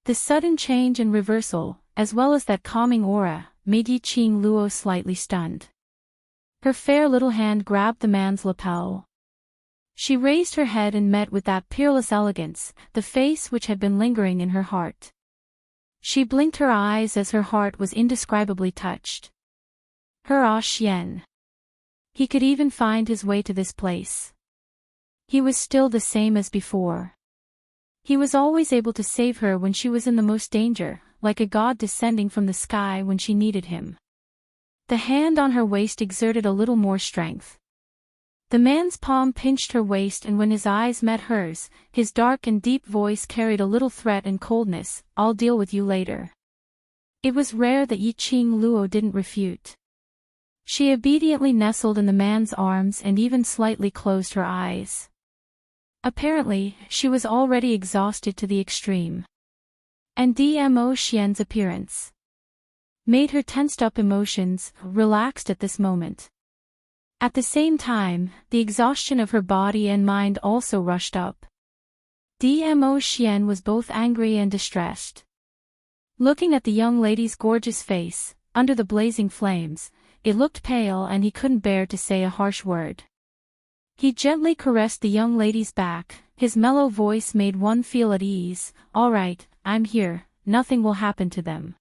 The sudden change and reversal, as well as that calming aura, made Yiqing Luo slightly stunned. Her fair little hand grabbed the man's lapel. She raised her head and met with that peerless elegance, the face which had been lingering in her heart. She blinked her eyes as her heart was indescribably touched. Her Xian. He could even find his way to this place. He was still the same as before. He was always able to save her when she was in the most danger, like a god descending from the sky when she needed him. The hand on her waist exerted a little more strength. The man's palm pinched her waist, and when his eyes met hers, his dark and deep voice carried a little threat and coldness, "I'll deal with you later." It was rare that Yiqing Luo didn't refute. She obediently nestled in the man's arms and even slightly closed her eyes. Apparently, she was already exhausted to the extreme. And Dmo Xian's appearance made her tensed-up emotions relaxed at this moment. At the same time, the exhaustion of her body and mind also rushed up. Dmo Xian was both angry and distressed. Looking at the young lady's gorgeous face, under the blazing flames, it looked pale and he couldn't bear to say a harsh word. He gently caressed the young lady's back, his mellow voice made one feel at ease. "All right, I'm here, nothing will happen to them."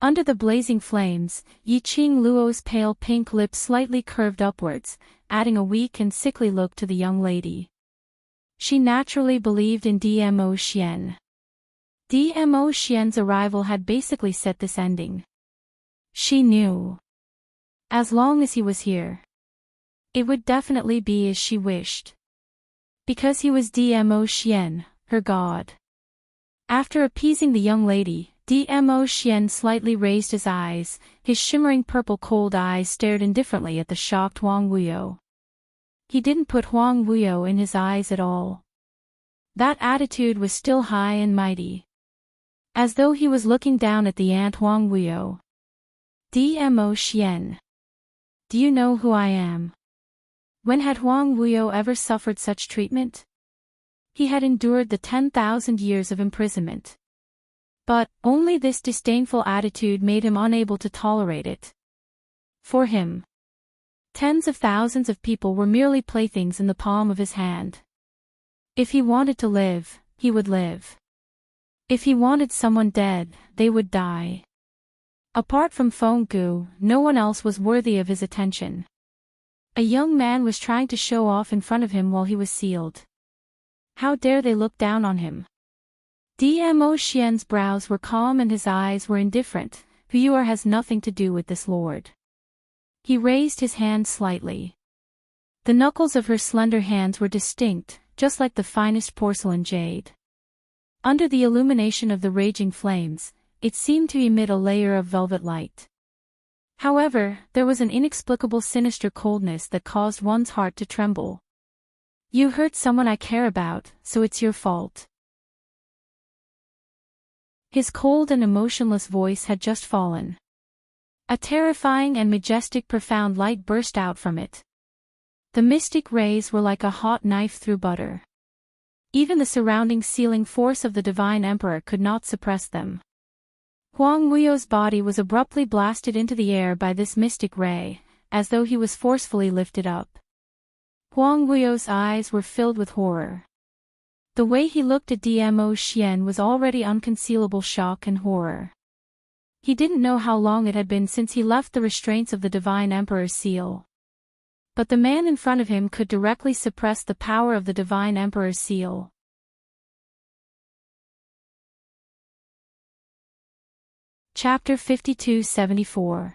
Under the blazing flames, Yiqing Luo's pale pink lips slightly curved upwards, adding a weak and sickly look to the young lady. She naturally believed in Dmo Xian. Dmo Xian's arrival had basically set this ending. She knew. As long as he was here, it would definitely be as she wished. Because he was Dmo Xian, her god. After appeasing the young lady, Dmo Xian slightly raised his eyes, his shimmering purple cold eyes stared indifferently at the shocked Huang Wuyo. He didn't put Huang Wuyo in his eyes at all. That attitude was still high and mighty. As though he was looking down at the ant Huang Wuyo. Dmo Xian. Do you know who I am? When had Huang Wuyo ever suffered such treatment? He had endured the 10,000 years of imprisonment. But, only this disdainful attitude made him unable to tolerate it. For him, tens of thousands of people were merely playthings in the palm of his hand. If he wanted to live, he would live. If he wanted someone dead, they would die. Apart from Feng Gu, no one else was worthy of his attention. A young man was trying to show off in front of him while he was sealed. How dare they look down on him? Dmo Xian's brows were calm and his eyes were indifferent. Viewer has nothing to do with this lord. He raised his hand slightly. The knuckles of her slender hands were distinct, just like the finest porcelain jade. Under the illumination of the raging flames, it seemed to emit a layer of velvet light. However, there was an inexplicable sinister coldness that caused one's heart to tremble. You hurt someone I care about, so it's your fault. His cold and emotionless voice had just fallen. A terrifying and majestic profound light burst out from it. The mystic rays were like a hot knife through butter. Even the surrounding sealing force of the Divine Emperor could not suppress them. Huang Wuyo's body was abruptly blasted into the air by this mystic ray, as though he was forcefully lifted up. Huang Wuyo's eyes were filled with horror. The way he looked at Dmo Xian was already unconcealable shock and horror. He didn't know how long it had been since he left the restraints of the Divine Emperor's seal. But the man in front of him could directly suppress the power of the Divine Emperor's seal. Chapter 52-74.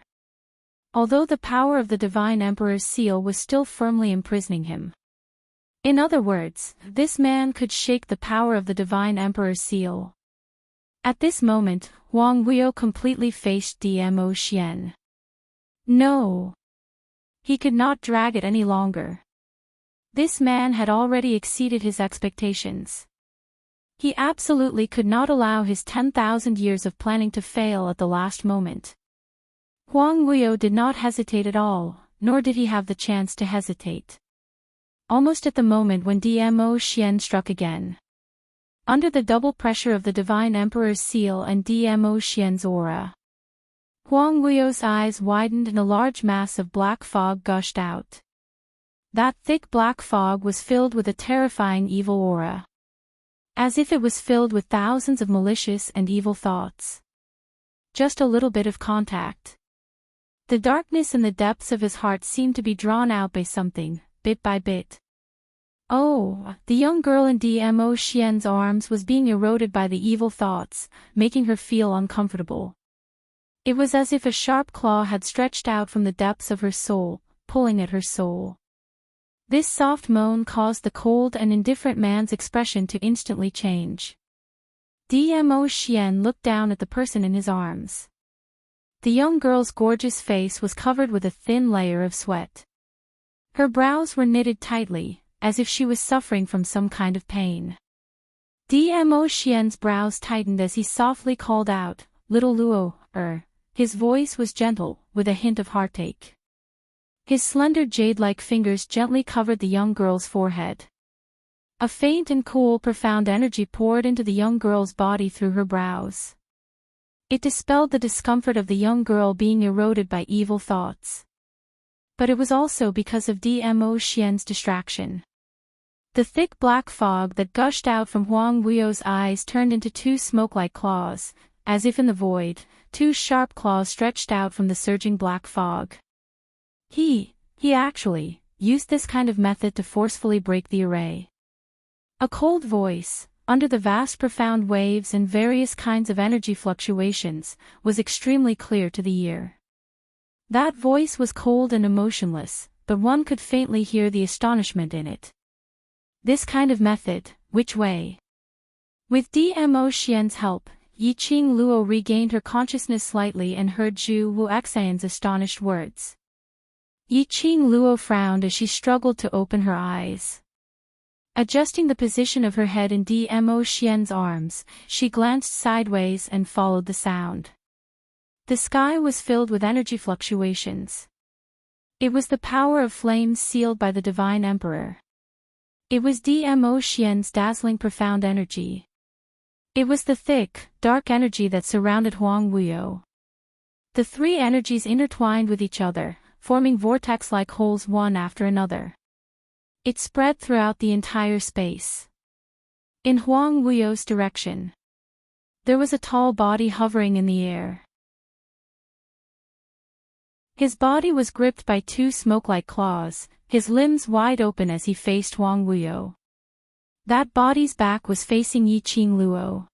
Although the power of the Divine Emperor's seal was still firmly imprisoning him. In other words, this man could shake the power of the Divine Emperor's seal. At this moment, Huang Wuyo completely faced Dmo Xian. No. He could not drag it any longer. This man had already exceeded his expectations. He absolutely could not allow his 10,000 years of planning to fail at the last moment. Huang Wuyo did not hesitate at all, nor did he have the chance to hesitate. Almost at the moment when Dmo Xian struck again. Under the double pressure of the Divine Emperor's seal and Dmo Xian's aura, Huang Wuyo's eyes widened and a large mass of black fog gushed out. That thick black fog was filled with a terrifying evil aura. As if it was filled with thousands of malicious and evil thoughts. Just a little bit of contact. The darkness in the depths of his heart seemed to be drawn out by something, bit by bit. Oh, the young girl in Dmo Xian's arms was being eroded by the evil thoughts, making her feel uncomfortable. It was as if a sharp claw had stretched out from the depths of her soul, pulling at her soul. This soft moan caused the cold and indifferent man's expression to instantly change. Dmo Xian looked down at the person in his arms. The young girl's gorgeous face was covered with a thin layer of sweat. Her brows were knitted tightly, as if she was suffering from some kind of pain. Dmo Xian's brows tightened as he softly called out, "Little Luo, His voice was gentle, with a hint of heartache. His slender jade-like fingers gently covered the young girl's forehead. A faint and cool, profound energy poured into the young girl's body through her brows. It dispelled the discomfort of the young girl being eroded by evil thoughts. But it was also because of Dmo Xian's distraction. The thick black fog that gushed out from Huang Wuyo's eyes turned into two smoke-like claws, as if in the void, two sharp claws stretched out from the surging black fog. He actually used this kind of method to forcefully break the array. A cold voice, under the vast profound waves and various kinds of energy fluctuations, was extremely clear to the ear. That voice was cold and emotionless, but one could faintly hear the astonishment in it. This kind of method, which way? With Dmo Xian's help, Yiqing Luo regained her consciousness slightly and heard Zhu Wuxian's astonished words. Yiqing Luo frowned as she struggled to open her eyes. Adjusting the position of her head in Dmo Xian's arms, she glanced sideways and followed the sound. The sky was filled with energy fluctuations. It was the power of flames sealed by the Divine Emperor. It was Dmo Xian's dazzling profound energy. It was the thick, dark energy that surrounded Huang Wuyo. The three energies intertwined with each other, forming vortex-like holes one after another. It spread throughout the entire space. In Huang Wuyo's direction, there was a tall body hovering in the air. His body was gripped by two smoke-like claws, his limbs wide open as he faced Huang Wuyo. That body's back was facing Yiqing Luo.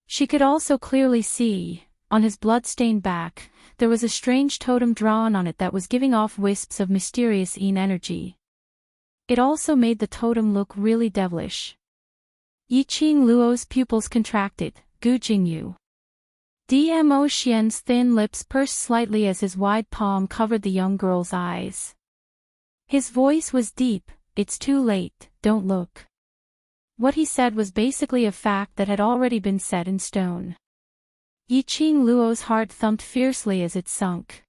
She could also clearly see, on his blood-stained back, there was a strange totem drawn on it that was giving off wisps of mysterious energy. It also made the totem look really devilish. Yiqing Luo's pupils contracted. Gu Jingyu. Dmo Xian's thin lips pursed slightly as his wide palm covered the young girl's eyes. His voice was deep. It's too late, don't look. What he said was basically a fact that had already been set in stone. Yiqing Luo's heart thumped fiercely as it sunk.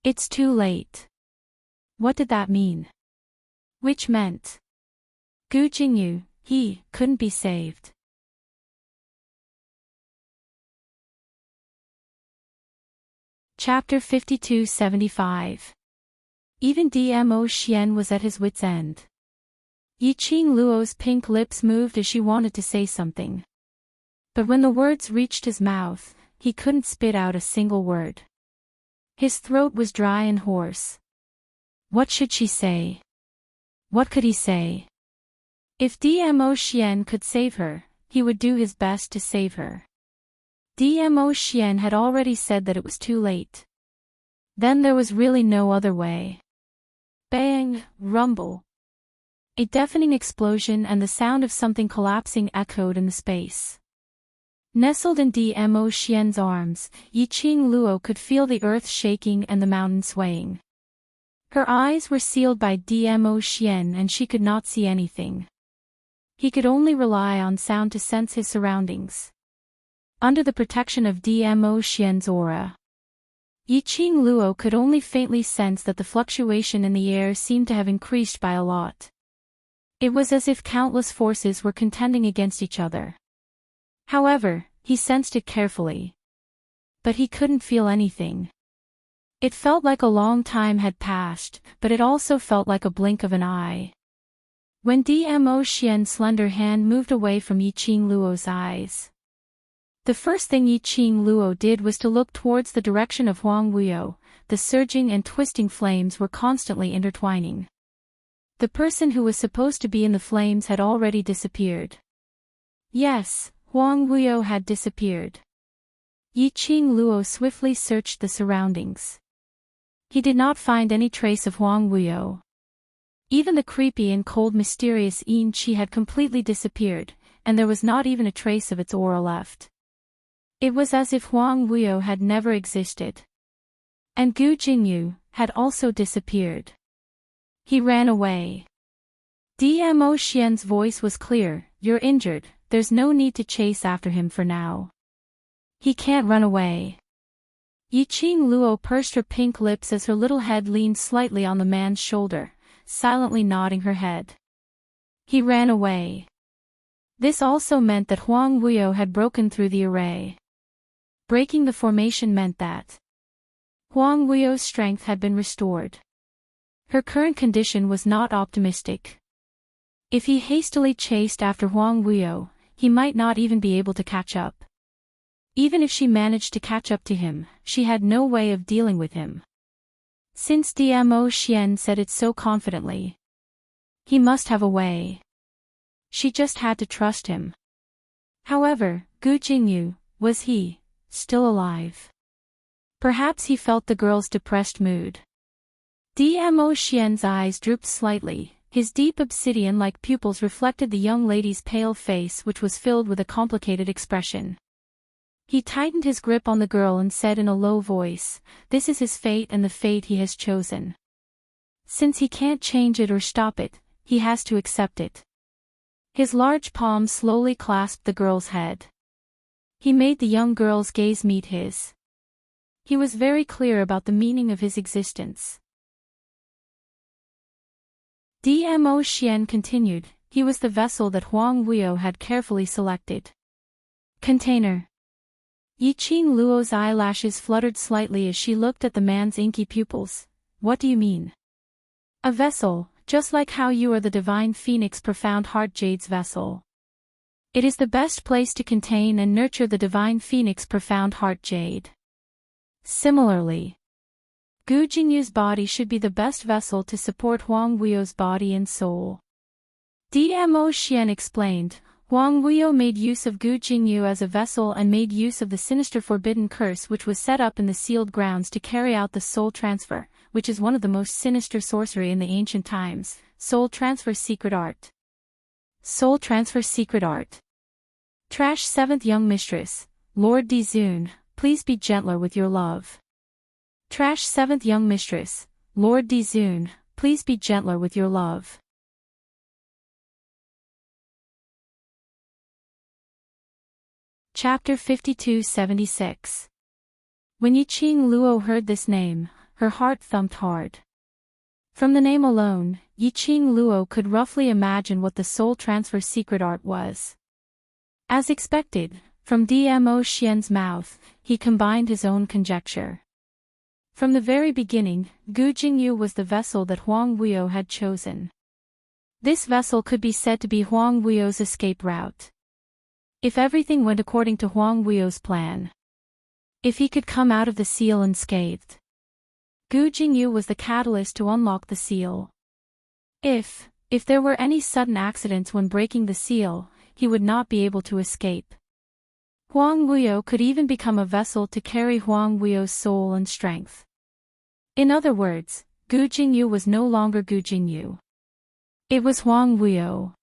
It's too late. What did that mean? Which meant Gu Jingyu, he couldn't be saved. Chapter 52-75. Even Dmo Xian was at his wit's end. Yiqing Luo's pink lips moved as she wanted to say something. But when the words reached his mouth, he couldn't spit out a single word. His throat was dry and hoarse. What should she say? What could he say? If Dmo Xian could save her, he would do his best to save her. Dmo Xian had already said that it was too late. Then there was really no other way. Bang, rumble. A deafening explosion and the sound of something collapsing echoed in the space. Nestled in Dmo Xian's arms, Yiqing Luo could feel the earth shaking and the mountain swaying. Her eyes were sealed by Dmo Xian and she could not see anything. He could only rely on sound to sense his surroundings. Under the protection of Dmo Xian's aura, Yiqing Luo could only faintly sense that the fluctuation in the air seemed to have increased by a lot. It was as if countless forces were contending against each other. However, he sensed it carefully. But he couldn't feel anything. It felt like a long time had passed, but it also felt like a blink of an eye. When Dmo Xian's slender hand moved away from Yiqing Luo's eyes, the first thing Yiqing Luo did was to look towards the direction of Huang Wuyo. The surging and twisting flames were constantly intertwining. The person who was supposed to be in the flames had already disappeared. Yes, Huang Wuyo had disappeared. Yiqing Luo swiftly searched the surroundings. He did not find any trace of Huang Wuyo. Even the creepy and cold mysterious Qi had completely disappeared, and there was not even a trace of its aura left. It was as if Huang Wuyo had never existed. And Gu Jingyu had also disappeared. He ran away. Dmo Xian's voice was clear. You're injured, there's no need to chase after him for now. He can't run away. Yiqing Luo pursed her pink lips as her little head leaned slightly on the man's shoulder, silently nodding her head. He ran away. This also meant that Huang Wuyo had broken through the array. Breaking the formation meant that Huang Wuyo's strength had been restored. Her current condition was not optimistic. If he hastily chased after Huang Wuyo, he might not even be able to catch up. Even if she managed to catch up to him, she had no way of dealing with him. Since Dmo Xian said it so confidently, he must have a way. She just had to trust him. However, Gu Jingyu, was he still alive? Perhaps he felt the girl's depressed mood. Dmo Xian's eyes drooped slightly, his deep obsidian-like pupils reflected the young lady's pale face, which was filled with a complicated expression. He tightened his grip on the girl and said in a low voice, "This is his fate and the fate he has chosen. Since he can't change it or stop it, he has to accept it." His large palm slowly clasped the girl's head. He made the young girl's gaze meet his. He was very clear about the meaning of his existence. Dmo Xian continued, he was the vessel that Huang Wuyo had carefully selected. Container. Yiqing Luo's eyelashes fluttered slightly as she looked at the man's inky pupils. What do you mean? A vessel, just like how you are the divine phoenix profound heart jade's vessel. It is the best place to contain and nurture the divine phoenix profound heart jade. Similarly, Gu Jingyu's body should be the best vessel to support Huang Wuyo's body and soul. Dmo Xian explained, Huang Wuyo made use of Gu Jingyu as a vessel and made use of the sinister forbidden curse which was set up in the sealed grounds to carry out the soul transfer, which is one of the most sinister sorcery in the ancient times, soul transfer secret art. Soul transfer secret art. Trash 7th young mistress, Lord Dizun, please be gentler with your love. Trash 7th young mistress, Lord Dizun, please be gentler with your love. Chapter 52-76. When Yiqing Luo heard this name, her heart thumped hard. From the name alone, Yiqing Luo could roughly imagine what the soul transfer secret art was. As expected, from Dmo Xian's mouth, he combined his own conjecture. From the very beginning, Gu Jingyu was the vessel that Huang Wuyo had chosen. This vessel could be said to be Huang Wuyo's escape route. If everything went according to Huang Wuyo's plan. If he could come out of the seal unscathed. Gu Jingyu was the catalyst to unlock the seal. If there were any sudden accidents when breaking the seal, he would not be able to escape. Huang Wuyo could even become a vessel to carry Huang Wuyo's soul and strength. In other words, Gu Jingyu was no longer Gu Jingyu. It was Huang Wuyo.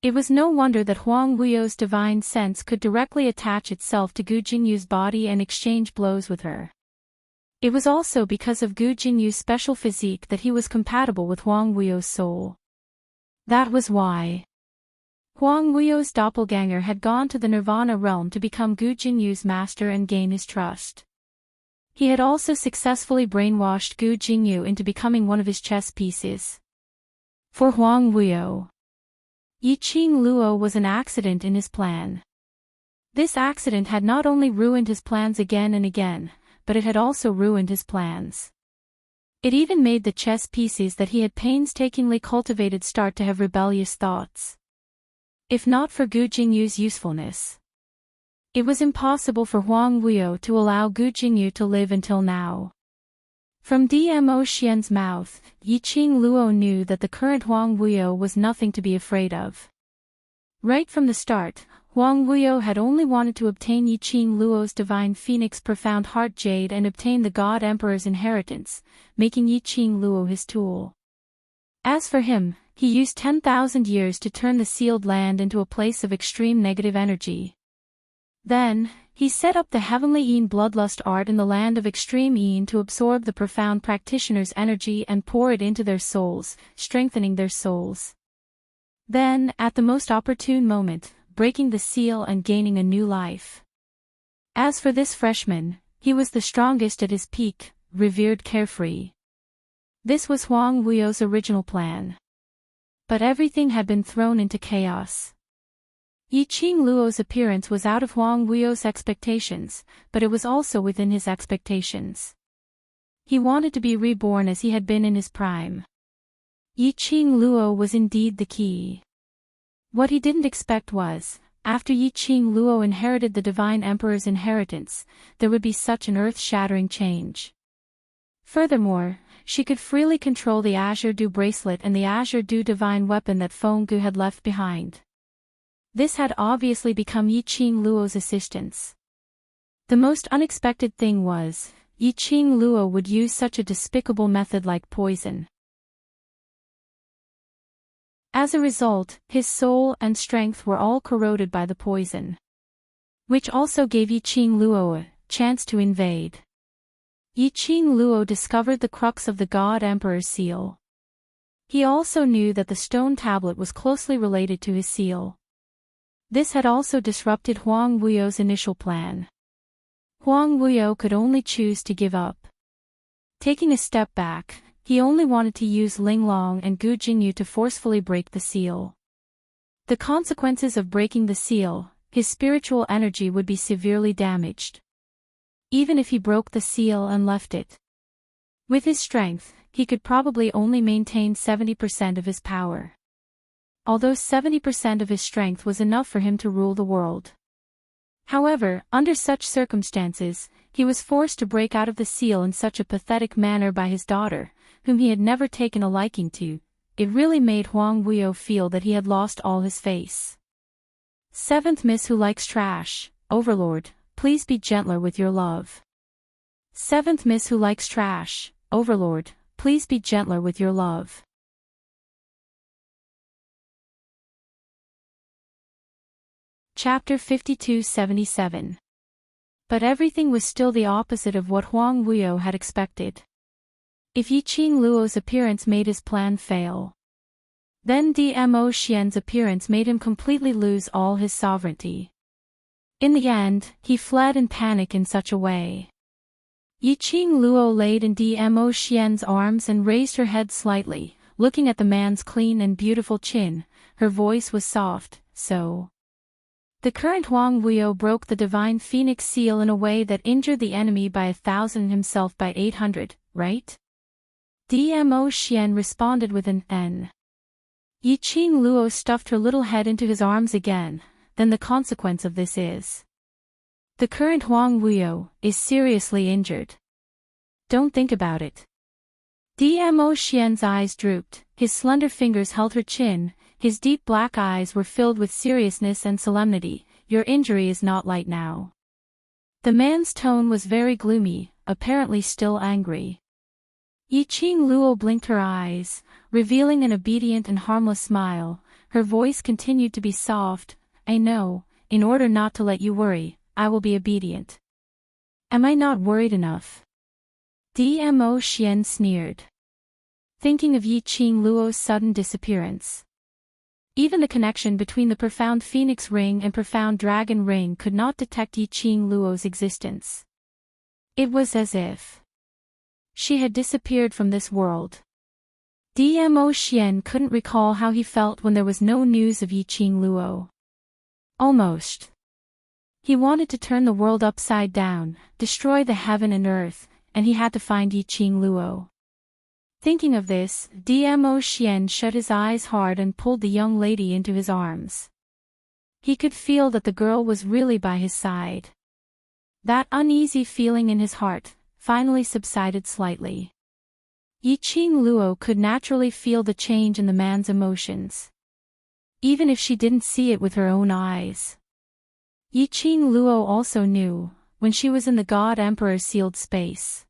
It was no wonder that Huang Wuyo's divine sense could directly attach itself to Gu Jingyu's body and exchange blows with her. It was also because of Gu Jingyu's special physique that he was compatible with Huang Wuyo's soul. That was why Huang Wuyo's doppelganger had gone to the Nirvana realm to become Gu Jinyu's master and gain his trust. He had also successfully brainwashed Gu Jinyu into becoming one of his chess pieces. For Huang Wuyo, Yiqing Luo was an accident in his plan. This accident had not only ruined his plans again and again, but it had also ruined his plans. It even made the chess pieces that he had painstakingly cultivated start to have rebellious thoughts. If not for Gu Jingyu's usefulness, it was impossible for Huang Wuyo to allow Gu Jingyu to live until now. From Dmo Xian's mouth, Yiqing Luo knew that the current Huang Wuyo was nothing to be afraid of. Right from the start, Huang Wuyo had only wanted to obtain Yiqing Luo's divine phoenix profound heart jade and obtain the God Emperor's inheritance, making Yiqing Luo his tool. As for him, he used 10,000 years to turn the sealed land into a place of extreme negative energy. Then, he set up the heavenly Yin bloodlust art in the land of extreme Yin to absorb the profound practitioner's energy and pour it into their souls, strengthening their souls. Then, at the most opportune moment, breaking the seal and gaining a new life. As for this freshman, he was the strongest at his peak, revered carefree. This was Huang Wuyo's original plan. But everything had been thrown into chaos. Yiqing Luo's appearance was out of Huang Wuyo's expectations, but it was also within his expectations. He wanted to be reborn as he had been in his prime. Yiqing Luo was indeed the key. What he didn't expect was, after Yiqing Luo inherited the Divine Emperor's inheritance, there would be such an earth-shattering change. Furthermore, she could freely control the Azure Dew bracelet and the Azure Dew divine weapon that Fenggu had left behind. This had obviously become Yiqing Luo's assistance. The most unexpected thing was, Yiqing Luo would use such a despicable method like poison. As a result, his soul and strength were all corroded by the poison. Which also gave Yiqing Luo a chance to invade. Yiqing Luo discovered the crux of the God Emperor's seal. He also knew that the stone tablet was closely related to his seal. This had also disrupted Huang Wuyo's initial plan. Huang Wuyo could only choose to give up. Taking a step back, he only wanted to use Linglong and Gu Jingyu to forcefully break the seal. The consequences of breaking the seal, his spiritual energy would be severely damaged. Even if he broke the seal and left it. With his strength, he could probably only maintain 70% of his power. Although 70% of his strength was enough for him to rule the world. However, under such circumstances, he was forced to break out of the seal in such a pathetic manner by his daughter, whom he had never taken a liking to. It really made Huang Wuyo feel that he had lost all his face. Seventh Miss Who Likes Trash, Overlord, please be gentler with your love. Seventh Miss Who Likes Trash, Overlord, please be gentler with your love. Chapter 5277. But everything was still the opposite of what Huang Wuyo had expected. If Yiqing Luo's appearance made his plan fail, then Dmo Xian's appearance made him completely lose all his sovereignty. In the end, he fled in panic in such a way. Yiqing Luo laid in Dmo Xian's arms and raised her head slightly, looking at the man's clean and beautiful chin. Her voice was soft, so. The current Huang Wuyo broke the divine phoenix seal in a way that injured the enemy by 1,000 and himself by 800, right? Dmo Xian responded with an N. Yiqing Luo stuffed her little head into his arms again. Then the consequence of this is. The current Huang Wuyo is seriously injured. Don't think about it. Dmo Xian's eyes drooped, his slender fingers held her chin, his deep black eyes were filled with seriousness and solemnity. Your injury is not light now. The man's tone was very gloomy, apparently still angry. Yiqing Luo blinked her eyes, revealing an obedient and harmless smile. Her voice continued to be soft. I know, in order not to let you worry, I will be obedient. Am I not worried enough? Dmo Xian sneered. Thinking of Yiqing Luo's sudden disappearance. Even the connection between the profound Phoenix Ring and profound Dragon Ring could not detect Yiqing Luo's existence. It was as if she had disappeared from this world. Dmo Xian couldn't recall how he felt when there was no news of Yiqing Luo. Almost. He wanted to turn the world upside down, destroy the heaven and earth, and he had to find Yiqing Luo. Thinking of this, Dmo Xian shut his eyes hard and pulled the young lady into his arms. He could feel that the girl was really by his side. That uneasy feeling in his heart finally subsided slightly. Yiqing Luo could naturally feel the change in the man's emotions. Even if she didn't see it with her own eyes. Yiqing Luo also knew, when she was in the God Emperor's sealed space.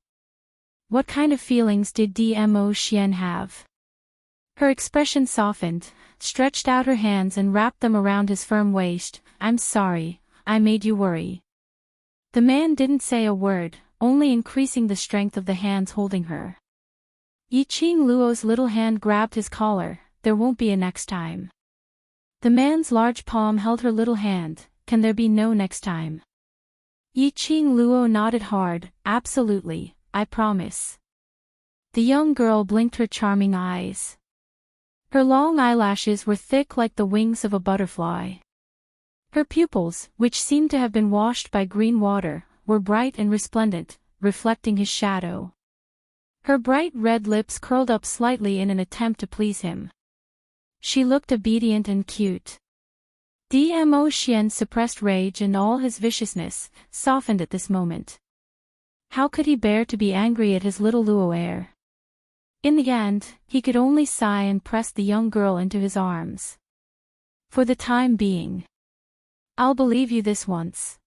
What kind of feelings did Dmo Xian have? Her expression softened, stretched out her hands and wrapped them around his firm waist. I'm sorry, I made you worry. The man didn't say a word, only increasing the strength of the hands holding her. Yiqing Luo's little hand grabbed his collar. There won't be a next time. The man's large palm held her little hand. Can there be no next time? Yiqing Luo nodded hard. Absolutely. I promise. The young girl blinked her charming eyes. Her long eyelashes were thick like the wings of a butterfly. Her pupils, which seemed to have been washed by green water, were bright and resplendent, reflecting his shadow. Her bright red lips curled up slightly in an attempt to please him. She looked obedient and cute. Dmo Xian's suppressed rage and all his viciousness softened at this moment. How could he bear to be angry at his little Luo heir? In the end, he could only sigh and press the young girl into his arms. For the time being. I'll believe you this once.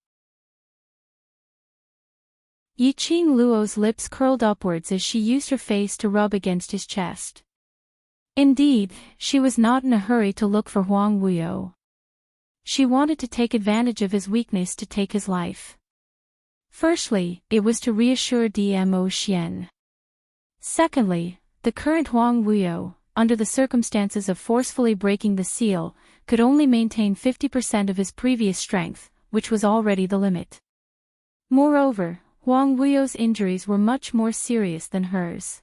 Yiqing Luo's lips curled upwards as she used her face to rub against his chest. Indeed, she was not in a hurry to look for Huang Wuyo. She wanted to take advantage of his weakness to take his life. Firstly, it was to reassure Dmo Xian. Secondly, the current Huang Wuyo, under the circumstances of forcefully breaking the seal, could only maintain 50% of his previous strength, which was already the limit. Moreover, Huang Wuyo's injuries were much more serious than hers.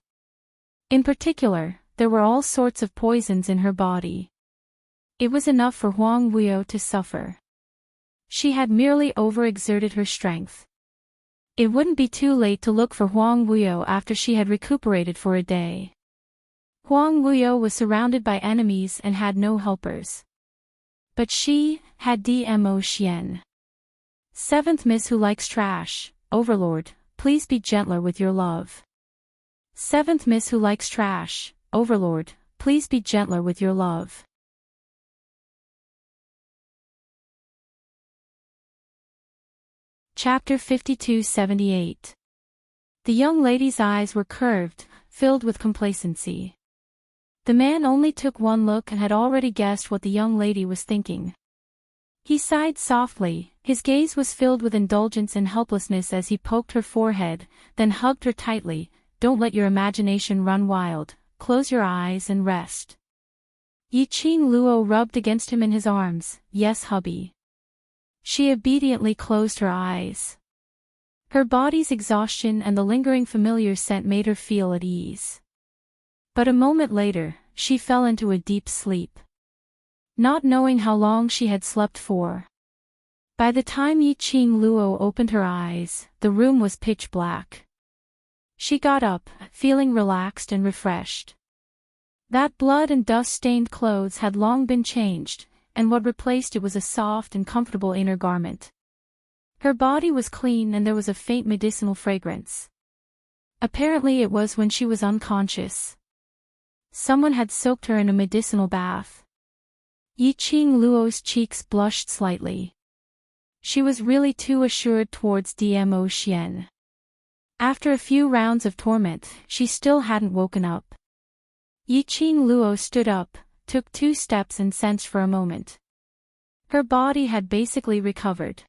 In particular, there were all sorts of poisons in her body. It was enough for Huang Wuyo to suffer. She had merely overexerted her strength. It wouldn't be too late to look for Huang Wuyo after she had recuperated for a day. Huang Wuyo was surrounded by enemies and had no helpers. But she had Dmo Xian. Seventh Miss Who Likes Trash, Overlord, please be gentler with your love. Seventh Miss Who Likes Trash, Overlord, please be gentler with your love. Chapter 5278. The young lady's eyes were curved, filled with complacency. The man only took one look and had already guessed what the young lady was thinking. He sighed softly, his gaze was filled with indulgence and helplessness as he poked her forehead, then hugged her tightly. Don't let your imagination run wild, close your eyes and rest. Yiqing Luo rubbed against him in his arms. Yes, hubby. She obediently closed her eyes. Her body's exhaustion and the lingering familiar scent made her feel at ease. But a moment later, she fell into a deep sleep. Not knowing how long she had slept for. By the time Yiqing Luo opened her eyes, the room was pitch black. She got up, feeling relaxed and refreshed. That blood and dust-stained clothes had long been changed, and what replaced it was a soft and comfortable inner garment. Her body was clean and there was a faint medicinal fragrance. Apparently it was when she was unconscious. Someone had soaked her in a medicinal bath. Yiqing Luo's cheeks blushed slightly. She was really too assured towards Dmo Xian. After a few rounds of torment, she still hadn't woken up. Yiqing Luo stood up, took 2 steps and sensed for a moment. Her body had basically recovered.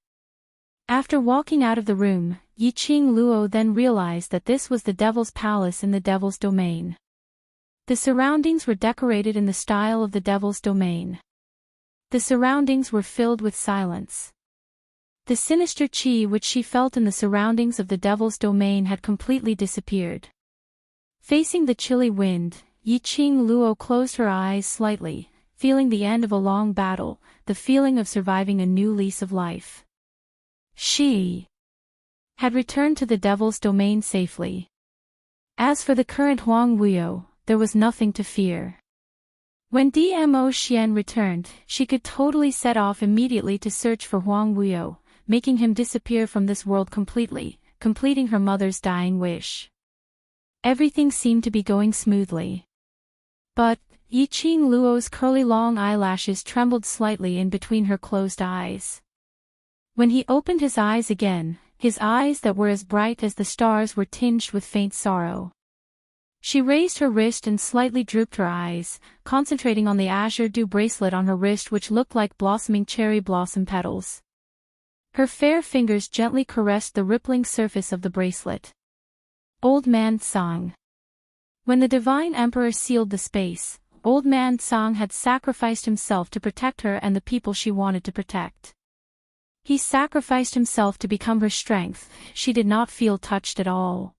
After walking out of the room, Yiqing Luo then realized that this was the Devil's Palace in the Devil's Domain. The surroundings were decorated in the style of the Devil's Domain. The surroundings were filled with silence. The sinister qi which she felt in the surroundings of the Devil's Domain had completely disappeared. Facing the chilly wind, Yiqing Luo closed her eyes slightly, feeling the end of a long battle, the feeling of surviving a new lease of life. She had returned to the Devil's Domain safely. As for the current Huang Wuyo, there was nothing to fear. When Dmo Xian returned, she could totally set off immediately to search for Huang Wuyo, making him disappear from this world completely, completing her mother's dying wish. Everything seemed to be going smoothly. But, Yiqing Luo's curly long eyelashes trembled slightly in between her closed eyes. When he opened his eyes again, his eyes that were as bright as the stars were tinged with faint sorrow. She raised her wrist and slightly drooped her eyes, concentrating on the azure dew bracelet on her wrist which looked like blossoming cherry blossom petals. Her fair fingers gently caressed the rippling surface of the bracelet. Old Man Tsang. When the Divine Emperor sealed the space, Old Man Tsang had sacrificed himself to protect her and the people she wanted to protect. He sacrificed himself to become her strength. She did not feel touched at all.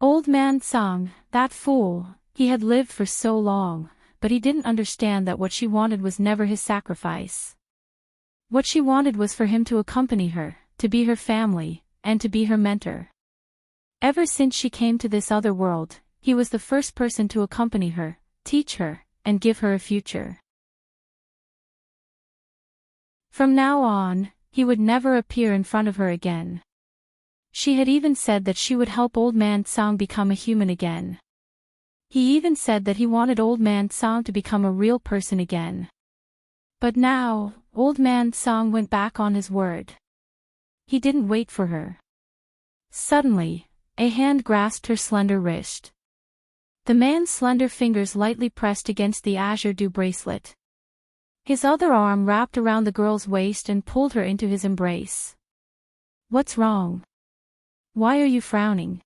Old Man Tsang, that fool, he had lived for so long, but he didn't understand that what she wanted was never his sacrifice. What she wanted was for him to accompany her, to be her family, and to be her mentor. Ever since she came to this other world, he was the first person to accompany her, teach her, and give her a future. From now on, he would never appear in front of her again. She had even said that she would help Old Man Song become a human again. He even said that he wanted Old Man Song to become a real person again. But now, Old Man Song went back on his word. He didn't wait for her. Suddenly, a hand grasped her slender wrist. The man's slender fingers lightly pressed against the azure dew bracelet. His other arm wrapped around the girl's waist and pulled her into his embrace. "What's wrong? Why are you frowning?"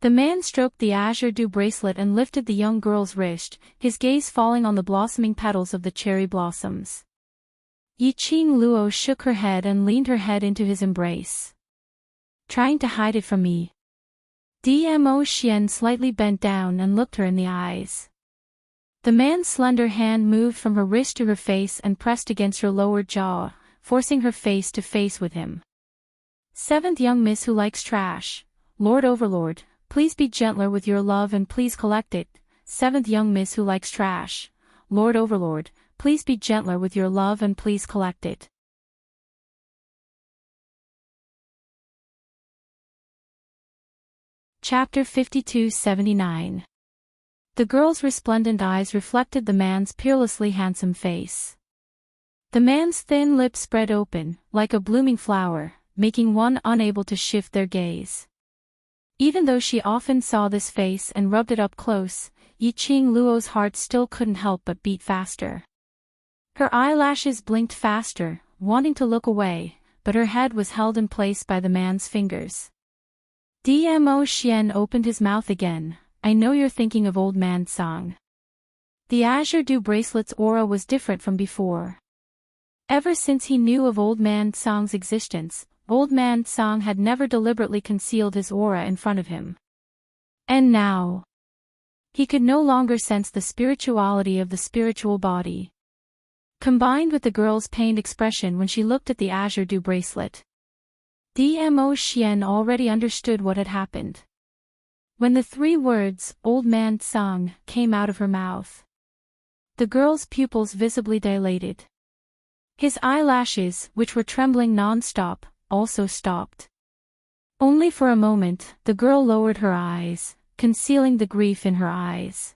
The man stroked the azure dew bracelet and lifted the young girl's wrist, his gaze falling on the blossoming petals of the cherry blossoms. Yiqing Luo shook her head and leaned her head into his embrace. "Trying to hide it from me?" Dmo Xian slightly bent down and looked her in the eyes. The man's slender hand moved from her wrist to her face and pressed against her lower jaw, forcing her face to face with him. "Seventh young miss who likes trash. Lord Overlord, please be gentler with your love and please collect it. Seventh young miss who likes trash. Lord Overlord, please be gentler with your love and please collect it." Chapter 52-79. The girl's resplendent eyes reflected the man's peerlessly handsome face. The man's thin lips spread open, like a blooming flower, making one unable to shift their gaze. Even though she often saw this face and rubbed it up close, Yiqing Luo's heart still couldn't help but beat faster. Her eyelashes blinked faster, wanting to look away, but her head was held in place by the man's fingers. Dmo Xian opened his mouth again. "I know you're thinking of Old Man Song." The azure dew bracelet's aura was different from before. Ever since he knew of Old Man Song's existence, Old Man Song had never deliberately concealed his aura in front of him. And now, he could no longer sense the spirituality of the spiritual body. Combined with the girl's pained expression when she looked at the azure dew bracelet, Dmo Xian already understood what had happened. When the three words, "Old Man Song," came out of her mouth, the girl's pupils visibly dilated. His eyelashes, which were trembling non-stop, also stopped. Only for a moment, the girl lowered her eyes, concealing the grief in her eyes.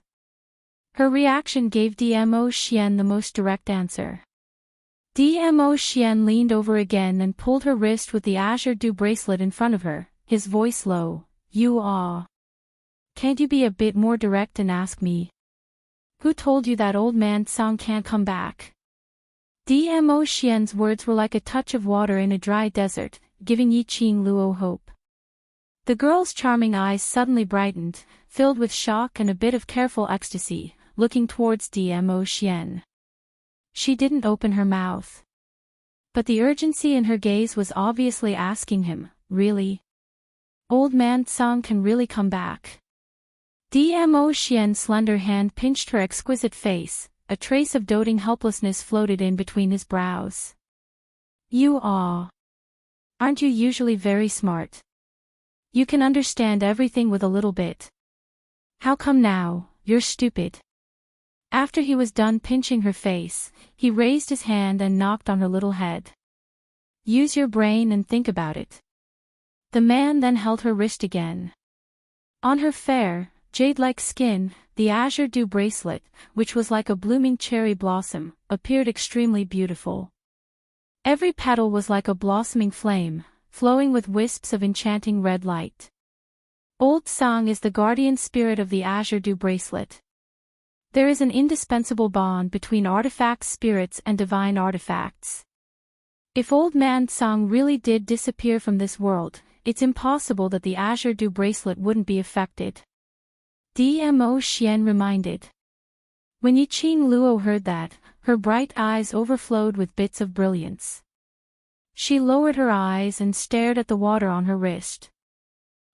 Her reaction gave Dmo Xian the most direct answer. Dmo Xian leaned over again and pulled her wrist with the azure dew bracelet in front of her, his voice low. Can't you be a bit more direct and ask me? Who told you that Old Man Song can't come back?" Dmo Xian's words were like a touch of water in a dry desert, giving Yiqing Luo hope. The girl's charming eyes suddenly brightened, filled with shock and a bit of careful ecstasy, looking towards Dmo Xian. She didn't open her mouth. But the urgency in her gaze was obviously asking him, "Really? Old Man Song can really come back?" Dmo Xian's slender hand pinched her exquisite face, a trace of doting helplessness floated in between his brows. Aren't you usually very smart? You can understand everything with a little bit. How come now, you're stupid?" After he was done pinching her face, he raised his hand and knocked on her little head. "Use your brain and think about it." The man then held her wrist again. On her fair, jade-like skin, the azure dew bracelet, which was like a blooming cherry blossom, appeared extremely beautiful. Every petal was like a blossoming flame, flowing with wisps of enchanting red light. Old Song is the guardian spirit of the azure dew bracelet. There is an indispensable bond between artifact spirits and divine artifacts. If Old Man Song really did disappear from this world, it's impossible that the azure dew bracelet wouldn't be affected. Dmo Xian reminded. When Yiqing Luo heard that, her bright eyes overflowed with bits of brilliance. She lowered her eyes and stared at the water on her wrist.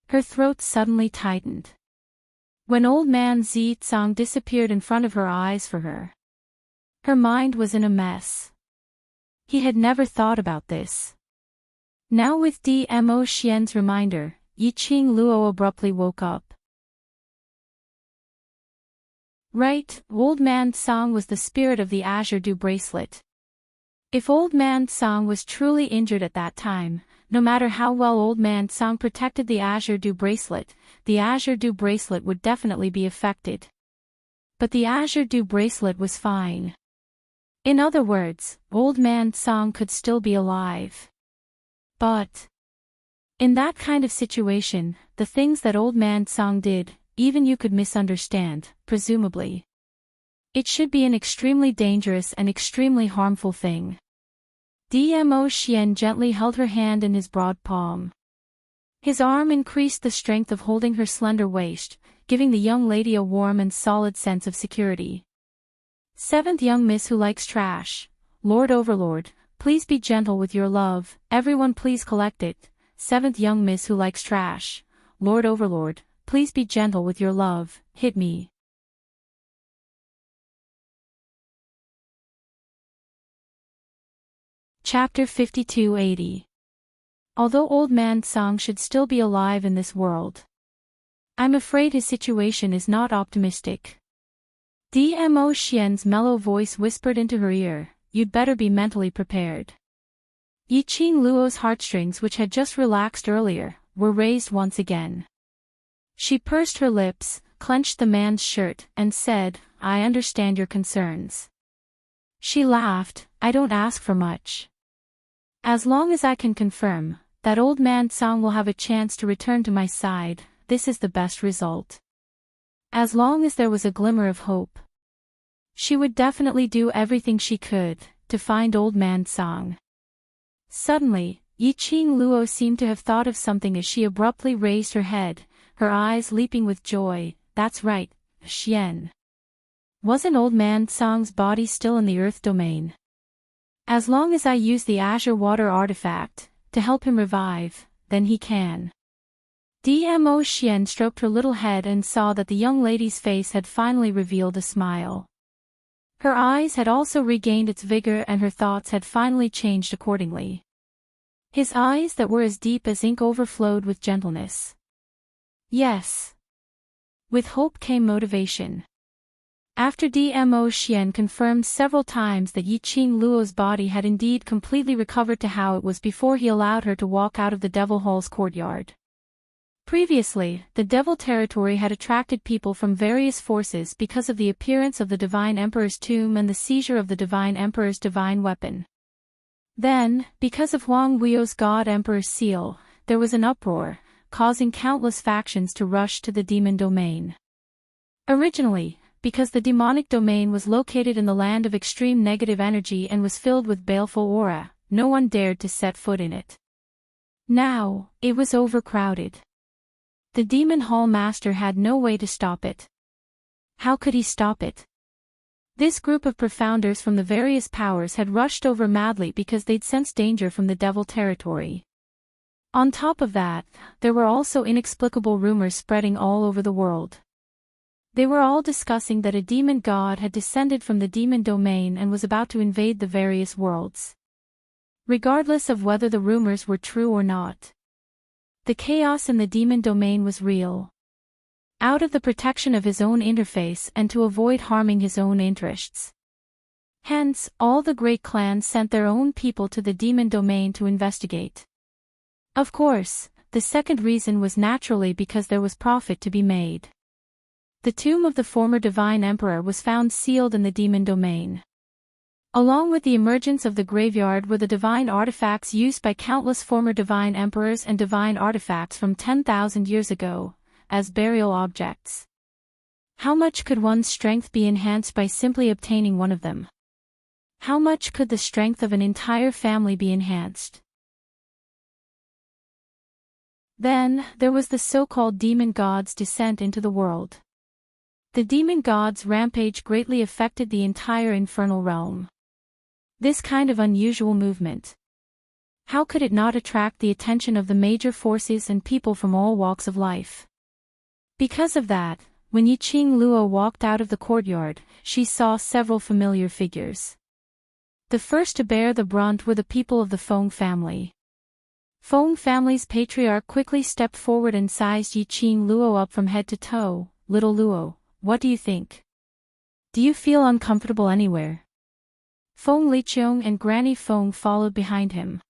Her throat suddenly tightened. When old man Zitsang disappeared in front of her eyes for her. Her mind was in a mess. He had never thought about this. Now with Dmo Xian's reminder, Yiqing Luo abruptly woke up. Right, Old Man Tsang was the spirit of the Azure Dew bracelet. If Old Man Tsang was truly injured at that time, no matter how well Old Man Tsang protected the Azure Dew bracelet would definitely be affected. But the Azure Dew bracelet was fine. In other words, Old Man Tsang could still be alive. But in that kind of situation, the things that Old Man Tsang did, even you could misunderstand, presumably. It should be an extremely dangerous and extremely harmful thing. Dmo Xian gently held her hand in his broad palm. His arm increased the strength of holding her slender waist, giving the young lady a warm and solid sense of security. Seventh young miss who likes trash. Lord Overlord, please be gentle with your love, everyone please collect it. Seventh young miss who likes trash. Lord Overlord, please be gentle with your love, hit me. Chapter 5280. Although Old Man Tsang should still be alive in this world, I'm afraid his situation is not optimistic. Dmo Xian's mellow voice whispered into her ear, you'd better be mentally prepared. Yiqing Luo's heartstrings, which had just relaxed earlier, were raised once again. She pursed her lips, clenched the man's shirt, and said, I understand your concerns. She laughed, I don't ask for much. As long as I can confirm that Old Man Tsang will have a chance to return to my side, this is the best result. As long as there was a glimmer of hope, she would definitely do everything she could to find Old Man Tsang. Suddenly, Yiqing Luo seemed to have thought of something as she abruptly raised her head, her eyes leaping with joy. That's right, Xian. Wasn't Old Man Tsang's body still in the Earth domain? As long as I use the Azure Water artifact to help him revive, then he can. Dmo Xian stroked her little head and saw that the young lady's face had finally revealed a smile. Her eyes had also regained its vigor and her thoughts had finally changed accordingly. His eyes that were as deep as ink overflowed with gentleness. Yes. With hope came motivation. After Dmo Xian confirmed several times that Yiqing Luo's body had indeed completely recovered to how it was before he allowed her to walk out of the Devil Hall's courtyard. Previously, the Devil Territory had attracted people from various forces because of the appearance of the Divine Emperor's tomb and the seizure of the Divine Emperor's divine weapon. Then, because of Huang Weio's God Emperor's seal, there was an uproar, causing countless factions to rush to the demon domain. Originally, because the demonic domain was located in the land of extreme negative energy and was filled with baleful aura, no one dared to set foot in it. Now, it was overcrowded. The Demon Hall Master had no way to stop it. How could he stop it? This group of profounders from the various powers had rushed over madly because they'd sensed danger from the Devil Territory. On top of that, there were also inexplicable rumors spreading all over the world. They were all discussing that a demon god had descended from the demon domain and was about to invade the various worlds. Regardless of whether the rumors were true or not, the chaos in the demon domain was real. Out of the protection of his own interface and to avoid harming his own interests. Hence, all the great clans sent their own people to the demon domain to investigate. Of course, the second reason was naturally because there was profit to be made. The tomb of the former Divine Emperor was found sealed in the demon domain. Along with the emergence of the graveyard were the divine artifacts used by countless former divine emperors and divine artifacts from 10,000 years ago, as burial objects. How much could one's strength be enhanced by simply obtaining one of them? How much could the strength of an entire family be enhanced? Then, there was the so-called demon god's descent into the world. The demon god's rampage greatly affected the entire infernal realm. This kind of unusual movement. How could it not attract the attention of the major forces and people from all walks of life? Because of that, When Yiqing Luo walked out of the courtyard, she saw several familiar figures. The first to bear the brunt were the people of the Feng family. Feng family's patriarch quickly stepped forward and sized Yiqing Luo up from head to toe. "Little Luo, what do you think? Do you feel uncomfortable anywhere?" Feng Liqiong and Granny Feng followed behind him.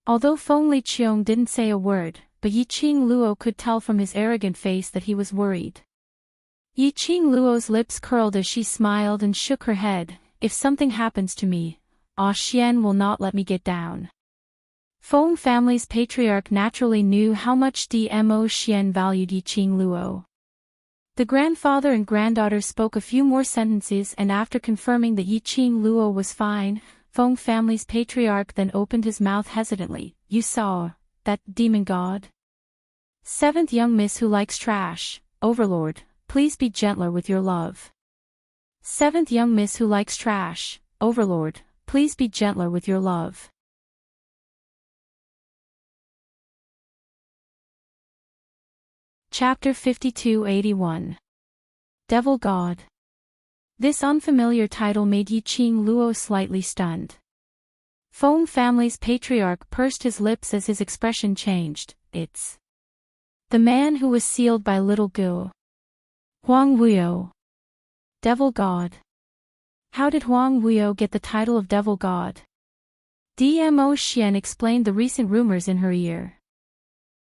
Although Feng Liqiong didn't say a word, but Yiqing Luo could tell from his arrogant face that he was worried. Yiqing Luo's lips curled as she smiled and shook her head. "If something happens to me, Xian will not let me get down." Feng family's patriarch naturally knew how much Dmo Xian valued Yiqing Luo. The grandfather and granddaughter spoke a few more sentences, and after confirming that Yiqing Luo was fine, Feng family's patriarch then opened his mouth hesitantly. "You saw that demon god? Seventh young miss who likes trash. Overlord, please be gentler with your love. Seventh young miss who likes trash. Overlord, please be gentler with your love." Chapter 5281. Devil God. This unfamiliar title made Yiqing Luo slightly stunned. Feng family's patriarch pursed his lips as his expression changed. "It's the man who was sealed by little Gu. Huang Wuyo. Devil God. How did Huang Wuyo get the title of Devil God?" Dmo Xian explained the recent rumors in her ear.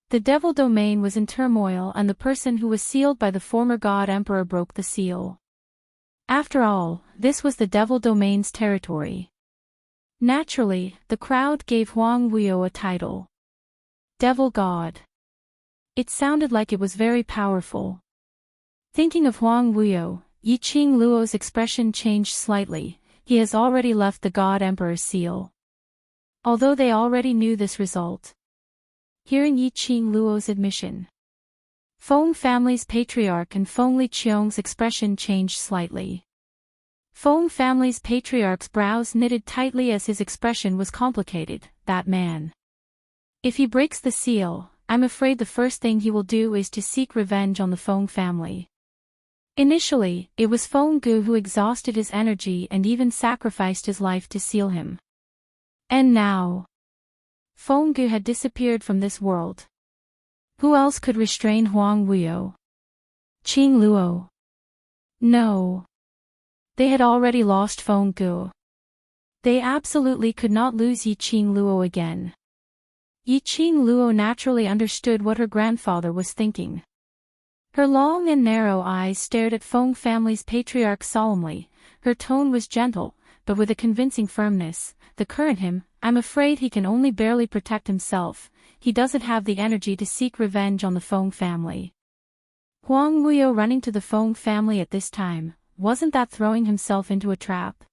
The devil domain was in turmoil, and the person who was sealed by the former god emperor broke the seal. After all, this was the devil domain's territory. Naturally, the crowd gave Huang Wuyo a title. Devil God. It sounded like it was very powerful. Thinking of Huang Wuyo, Yiqing Luo's expression changed slightly. He has already left the god emperor's seal. Although they already knew this result. Hearing Yiqing Luo's admission, Feng family's patriarch and Feng Liqiong's expression changed slightly. Feng family's patriarch's brows knitted tightly as his expression was complicated. "That man. If he breaks the seal, I'm afraid the first thing he will do is to seek revenge on the Feng family." Initially, it was Feng Gu who exhausted his energy and even sacrificed his life to seal him. And now, Feng Gu had disappeared from this world. Who else could restrain Huang Wuyo? Qing Luo? No. They had already lost Feng Gu. They absolutely could not lose Yiqing Luo again. Yiqing Luo naturally understood what her grandfather was thinking. Her long and narrow eyes stared at Feng family's patriarch solemnly. Her tone was gentle, but with a convincing firmness. "The current him, I'm afraid he can only barely protect himself. He doesn't have the energy to seek revenge on the Feng family." Huang Wuyo running to the Feng family at this time, wasn't that throwing himself into a trap?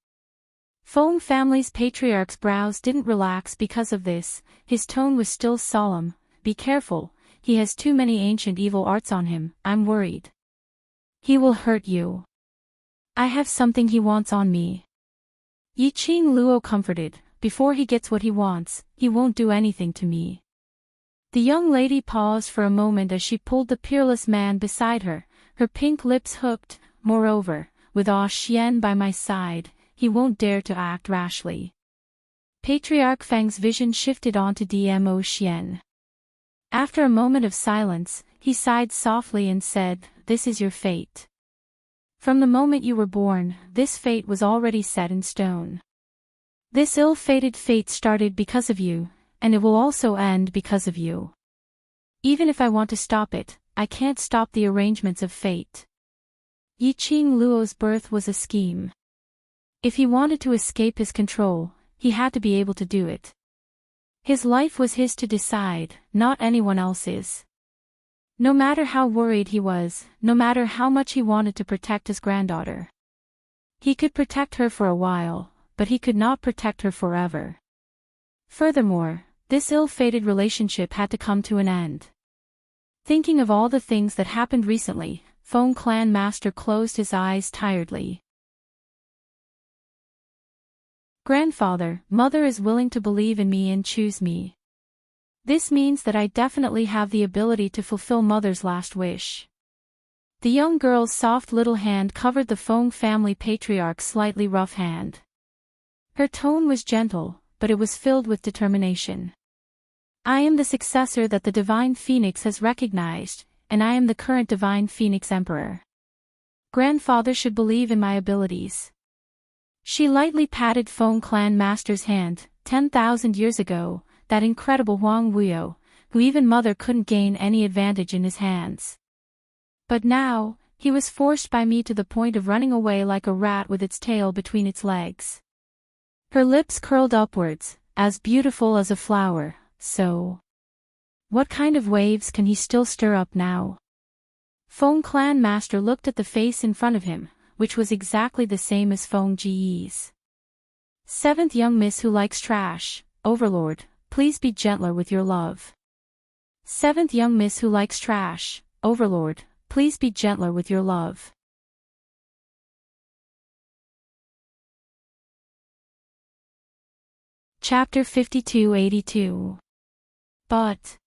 Feng family's patriarch's brows didn't relax because of this. His tone was still solemn. "Be careful, he has too many ancient evil arts on him. I'm worried. He will hurt you. I have something he wants on me." Yiqing Luo comforted. "Before he gets what he wants, he won't do anything to me." The young lady paused for a moment as she pulled the peerless man beside her, her pink lips hooked. "Moreover, with Xian by my side, he won't dare to act rashly." Patriarch Feng's vision shifted onto Dmo Xian. After a moment of silence, he sighed softly and said, "This is your fate. From the moment you were born, this fate was already set in stone. This ill-fated fate started because of you, and it will also end because of you. Even if I want to stop it, I can't stop the arrangements of fate." Yiqing Luo's birth was a scheme. If he wanted to escape his control, he had to be able to do it. His life was his to decide, not anyone else's. No matter how worried he was, no matter how much he wanted to protect his granddaughter. He could protect her for a while, but he could not protect her forever. Furthermore, this ill-fated relationship had to come to an end. Thinking of all the things that happened recently, Feng Clan Master closed his eyes tiredly. "Grandfather, Mother is willing to believe in me and choose me. This means that I definitely have the ability to fulfill Mother's last wish." The young girl's soft little hand covered the Feng family patriarch's slightly rough hand. Her tone was gentle, but it was filled with determination. I am the successor that the Divine Phoenix has recognized, and I am the current Divine Phoenix Emperor. Grandfather should believe in my abilities. She lightly patted Feng clan master's hand. 10,000 years ago, that incredible Huang Wuyo, who even mother couldn't gain any advantage in his hands. But now, he was forced by me to the point of running away like a rat with its tail between its legs. Her lips curled upwards, as beautiful as a flower, so. What kind of waves can he still stir up now? Feng clan master looked at the face in front of him, which was exactly the same as Feng Ji's. Seventh young miss who likes trash, Overlord, please be gentler with your love. Seventh young miss who likes trash, Overlord, please be gentler with your love. Chapter 5282. But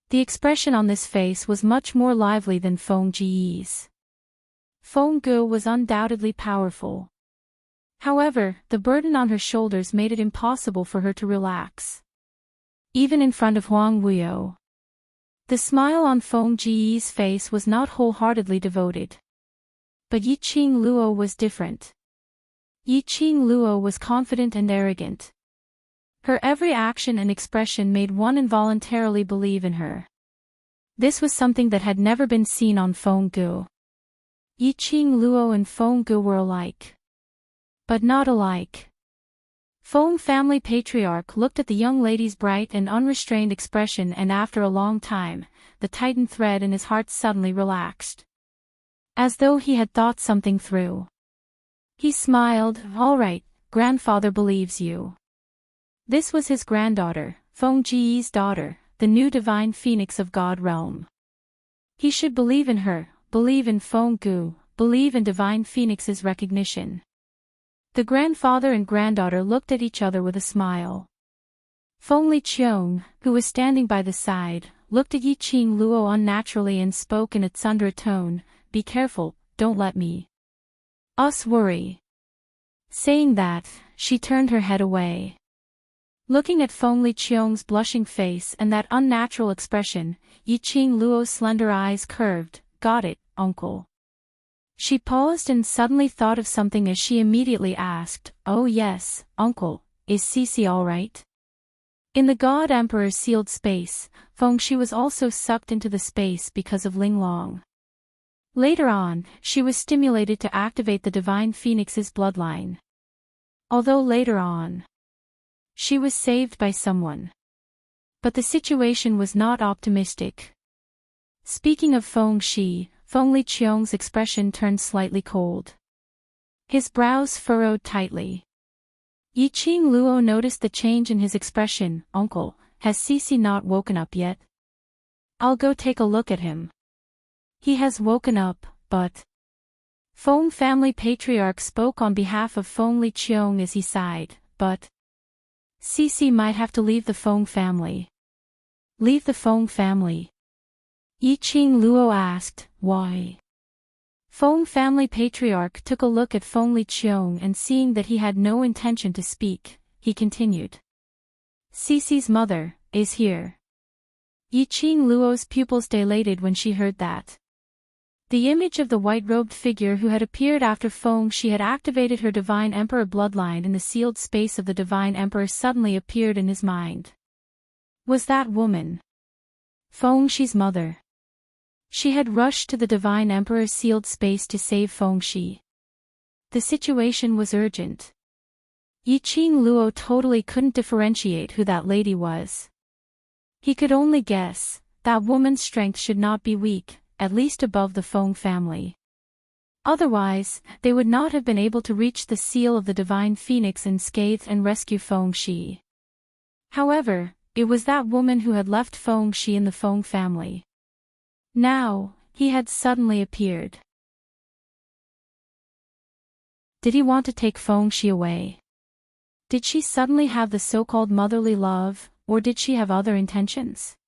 the expression on this face was much more lively than Feng Ji's. Feng Gu was undoubtedly powerful. However, the burden on her shoulders made it impossible for her to relax. Even in front of Huang Wuyo. The smile on Feng Ji's face was not wholeheartedly devoted. But Yiqing Luo was different. Yiqing Luo was confident and arrogant. Her every action and expression made one involuntarily believe in her. This was something that had never been seen on Feng Gu. Yiqing Luo and Feng Gu were alike. But not alike. Feng family patriarch looked at the young lady's bright and unrestrained expression, and after a long time, the tightened thread in his heart suddenly relaxed. As though he had thought something through. He smiled. All right, grandfather believes you. This was his granddaughter, Feng Ji's daughter, the new divine phoenix of God realm. He should believe in her, believe in Feng Gu, believe in divine phoenix's recognition. The grandfather and granddaughter looked at each other with a smile. Feng Liqiong, who was standing by the side, looked at Yiqing Luo unnaturally and spoke in a tsundere tone, "Be careful, don't let me us worry." Saying that, she turned her head away. Looking at Feng Liqiong's blushing face and that unnatural expression, Yiqing Luo's slender eyes curved. "Got it, uncle." She paused and suddenly thought of something as she immediately asked, "Oh yes, uncle, is Cici all right?" In the God Emperor's sealed space, Feng Shi was also sucked into the space because of Linglong. Later on, she was stimulated to activate the Divine Phoenix's bloodline. Although later on, she was saved by someone. But the situation was not optimistic. Speaking of Feng Shi, Feng Liqiong's expression turned slightly cold. His brows furrowed tightly. Yiqing Luo noticed the change in his expression. "Uncle, has Cici not woken up yet?" "I'll go take a look at him." "He has woken up, but..." Feng family patriarch spoke on behalf of Feng Liqiong as he sighed, "But Cici might have to leave the Feng family." "Leave the Feng family?" Yiqing Luo asked. "Why?" Feng family patriarch took a look at Feng Liqiong, and seeing that he had no intention to speak, he continued. "Cici's mother is here." Yiqing Luo's pupils dilated when she heard that. The image of the white-robed figure who had appeared after Feng Shi had activated her Divine Emperor bloodline in the sealed space of the Divine Emperor suddenly appeared in his mind. Was that woman Feng Shi's mother? She had rushed to the Divine Emperor's sealed space to save Feng Shi. The situation was urgent. Yiqing Luo totally couldn't differentiate who that lady was. He could only guess, that woman's strength should not be weak, at least above the Feng family. Otherwise, they would not have been able to reach the seal of the Divine Phoenix unscathed and rescue Feng Shi. However, it was that woman who had left Feng Shi in the Feng family. Now, he had suddenly appeared. Did he want to take Feng Shi away? Did she suddenly have the so-called motherly love, or did she have other intentions?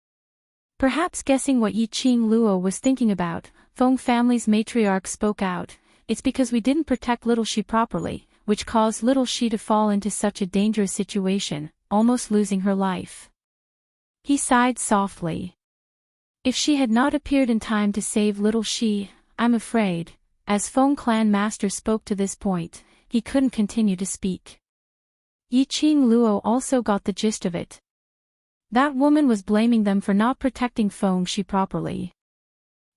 Perhaps guessing what Yiqing Luo was thinking about, Feng family's matriarch spoke out, it's because we didn't protect little she properly, which caused little she to fall into such a dangerous situation, almost losing her life. He sighed softly. If she had not appeared in time to save little she, I'm afraid, as Feng clan master spoke to this point, he couldn't continue to speak. Yiqing Luo also got the gist of it. That woman was blaming them for not protecting Feng Shi properly.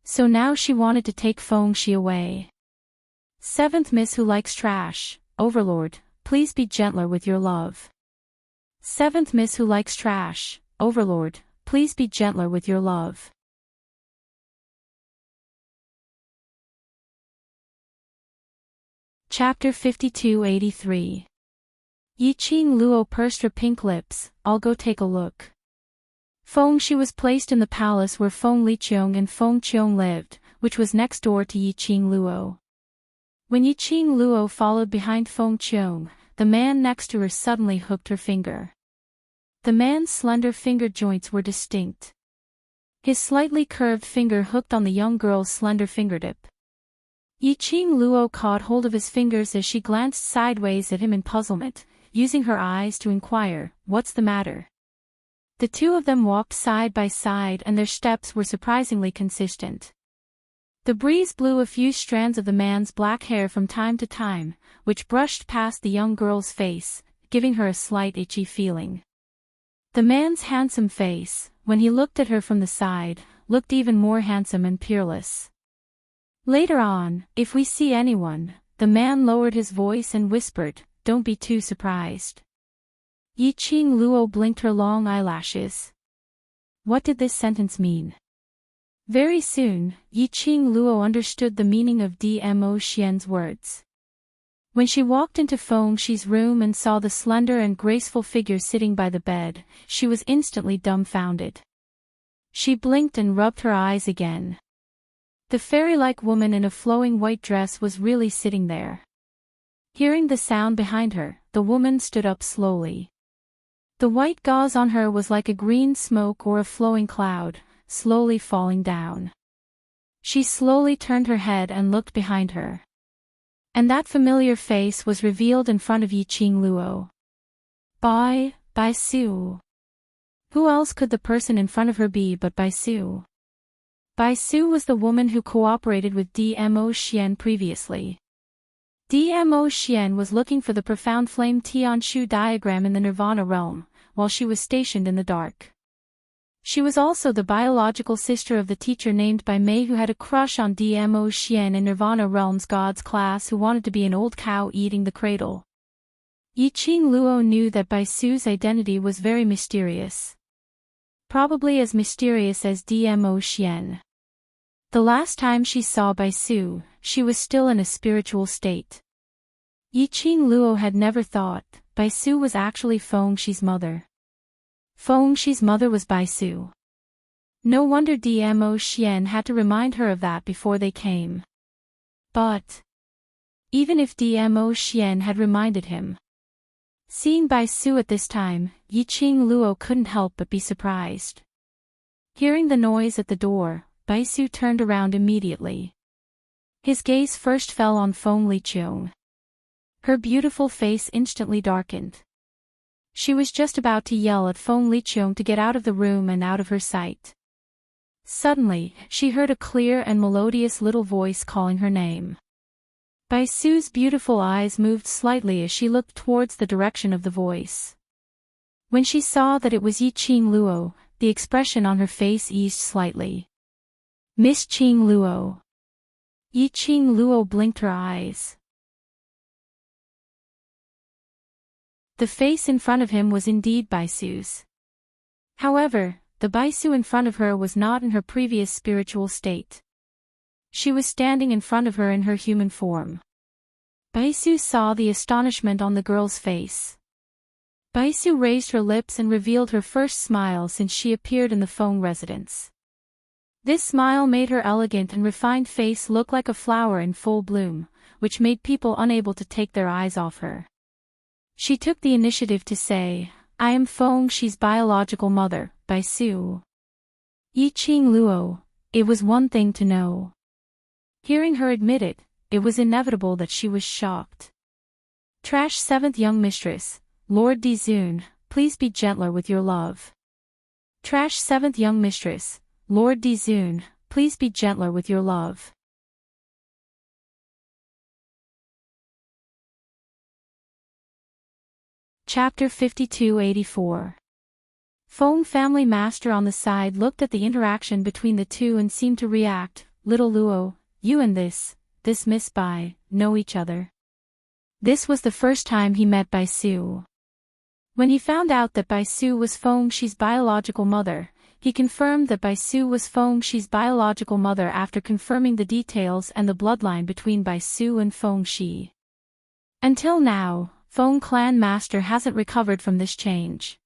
So now she wanted to take Feng Shi away. Seventh Miss who likes trash, Overlord, please be gentler with your love. Seventh Miss who likes trash, Overlord, please be gentler with your love. Chapter 5283. Yiqing Luo pursed her pink lips, I'll go take a look. Feng Shi was placed in the palace where Feng Liqiong and Feng Qiong lived, which was next door to Yiqing Luo. When Yiqing Luo followed behind Feng Qiong, the man next to her suddenly hooked her finger. The man's slender finger joints were distinct. His slightly curved finger hooked on the young girl's slender fingertip. Yiqing Luo caught hold of his fingers as she glanced sideways at him in puzzlement, using her eyes to inquire, what's the matter? The two of them walked side by side and their steps were surprisingly consistent. The breeze blew a few strands of the man's black hair from time to time, which brushed past the young girl's face, giving her a slight itchy feeling. The man's handsome face, when he looked at her from the side, looked even more handsome and peerless. Later on, if we see anyone, the man lowered his voice and whispered, don't be too surprised. Yiqing Luo blinked her long eyelashes. What did this sentence mean? Very soon, Yiqing Luo understood the meaning of Dmo Xian's words. When she walked into Feng Shi's room and saw the slender and graceful figure sitting by the bed, she was instantly dumbfounded. She blinked and rubbed her eyes again. The fairy-like woman in a flowing white dress was really sitting there. Hearing the sound behind her, the woman stood up slowly. The white gauze on her was like a green smoke or a flowing cloud, slowly falling down. She slowly turned her head and looked behind her. And that familiar face was revealed in front of Yiqing Luo. Bai Su. Who else could the person in front of her be but Bai Su? Bai Su was the woman who cooperated with Dmo Xian previously. Dmo Xian was looking for the profound flame Tianshu diagram in the Nirvana realm, while she was stationed in the dark. She was also the biological sister of the teacher named Bai Mei who had a crush on Dmo Xian in Nirvana realm's gods class who wanted to be an old cow eating the cradle. Yiqing Luo knew that Bai Su's identity was very mysterious. Probably as mysterious as Dmo Xian. The last time she saw Bai Su, she was still in a spiritual state. Yiqing Luo had never thought Bai Su was actually Feng Shi's mother. Feng Shi's mother was Bai Su. No wonder Dmo Xian had to remind her of that before they came. But even if Dmo Xian had reminded him, seeing Bai Su at this time, Yiqing Luo couldn't help but be surprised. Hearing the noise at the door, Bai Su turned around immediately. His gaze first fell on Feng Liqiong. Her beautiful face instantly darkened. She was just about to yell at Feng Liqiong to get out of the room and out of her sight. Suddenly, she heard a clear and melodious little voice calling her name. Bai Su's beautiful eyes moved slightly as she looked towards the direction of the voice. When she saw that it was Yiqing Luo, the expression on her face eased slightly. Miss Qing Luo. Yiqing Luo blinked her eyes. The face in front of him was indeed Bai Su's. However, the Bai Su in front of her was not in her previous spiritual state. She was standing in front of her in her human form. Bai Su saw the astonishment on the girl's face. Bai Su raised her lips and revealed her first smile since she appeared in the Feng residence. This smile made her elegant and refined face look like a flower in full bloom, which made people unable to take their eyes off her. She took the initiative to say, I am Feng Shi's biological mother, Bai Su. Yiqing Luo, it was one thing to know. Hearing her admit it, it was inevitable that she was shocked. Trash 7th Young Mistress, Lord Dizun, please be gentler with your love. Trash 7th Young Mistress, Lord Dizun, please be gentler with your love. Chapter 5284. Feng Family Master on the side looked at the interaction between the two and seemed to react. Little Luo, you and this Miss Bai, know each other. This was the first time he met Bai Su. When he found out that Bai Su was Feng Shi's biological mother, he confirmed that Bai Su was Feng Shi's biological mother after confirming the details and the bloodline between Bai Su and Feng Shi. Until now, Feng Clan Master hasn't recovered from this change.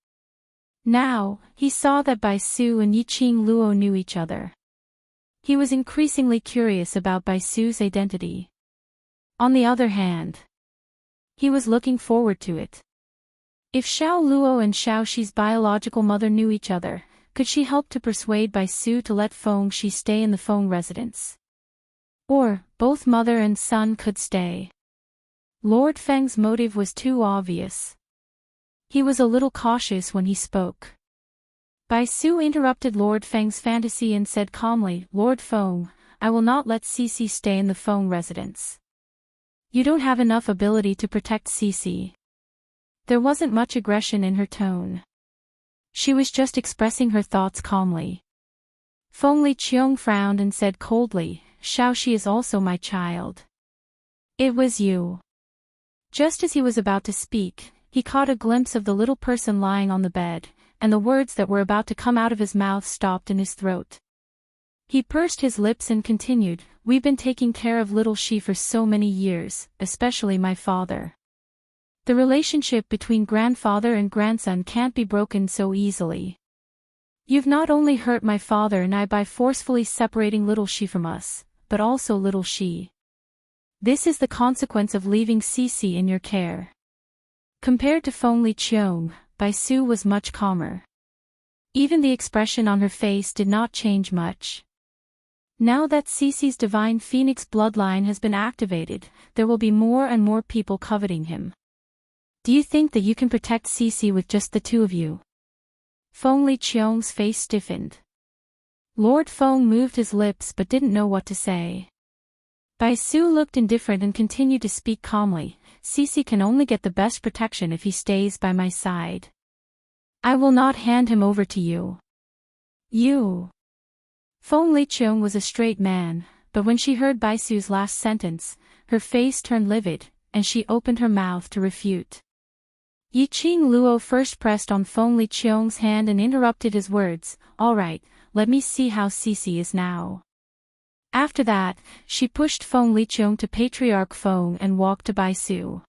Now, he saw that Bai Su and Yiqing Luo knew each other. He was increasingly curious about Bai Su's identity. On the other hand, he was looking forward to it. If Xiao Luo and Xiao Shi's biological mother knew each other, could she help to persuade Bai Su to let Feng Shi stay in the Feng residence? Or, both mother and son could stay. Lord Feng's motive was too obvious. He was a little cautious when he spoke. Bai Su interrupted Lord Feng's fantasy and said calmly, Lord Feng, I will not let Cici stay in the Feng residence. You don't have enough ability to protect Cici. There wasn't much aggression in her tone. She was just expressing her thoughts calmly. Feng Liqiong frowned and said coldly, Xiao Shi is also my child. It was you. Just as he was about to speak, he caught a glimpse of the little person lying on the bed, and the words that were about to come out of his mouth stopped in his throat. He pursed his lips and continued, We've been taking care of little Shi for so many years, especially my father. The relationship between grandfather and grandson can't be broken so easily. You've not only hurt my father and I by forcefully separating little Shi from us, but also little Shi. This is the consequence of leaving Cici in your care. Compared to Feng Liqiong, Bai Su was much calmer. Even the expression on her face did not change much. Now that Cici's divine phoenix bloodline has been activated, there will be more and more people coveting him. Do you think that you can protect Cici with just the two of you? Feng Liqiong's face stiffened. Lord Feng moved his lips but didn't know what to say. Bai Su looked indifferent and continued to speak calmly, Cici can only get the best protection if he stays by my side. I will not hand him over to you. You. Feng Liqiong was a straight man, but when she heard Bai Su's last sentence, her face turned livid, and she opened her mouth to refute. Yiqing Luo first pressed on Feng Liqiong's hand and interrupted his words, All right, let me see how Cici is now. After that, she pushed Feng Liqiong to Patriarch Feng and walked to Bai Su.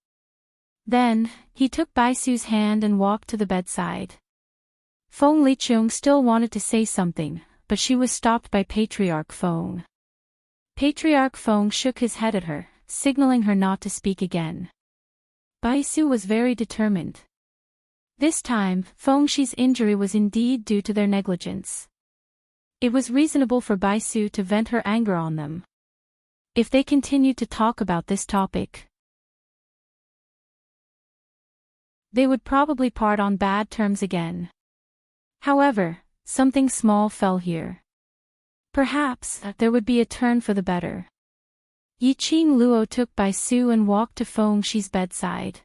Then, he took Bai Su's hand and walked to the bedside. Feng Liqiong still wanted to say something, but she was stopped by Patriarch Feng. Patriarch Feng shook his head at her, signaling her not to speak again. Bai Su was very determined. This time, Feng Shi's injury was indeed due to their negligence. It was reasonable for Bai Su to vent her anger on them. If they continued to talk about this topic, they would probably part on bad terms again. However, something small fell here. Perhaps, there would be a turn for the better. Yiqing Luo took Bai Su and walked to Feng Shi's bedside.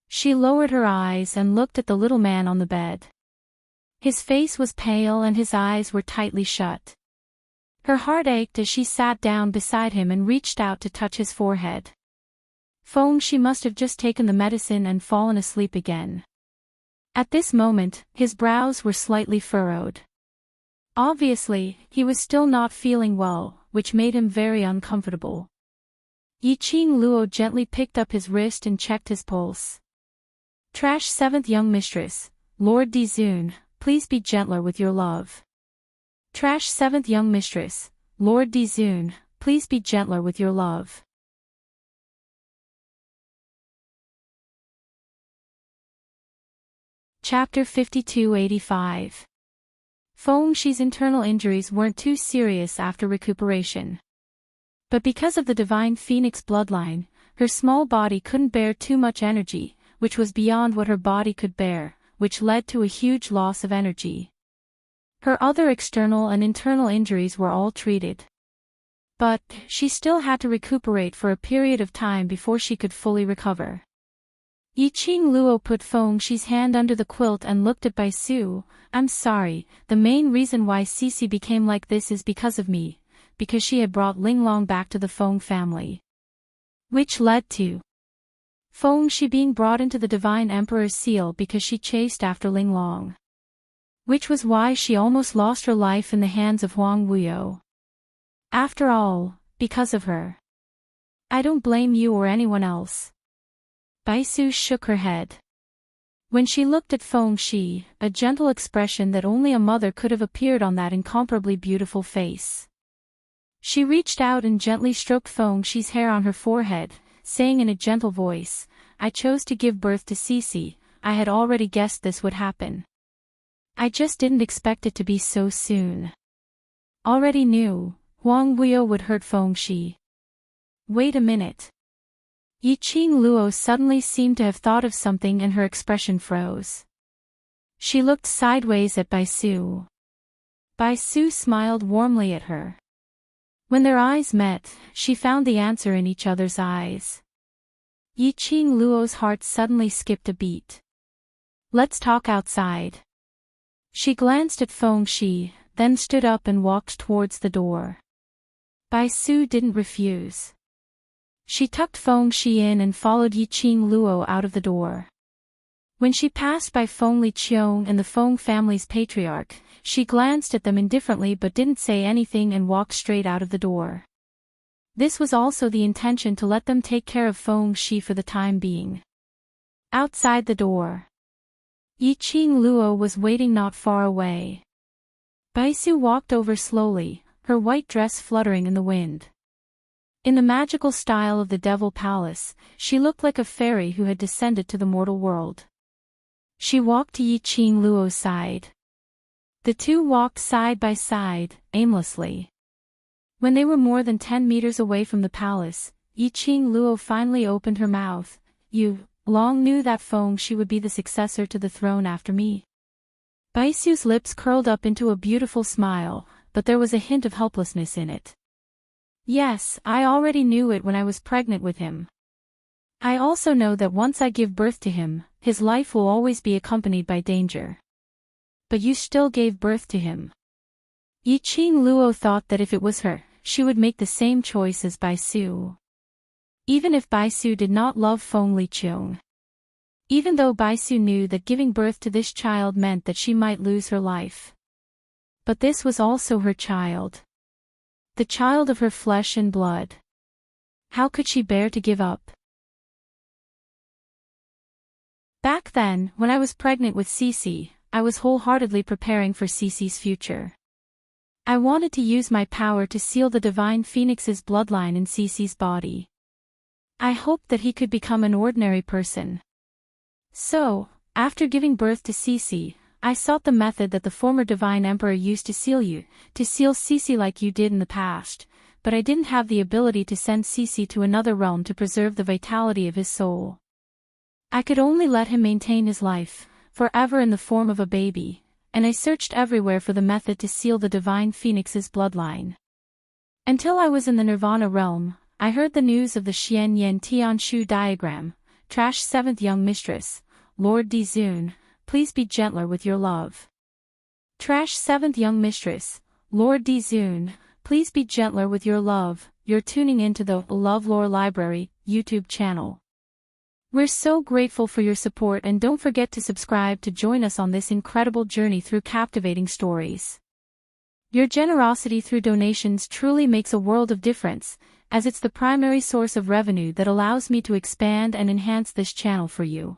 She lowered her eyes and looked at the little man on the bed. His face was pale and his eyes were tightly shut. Her heart ached as she sat down beside him and reached out to touch his forehead. Feng Shi must have just taken the medicine and fallen asleep again. At this moment, his brows were slightly furrowed. Obviously, he was still not feeling well, which made him very uncomfortable. Yiqing Luo gently picked up his wrist and checked his pulse. Trash 7th Young Mistress, Lord Dizun, please be gentler with your love. Trash 7th Young Mistress, Lord Dizun, please be gentler with your love. Chapter 5285. Feng Shi's internal injuries weren't too serious after recuperation. But because of the divine phoenix bloodline, her small body couldn't bear too much energy, which was beyond what her body could bear, which led to a huge loss of energy. Her other external and internal injuries were all treated. But she still had to recuperate for a period of time before she could fully recover. Yiqing Luo put Feng Shi's hand under the quilt and looked at Bai Su. I'm sorry, the main reason why Cici became like this is because of me, because she had brought Linglong back to the Feng family. Which led to Feng Shi being brought into the Divine Emperor's seal because she chased after Linglong. Which was why she almost lost her life in the hands of Huang Wuyo. After all, because of her. I don't blame you or anyone else. Bai Su shook her head. When she looked at Feng Shi, a gentle expression that only a mother could have appeared on that incomparably beautiful face. She reached out and gently stroked Feng Shi's hair on her forehead, saying in a gentle voice, I chose to give birth to Cici. I had already guessed this would happen. I just didn't expect it to be so soon. Already knew, Huang Wuyo would hurt Feng Shi. Wait a minute. Yiqing Luo suddenly seemed to have thought of something and her expression froze. She looked sideways at Bai Su. Bai Su smiled warmly at her. When their eyes met, she found the answer in each other's eyes. Yiqing Luo's heart suddenly skipped a beat. Let's talk outside. She glanced at Feng Shi, then stood up and walked towards the door. Bai Su didn't refuse. She tucked Feng Shi in and followed Yiqing Luo out of the door. When she passed by Feng Liqiong and the Feng family's patriarch, she glanced at them indifferently but didn't say anything and walked straight out of the door. This was also the intention to let them take care of Feng Shi for the time being. Outside the door, Yiqing Luo was waiting not far away. Bai Su walked over slowly, her white dress fluttering in the wind. In the magical style of the Devil Palace, she looked like a fairy who had descended to the mortal world. She walked to Yiqing Luo's side. The two walked side by side, aimlessly. When they were more than 10 meters away from the palace, Yiqing Luo finally opened her mouth. You long knew that Feng Shi would be the successor to the throne after me. Bai Su's lips curled up into a beautiful smile, but there was a hint of helplessness in it. Yes, I already knew it when I was pregnant with him. I also know that once I give birth to him, his life will always be accompanied by danger. But you still gave birth to him. Yiqing Luo thought that if it was her, she would make the same choice as Bai Su. Even if Bai Su did not love Feng Liqiong. Even though Bai Su knew that giving birth to this child meant that she might lose her life. But this was also her child. The child of her flesh and blood. How could she bear to give up? Back then, when I was pregnant with Cici, I was wholeheartedly preparing for Cici's future. I wanted to use my power to seal the divine phoenix's bloodline in Cici's body. I hoped that he could become an ordinary person. So, after giving birth to Cici, I sought the method that the former divine emperor used to seal you, to seal Cici like you did in the past, but I didn't have the ability to send Cici to another realm to preserve the vitality of his soul. I could only let him maintain his life, forever in the form of a baby, and I searched everywhere for the method to seal the divine phoenix's bloodline. Until I was in the Nirvana realm, I heard the news of the Xian Yen Tianshu diagram. Trash 7th young mistress, Lord Dizun, please be gentler with your love. Trash 7th young mistress, Lord Dizun, please be gentler with your love. You're tuning into the LoveLore Library YouTube channel. We're so grateful for your support and don't forget to subscribe to join us on this incredible journey through captivating stories. Your generosity through donations truly makes a world of difference, as it's the primary source of revenue that allows me to expand and enhance this channel for you.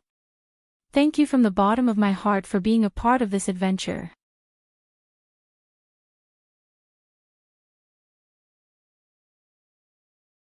Thank you from the bottom of my heart for being a part of this adventure.